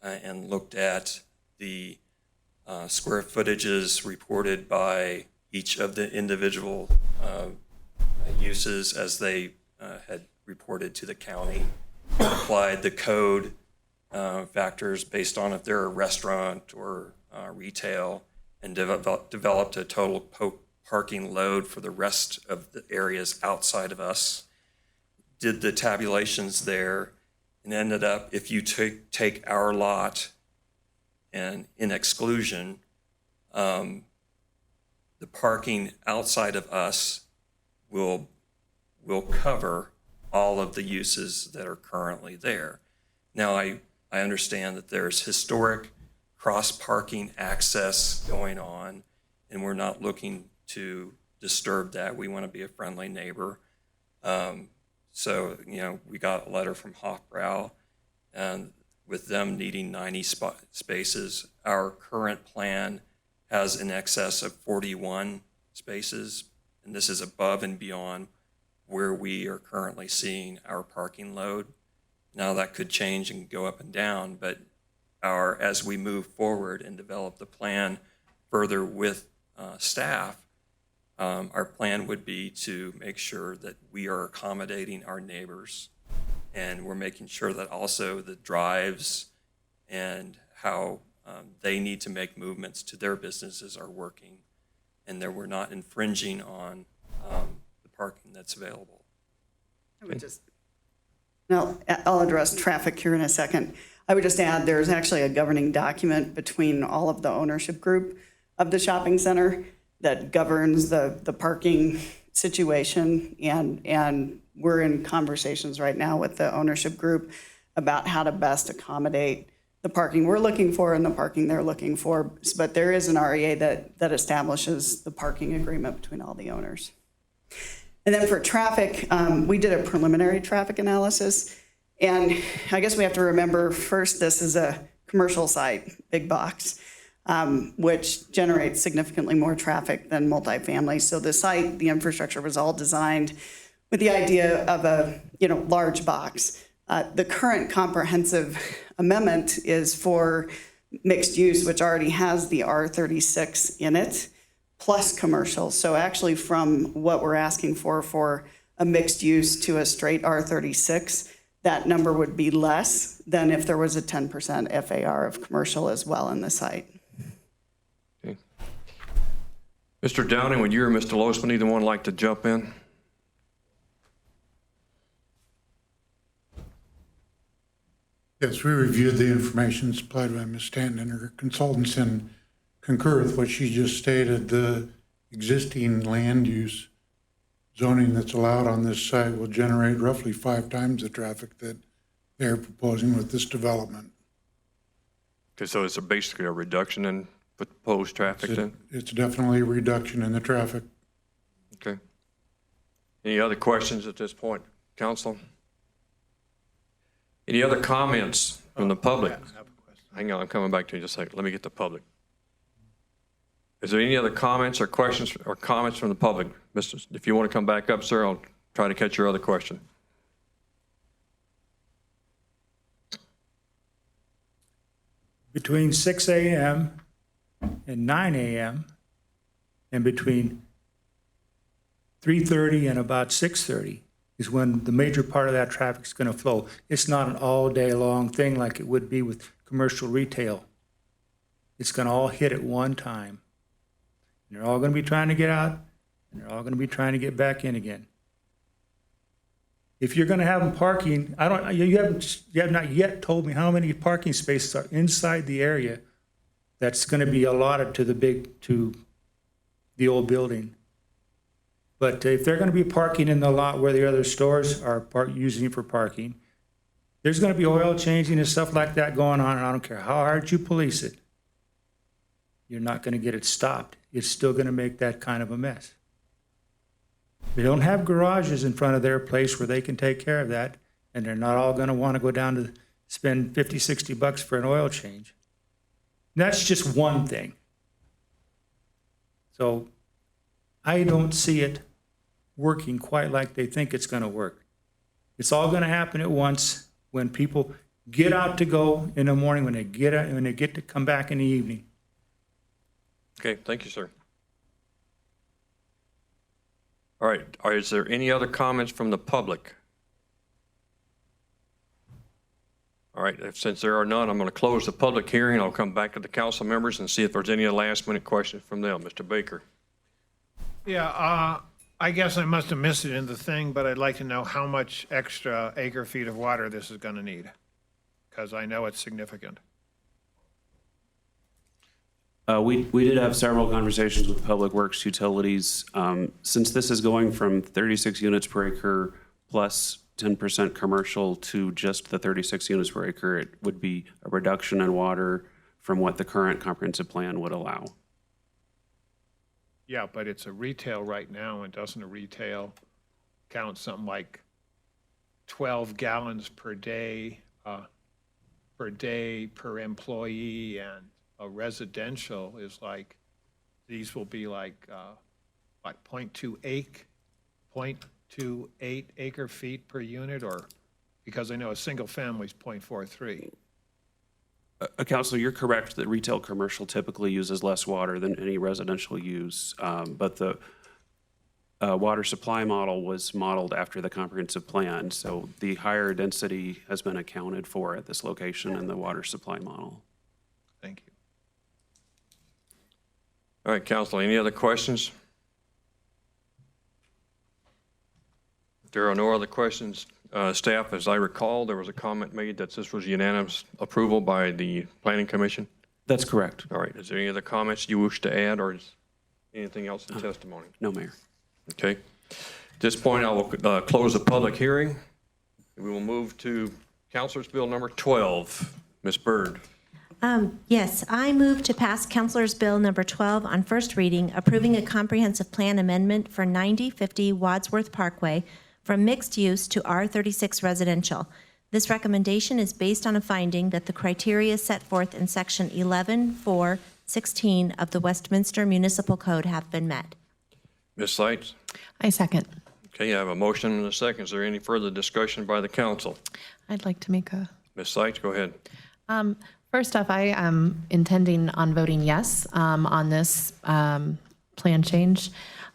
and looked at the square footages reported by each of the individual uses as they had reported to the county, applied the code factors based on if they're a restaurant or retail, and developed a total parking load for the rest of the areas outside of us. Did the tabulations there and ended up, if you take our lot and in exclusion, the parking outside of us will cover all of the uses that are currently there. Now, I understand that there's historic cross-parking access going on, and we're not looking to disturb that. We want to be a friendly neighbor. So, we got a letter from Hofbrau, and with them needing 90 spaces. Our current plan has in excess of 41 spaces, and this is above and beyond where we are currently seeing our parking load. Now that could change and go up and down, but as we move forward and develop the plan further with staff, our plan would be to make sure that we are accommodating our neighbors, and we're making sure that also the drives and how they need to make movements to their businesses are working, and that we're not infringing on the parking that's available. Now, I'll address traffic here in a second. I would just add there's actually a governing document between all of the ownership group of the shopping center that governs the parking situation, and we're in conversations right now with the ownership group about how to best accommodate the parking we're looking for and the parking they're looking for. But there is an REA that establishes the parking agreement between all the owners. And then for traffic, we did a preliminary traffic analysis. And I guess we have to remember first, this is a commercial site, big box, which generates significantly more traffic than multifamily. So the site, the infrastructure was all designed with the idea of a large box. The current comprehensive amendment is for mixed use, which already has the R36 in it, plus commercial. So actually from what we're asking for a mixed use to a straight R36, that number would be less than if there was a 10% FAR of commercial as well in the site. Okay. Mr. Downing, would you or Mr. Losman either one like to jump in? Yes, we reviewed the information supplied by Ms. Stanton and her consultants and concur with what she just stated. The existing land use zoning that's allowed on this site will generate roughly 5 times the traffic that they're proposing with this development. Okay, so it's basically a reduction in proposed traffic then? It's definitely a reduction in the traffic. Okay. Any other questions at this point, council? Any other comments from the public? Hang on, I'm coming back to you in just a second. Let me get the public. Is there any other comments or questions or comments from the public? If you want to come back up, sir, I'll try to catch your other question. Between 6 a.m. and 9 a.m. and between 3:30 and about 6:30 is when the major part of that traffic is going to flow. It's not an all-day long thing like it would be with commercial retail. It's going to all hit at one time. And they're all going to be trying to get out, and they're all going to be trying to get back in again. If you're going to have them parking, you have not yet told me how many parking spaces are inside the area that's going to be allotted to the old building. But if they're going to be parking in the lot where the other stores are using it for parking, there's going to be oil changing and stuff like that going on, and I don't care how hard you police it. You're not going to get it stopped. It's still going to make that kind of a mess. They don't have garages in front of their place where they can take care of that, and they're not all going to want to go down to spend $50, $60 for an oil change. And that's just one thing. So I don't see it working quite like they think it's going to work. It's all going to happen at once when people get out to go in the morning, when they get to come back in the evening. Okay, thank you, sir. All right, is there any other comments from the public? All right, since there are none, I'm going to close the public hearing. I'll come back to the council members and see if there's any last minute questions from them. Mr. Baker. Yeah, I guess I must have missed it in the thing, but I'd like to know how much extra acre feet of water this is going to need, because I know it's significant. We did have several conversations with Public Works Utilities. Since this is going from 36 units per acre plus 10% commercial to just the 36 units per acre, it would be a reduction in water from what the current comprehensive plan would allow. Yeah, but it's a retail right now, and doesn't a retail count something like 12 gallons per day per employee, and a residential is like, these will be like 0.28 acre feet per unit, or, because I know a single family is 0.43. Councilor, you're correct that retail commercial typically uses less water than any residential use, but the water supply model was modeled after the comprehensive plan, so the higher density has been accounted for at this location in the water supply model. Thank you. All right, council, any other questions? If there are no other questions, staff, as I recall, there was a comment made that this was unanimous approval by the Planning Commission? That's correct. All right, is there any other comments you wish to add, or is anything else in testimony? No, Mayor. Okay. At this point, I will close the public hearing. We will move to Councilor's Bill number 12. Ms. Byrd. Yes, I move to pass Councilor's Bill number 12 on first reading, approving a comprehensive plan amendment for 9050 Wadsworth Parkway from mixed use to R36 residential. This recommendation is based on a finding that the criteria set forth in section 11.4.16 of the Westminster Municipal Code have been met. Ms. Seitz? I second. Okay, I have a motion and a second. Is there any further discussion by the council? I'd like to make a... Ms. Seitz, go ahead. First off, I am intending on voting yes on this plan change.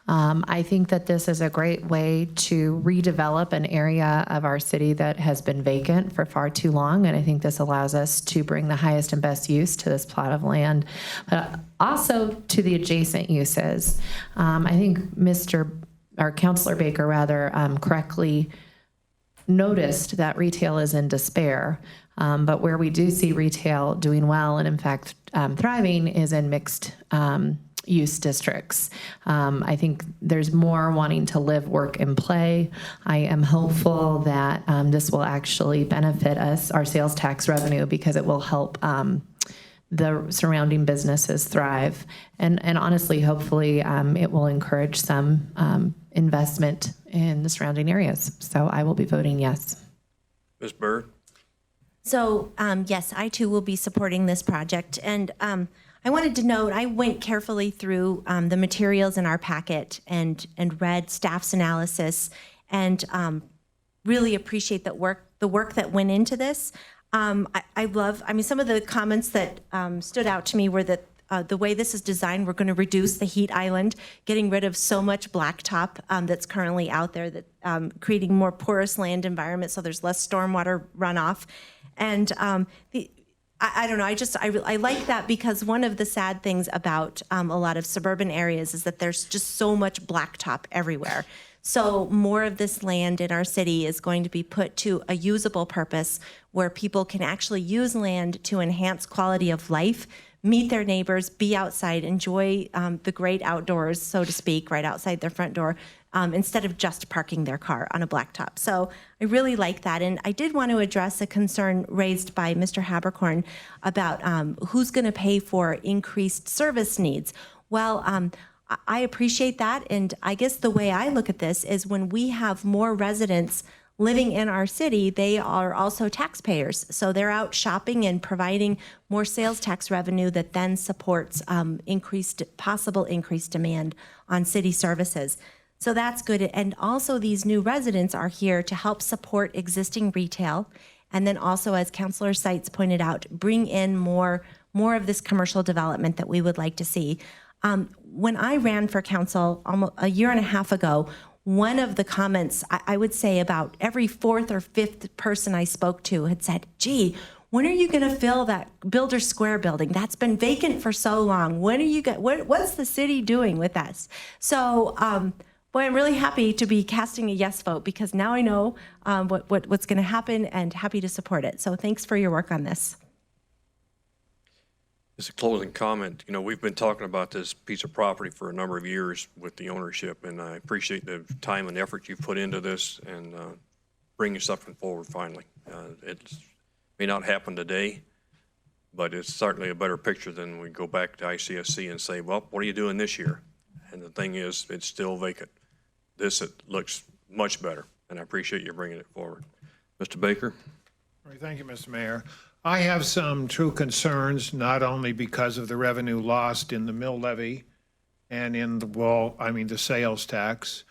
I think that this is a great way to redevelop an area of our city that has been vacant for far too long, and I think this allows us to bring the highest and best use to this plot of land, but also to the adjacent uses. I think Councilor Baker correctly noticed that retail is in despair. But where we do see retail doing well and in fact thriving is in mixed use districts. I think there's more wanting to live, work, and play. I am hopeful that this will actually benefit us, our sales tax revenue, because it will help the surrounding businesses thrive. And honestly, hopefully, it will encourage some investment in the surrounding areas. So I will be voting yes. Ms. Byrd? So, yes, I too will be supporting this project. And I wanted to note, I went carefully through the materials in our packet and read staff's analysis and really appreciate the work that went into this. I mean, some of the comments that stood out to me were that the way this is designed, we're going to reduce the heat island, getting rid of so much blacktop that's currently out there, that creating more porous land environment so there's less stormwater runoff. And I don't know, I like that, because one of the sad things about a lot of suburban areas is that there's just so much blacktop everywhere. So more of this land in our city is going to be put to a usable purpose where people can actually use land to enhance quality of life, meet their neighbors, be outside, enjoy the great outdoors, so to speak, right outside their front door, instead of just parking their car on a blacktop. So I really like that. And I did want to address a concern raised by Mr. Habercorn about who's going to pay for increased service needs. Well, I appreciate that. And I guess the way I look at this is when we have more residents living in our city, they are also taxpayers. So they're out shopping and providing more sales tax revenue that then supports possible increased demand on city services. So that's good. And also these new residents are here to help support existing retail. And then also, as Councilor Seitz pointed out, bring in more of this commercial development that we would like to see. When I ran for council almost a year and a half ago, one of the comments, I would say about every fourth or fifth person I spoke to had said, gee, when are you going to fill that Builder Square building? That's been vacant for so long. When are you what's the city doing with us? So, boy, I'm really happy to be casting a yes vote, because now I know what's going to happen, and happy to support it. So thanks for your work on this. As a closing comment, we've been talking about this piece of property for a number of years with the ownership, and I appreciate the time and effort you've put into this and bringing something forward finally. It may not happen today, but it's certainly a better picture than we go back to ICSC and say, well, what are you doing this year? And the thing is, it's still vacant. This, it looks much better, and I appreciate you bringing it forward. Mr. Baker? All right, thank you, Mr. Mayor. I have some true concerns, not only because of the revenue lost in the mill levy and in the sales tax,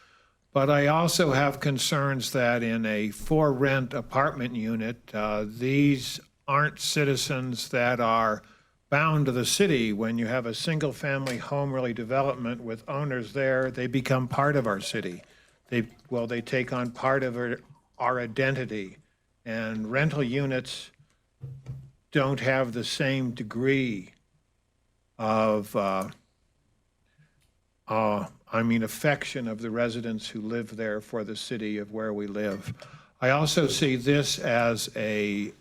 but I also have concerns that in a for-rent apartment unit, these aren't citizens that are bound to the city. When you have a single-family home really development with owners there, they become part of our city. They take on part of our identity, and rental units don't have the same degree of, affection of the residents who live there for the city of where we live. I also see this as a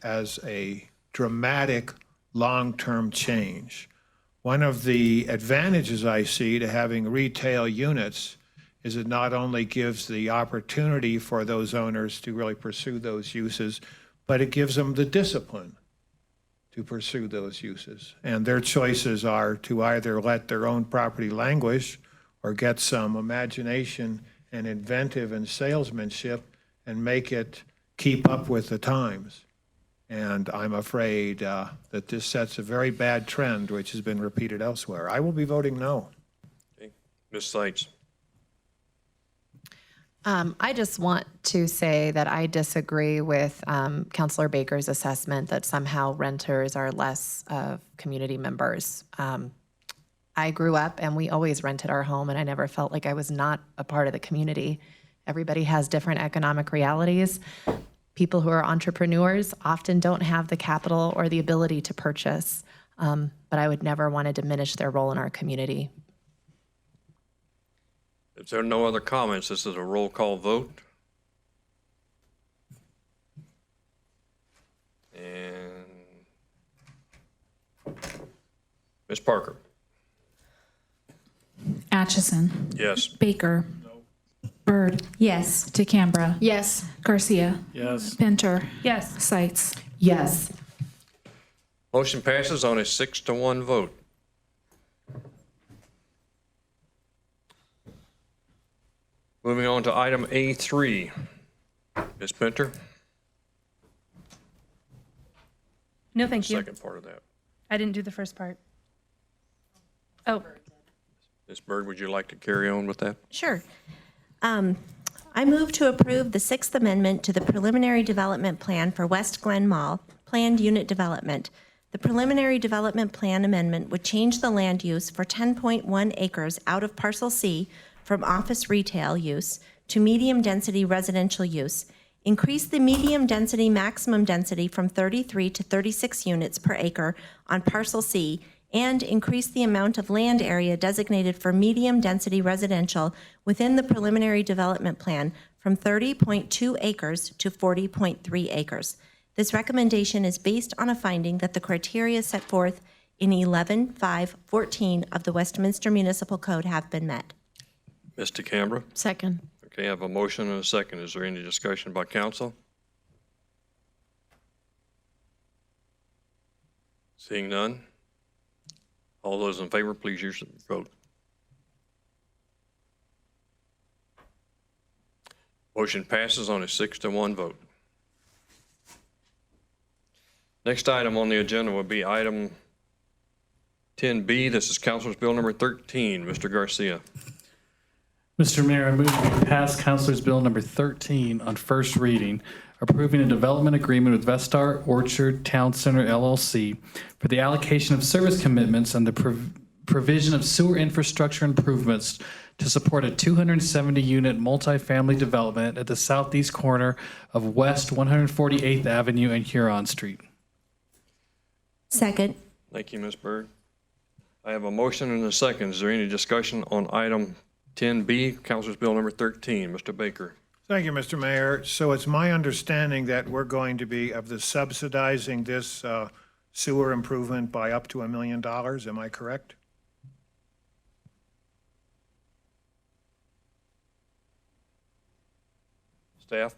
dramatic long-term change. One of the advantages I see to having retail units is it not only gives the opportunity for those owners to really pursue those uses, but it gives them the discipline to pursue those uses. And their choices are to either let their own property languish or get some imagination and inventive and salesmanship and make it keep up with the times. And I'm afraid that this sets a very bad trend, which has been repeated elsewhere. I will be voting no. Okay. Ms. Seitz? I just want to say that I disagree with Councilor Baker's assessment that somehow renters are less of community members. I grew up and we always rented our home, and I never felt like I was not a part of the community. Everybody has different economic realities. People who are entrepreneurs often don't have the capital or the ability to purchase, but I would never want to diminish their role in our community. If there are no other comments, this is a roll call vote. And Ms. Parker? Atchison. Yes. Baker. Byrd. Yes. DeCambra. Yes. Garcia. Yes. Pinter. Yes. Seitz. Yes. Motion passes on a 6-1 vote. Moving on to item A3. Ms. Pinter? No, thank you. Second part of that. I didn't do the first part. Oh, Ms. Byrd, would you like to carry on with that? Sure. I move to approve the Sixth Amendment to the Preliminary Development Plan for West Glen Mall, Planned Unit Development. The Preliminary Development Plan amendment would change the land use for 10.1 acres out of Parcel C from office retail use to medium-density residential use, increase the medium-density maximum density from 33 to 36 units per acre on Parcel C, and increase the amount of land area designated for medium-density residential within the preliminary development plan from 30.2 acres to 40.3 acres. This recommendation is based on a finding that the criteria set forth in 11.5.14 of the Westminster Municipal Code have been met. Mr. Canberra? Second. Okay, I have a motion and a second. Is there any discussion by council? Seeing none? All those in favor, please use your vote. Motion passes on a 6-1 vote. Next item on the agenda will be item 10B. This is Councilor's Bill number 13. Mr. Garcia. Mr. Mayor, I move to pass Councilor's Bill number 13 on first reading, approving a development agreement with Vestar Orchard Town Center LLC for the allocation of service commitments and the provision of sewer infrastructure improvements to support a 270-unit multifamily development at the southeast corner of West 148th Avenue and Huron Street. Second. Thank you, Ms. Byrd. I have a motion and a second. Is there any discussion on item 10B, Councilor's Bill number 13? Mr. Baker. Thank you, Mr. Mayor. So it's my understanding that we're going to be subsidizing this sewer improvement by up to $1 million. Am I correct? Staff?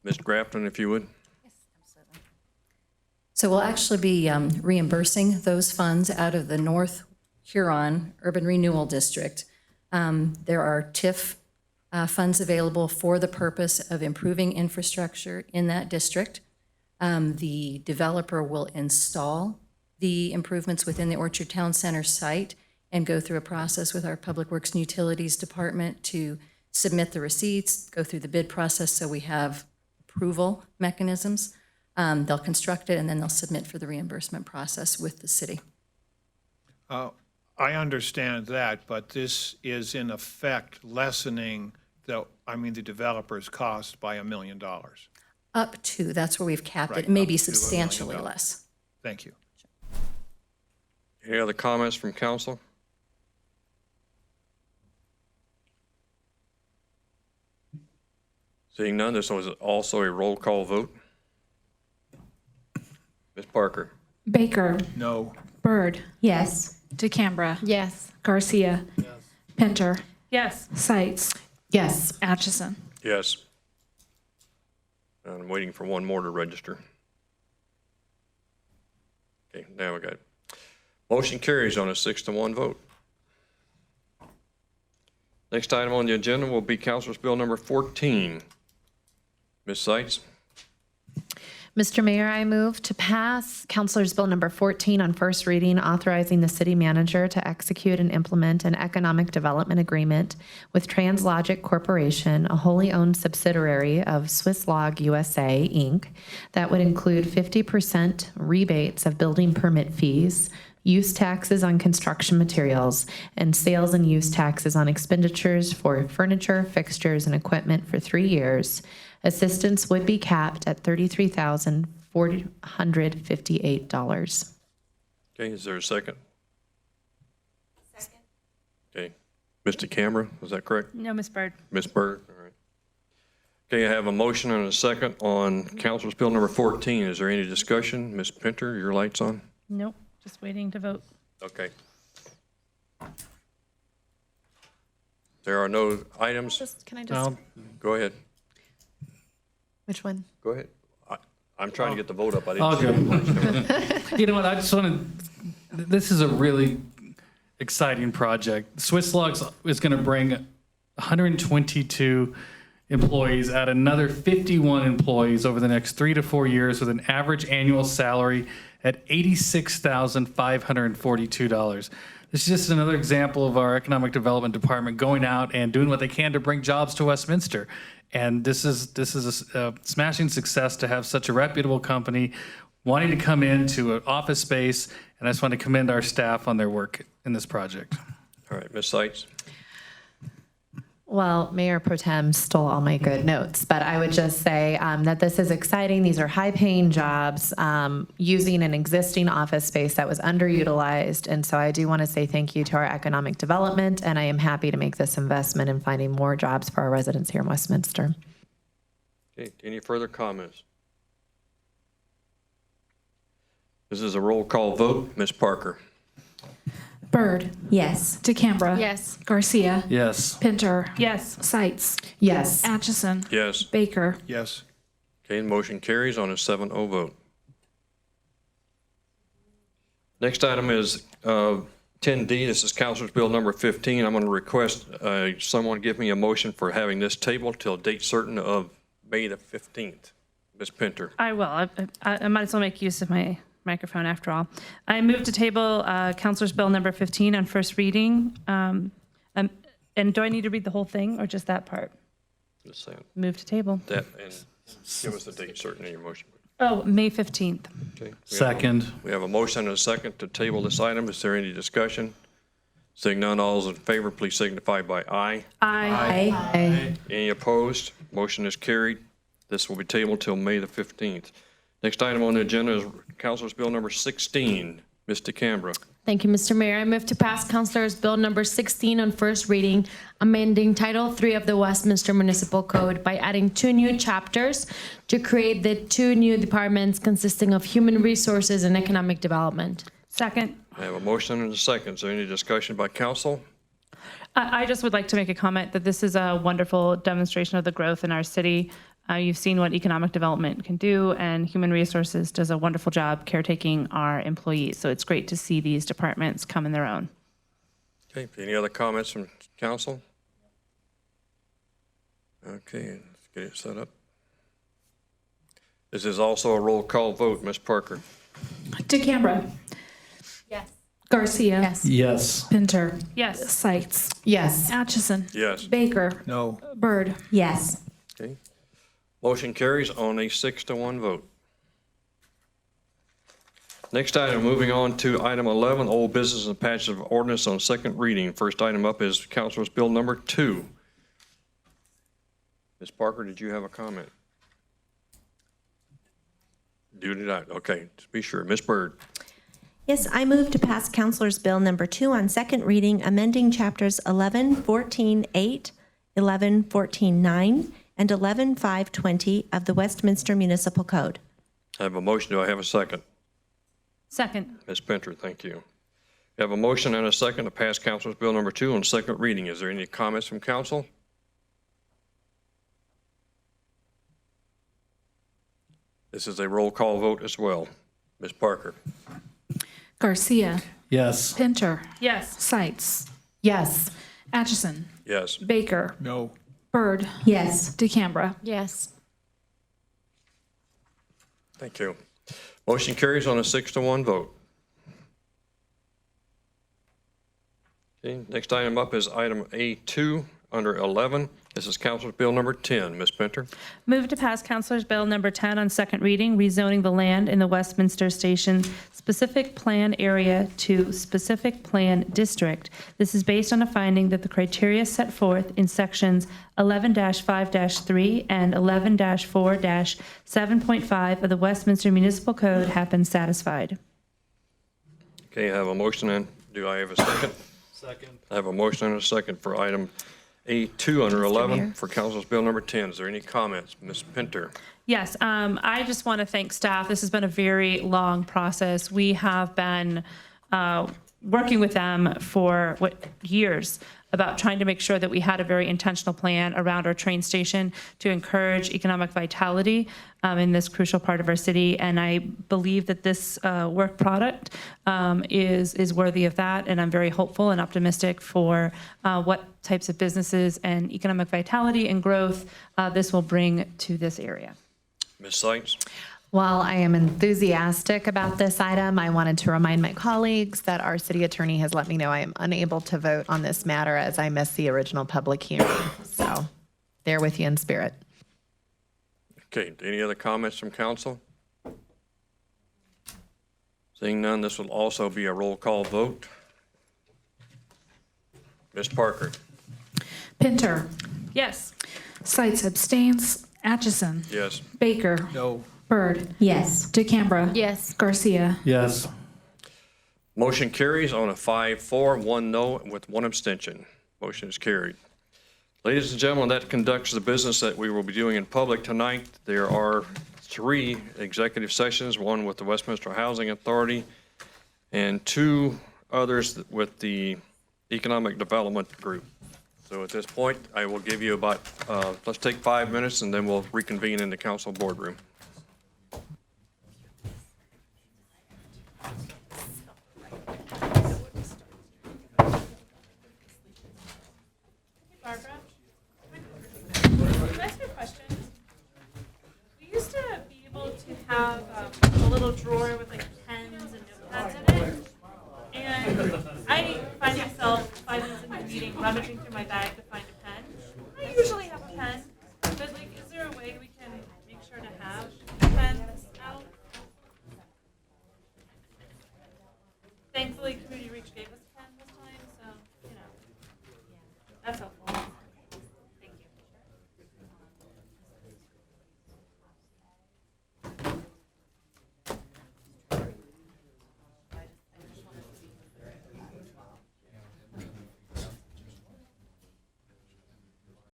Ms. Grafton, if you would. So we'll actually be reimbursing those funds out of the North Huron Urban Renewal District. There are TIF funds available for the purpose of improving infrastructure in that district. The developer will install the improvements within the Orchard Town Center site and go through a process with our Public Works and Utilities Department to submit the receipts, go through the bid process so we have approval mechanisms. They'll construct it and then they'll submit for the reimbursement process with the city. I understand that, but this is in effect lessening the developer's cost by $1 million. Up to, that's where we've capped Right, it, maybe up to $1 million. substantially less. Thank you. Any other comments from council? Seeing none, this was also a roll call vote. Ms. Parker. Baker. No. Byrd. Yes. DeCambra. Yes. Garcia. Pinter. yes. Sights. Yes. Atchison. Yes. And I'm waiting for one more to register. Okay, now we got it. Motion carries on a 6-1 vote. Next item on the agenda will be Councilor's Bill number 14. Ms. Seitz. Mr. Mayor, I move to pass Councilor's Bill number 14 on first reading, authorizing the city manager to execute and implement an economic development agreement with TransLogic Corporation, a wholly owned subsidiary of Swisslog USA, Inc., that would include 50% rebates of building permit fees, use taxes on construction materials, and sales and use taxes on expenditures for furniture, fixtures, and equipment for 3 years. Assistance would be capped at $33,458. Okay, is there a second? Second. Okay. Mr. Camera, is that correct? No, Ms. Byrd. Ms. Byrd, all right. Okay, I have a motion and a second on Councilor's Bill number 14. Is there any discussion? Ms. Pinter, your light's on? Nope, just waiting to vote. Okay. There are no items? Can I just, Go ahead. which one? Go ahead. I'm trying to get the vote up. I I'll didn't see go. it. You know what? I just want to. This is a really exciting project. Swiss Logs is going to bring 122 employees, add another 51 employees over the next 3 to 4 years, with an average annual salary at $86,542. This is just another example of our economic development department going out and doing what they can to bring jobs to Westminster. And this is a smashing success to have such a reputable company wanting to come into an office space. And I just want to commend our staff on their work in this project. All right, Ms. Seitz. Well, Mayor Pro Tem stole all my good notes, but I would just say that this is exciting. These are high-paying jobs using an existing office space that was underutilized. And so I do want to say thank you to our economic development, and I am happy to make this investment in finding more jobs for our residents here in Westminster. Okay, any further comments? This is a roll call vote. Ms. Parker. Byrd. Yes. DeCambra. Yes. Garcia. Yes. Pinter. Yes. Sights. Yes. Atchison. Yes. Baker. Yes. Okay, motion carries on a 7-0 vote. Next item is 10D. This is Councilor's Bill number 15. I'm going to request someone give me a motion for having this table till date certain of May the 15th. Ms. Pinter. I will. I might as well make use of my microphone after all. I move to table Councilor's Bill number 15 on first reading. And do I need to read the whole thing or just that part? Just saying Move to table. that and give us the date certain in your motion. Oh, May 15th. Okay. Second. We have a motion and a second to table this item. Is there any discussion? Seeing none, all those in favor, please signify by aye. Aye. Any opposed? Motion is carried. This will be tabled till May the 15th. Next item on the agenda is Councilor's Bill number 16. Ms. DeCambra. Thank you, Mr. Mayor. I move to pass Councilor's Bill number 16 on first reading, amending Title III of the Westminster Municipal Code by adding 2 new chapters to create the 2 new departments consisting of Human Resources and Economic Development. Second. I have a motion and a second. Is there any discussion by council? I just would like to make a comment that this is a wonderful demonstration of the growth in our city. You've seen what economic development can do, and Human Resources does a wonderful job caretaking our employees. So it's great to see these departments come in their own. Okay, any other comments from council? Okay, let's get it set up. This is also a roll call vote. Ms. Parker. DeCambra. Yes. Garcia. Yes. Yes. Pinter. Yes. Sights. Yes. Atchison. Yes. Baker. No. Byrd. Yes. Okay. Motion carries on a 6-1 vote. Next item, moving on to item 11, old business and passage of ordinance on second reading. First item up is Councilor's Bill number 2. Ms. Parker, did you have a comment? Do not. Okay, to be sure. Ms. Byrd. Yes, I move to pass Councilor's Bill number 2 on second reading, amending chapters 1114.8, 1114.9, and 11.520 of the Westminster Municipal Code. I have a motion. Do I have a second? Second. Ms. Pinter, thank you. We have a motion and a second to pass Councilor's Bill number 2 on second reading. Is there any comments from council? This is a roll call vote as well. Ms. Parker. Garcia. Yes. Pinter. Yes. Sights. Yes. Atchison. Yes. Baker. No. Byrd. Yes. DeCambra. Yes. Thank you. Motion carries on a 6-1 vote. Okay, next item up is item A2 under 11. This is Councilor's Bill number 10. Ms. Pinter. Move to pass Councilor's Bill number 10 on second reading, rezoning the land in the Westminster Station specific plan area to specific plan district. This is based on a finding that the criteria set forth in sections 11-5-3 and 11-4-7.5 of the Westminster Municipal Code have been satisfied. Okay, I have a motion and do I have a second? Second. I have a motion and a second for item A2 under 11 for Councilor's Bill number 10. Is there any comments? Ms. Pinter. Yes, I just want to thank staff. This has been a very long process. We have been working with them for years about trying to make sure that we had a very intentional plan around our train station to encourage economic vitality in this crucial part of our city. And I believe that this work product is worthy of that. And I'm very hopeful and optimistic for what types of businesses and economic vitality and growth this will bring to this area. Ms. Sykes? While I am enthusiastic about this item, I wanted to remind my colleagues that our city attorney has let me know I am unable to vote on this matter as I missed the original public hearing. So they're with you in spirit. Okay, any other comments from council? Seeing none, this will also be a roll call vote. Ms. Parker? Pinter. Yes. Sites abstains. Atchison. Yes. Baker. No. Byrd. Yes. DeCambra. Yes. Garcia. Yes. Motion carries on a 5-4, 1 no, with 1 abstention. Motion is carried. Ladies and gentlemen, that conducts the business that we will be doing in public tonight. There are 3 executive sessions, one with the Westminster Housing Authority and 2 others with the Economic Development Group. So at this point, I will give you about, let's take 5 minutes and then we'll reconvene in the council boardroom. Barbara, can I ask you a question? We used to be able to have a little drawer with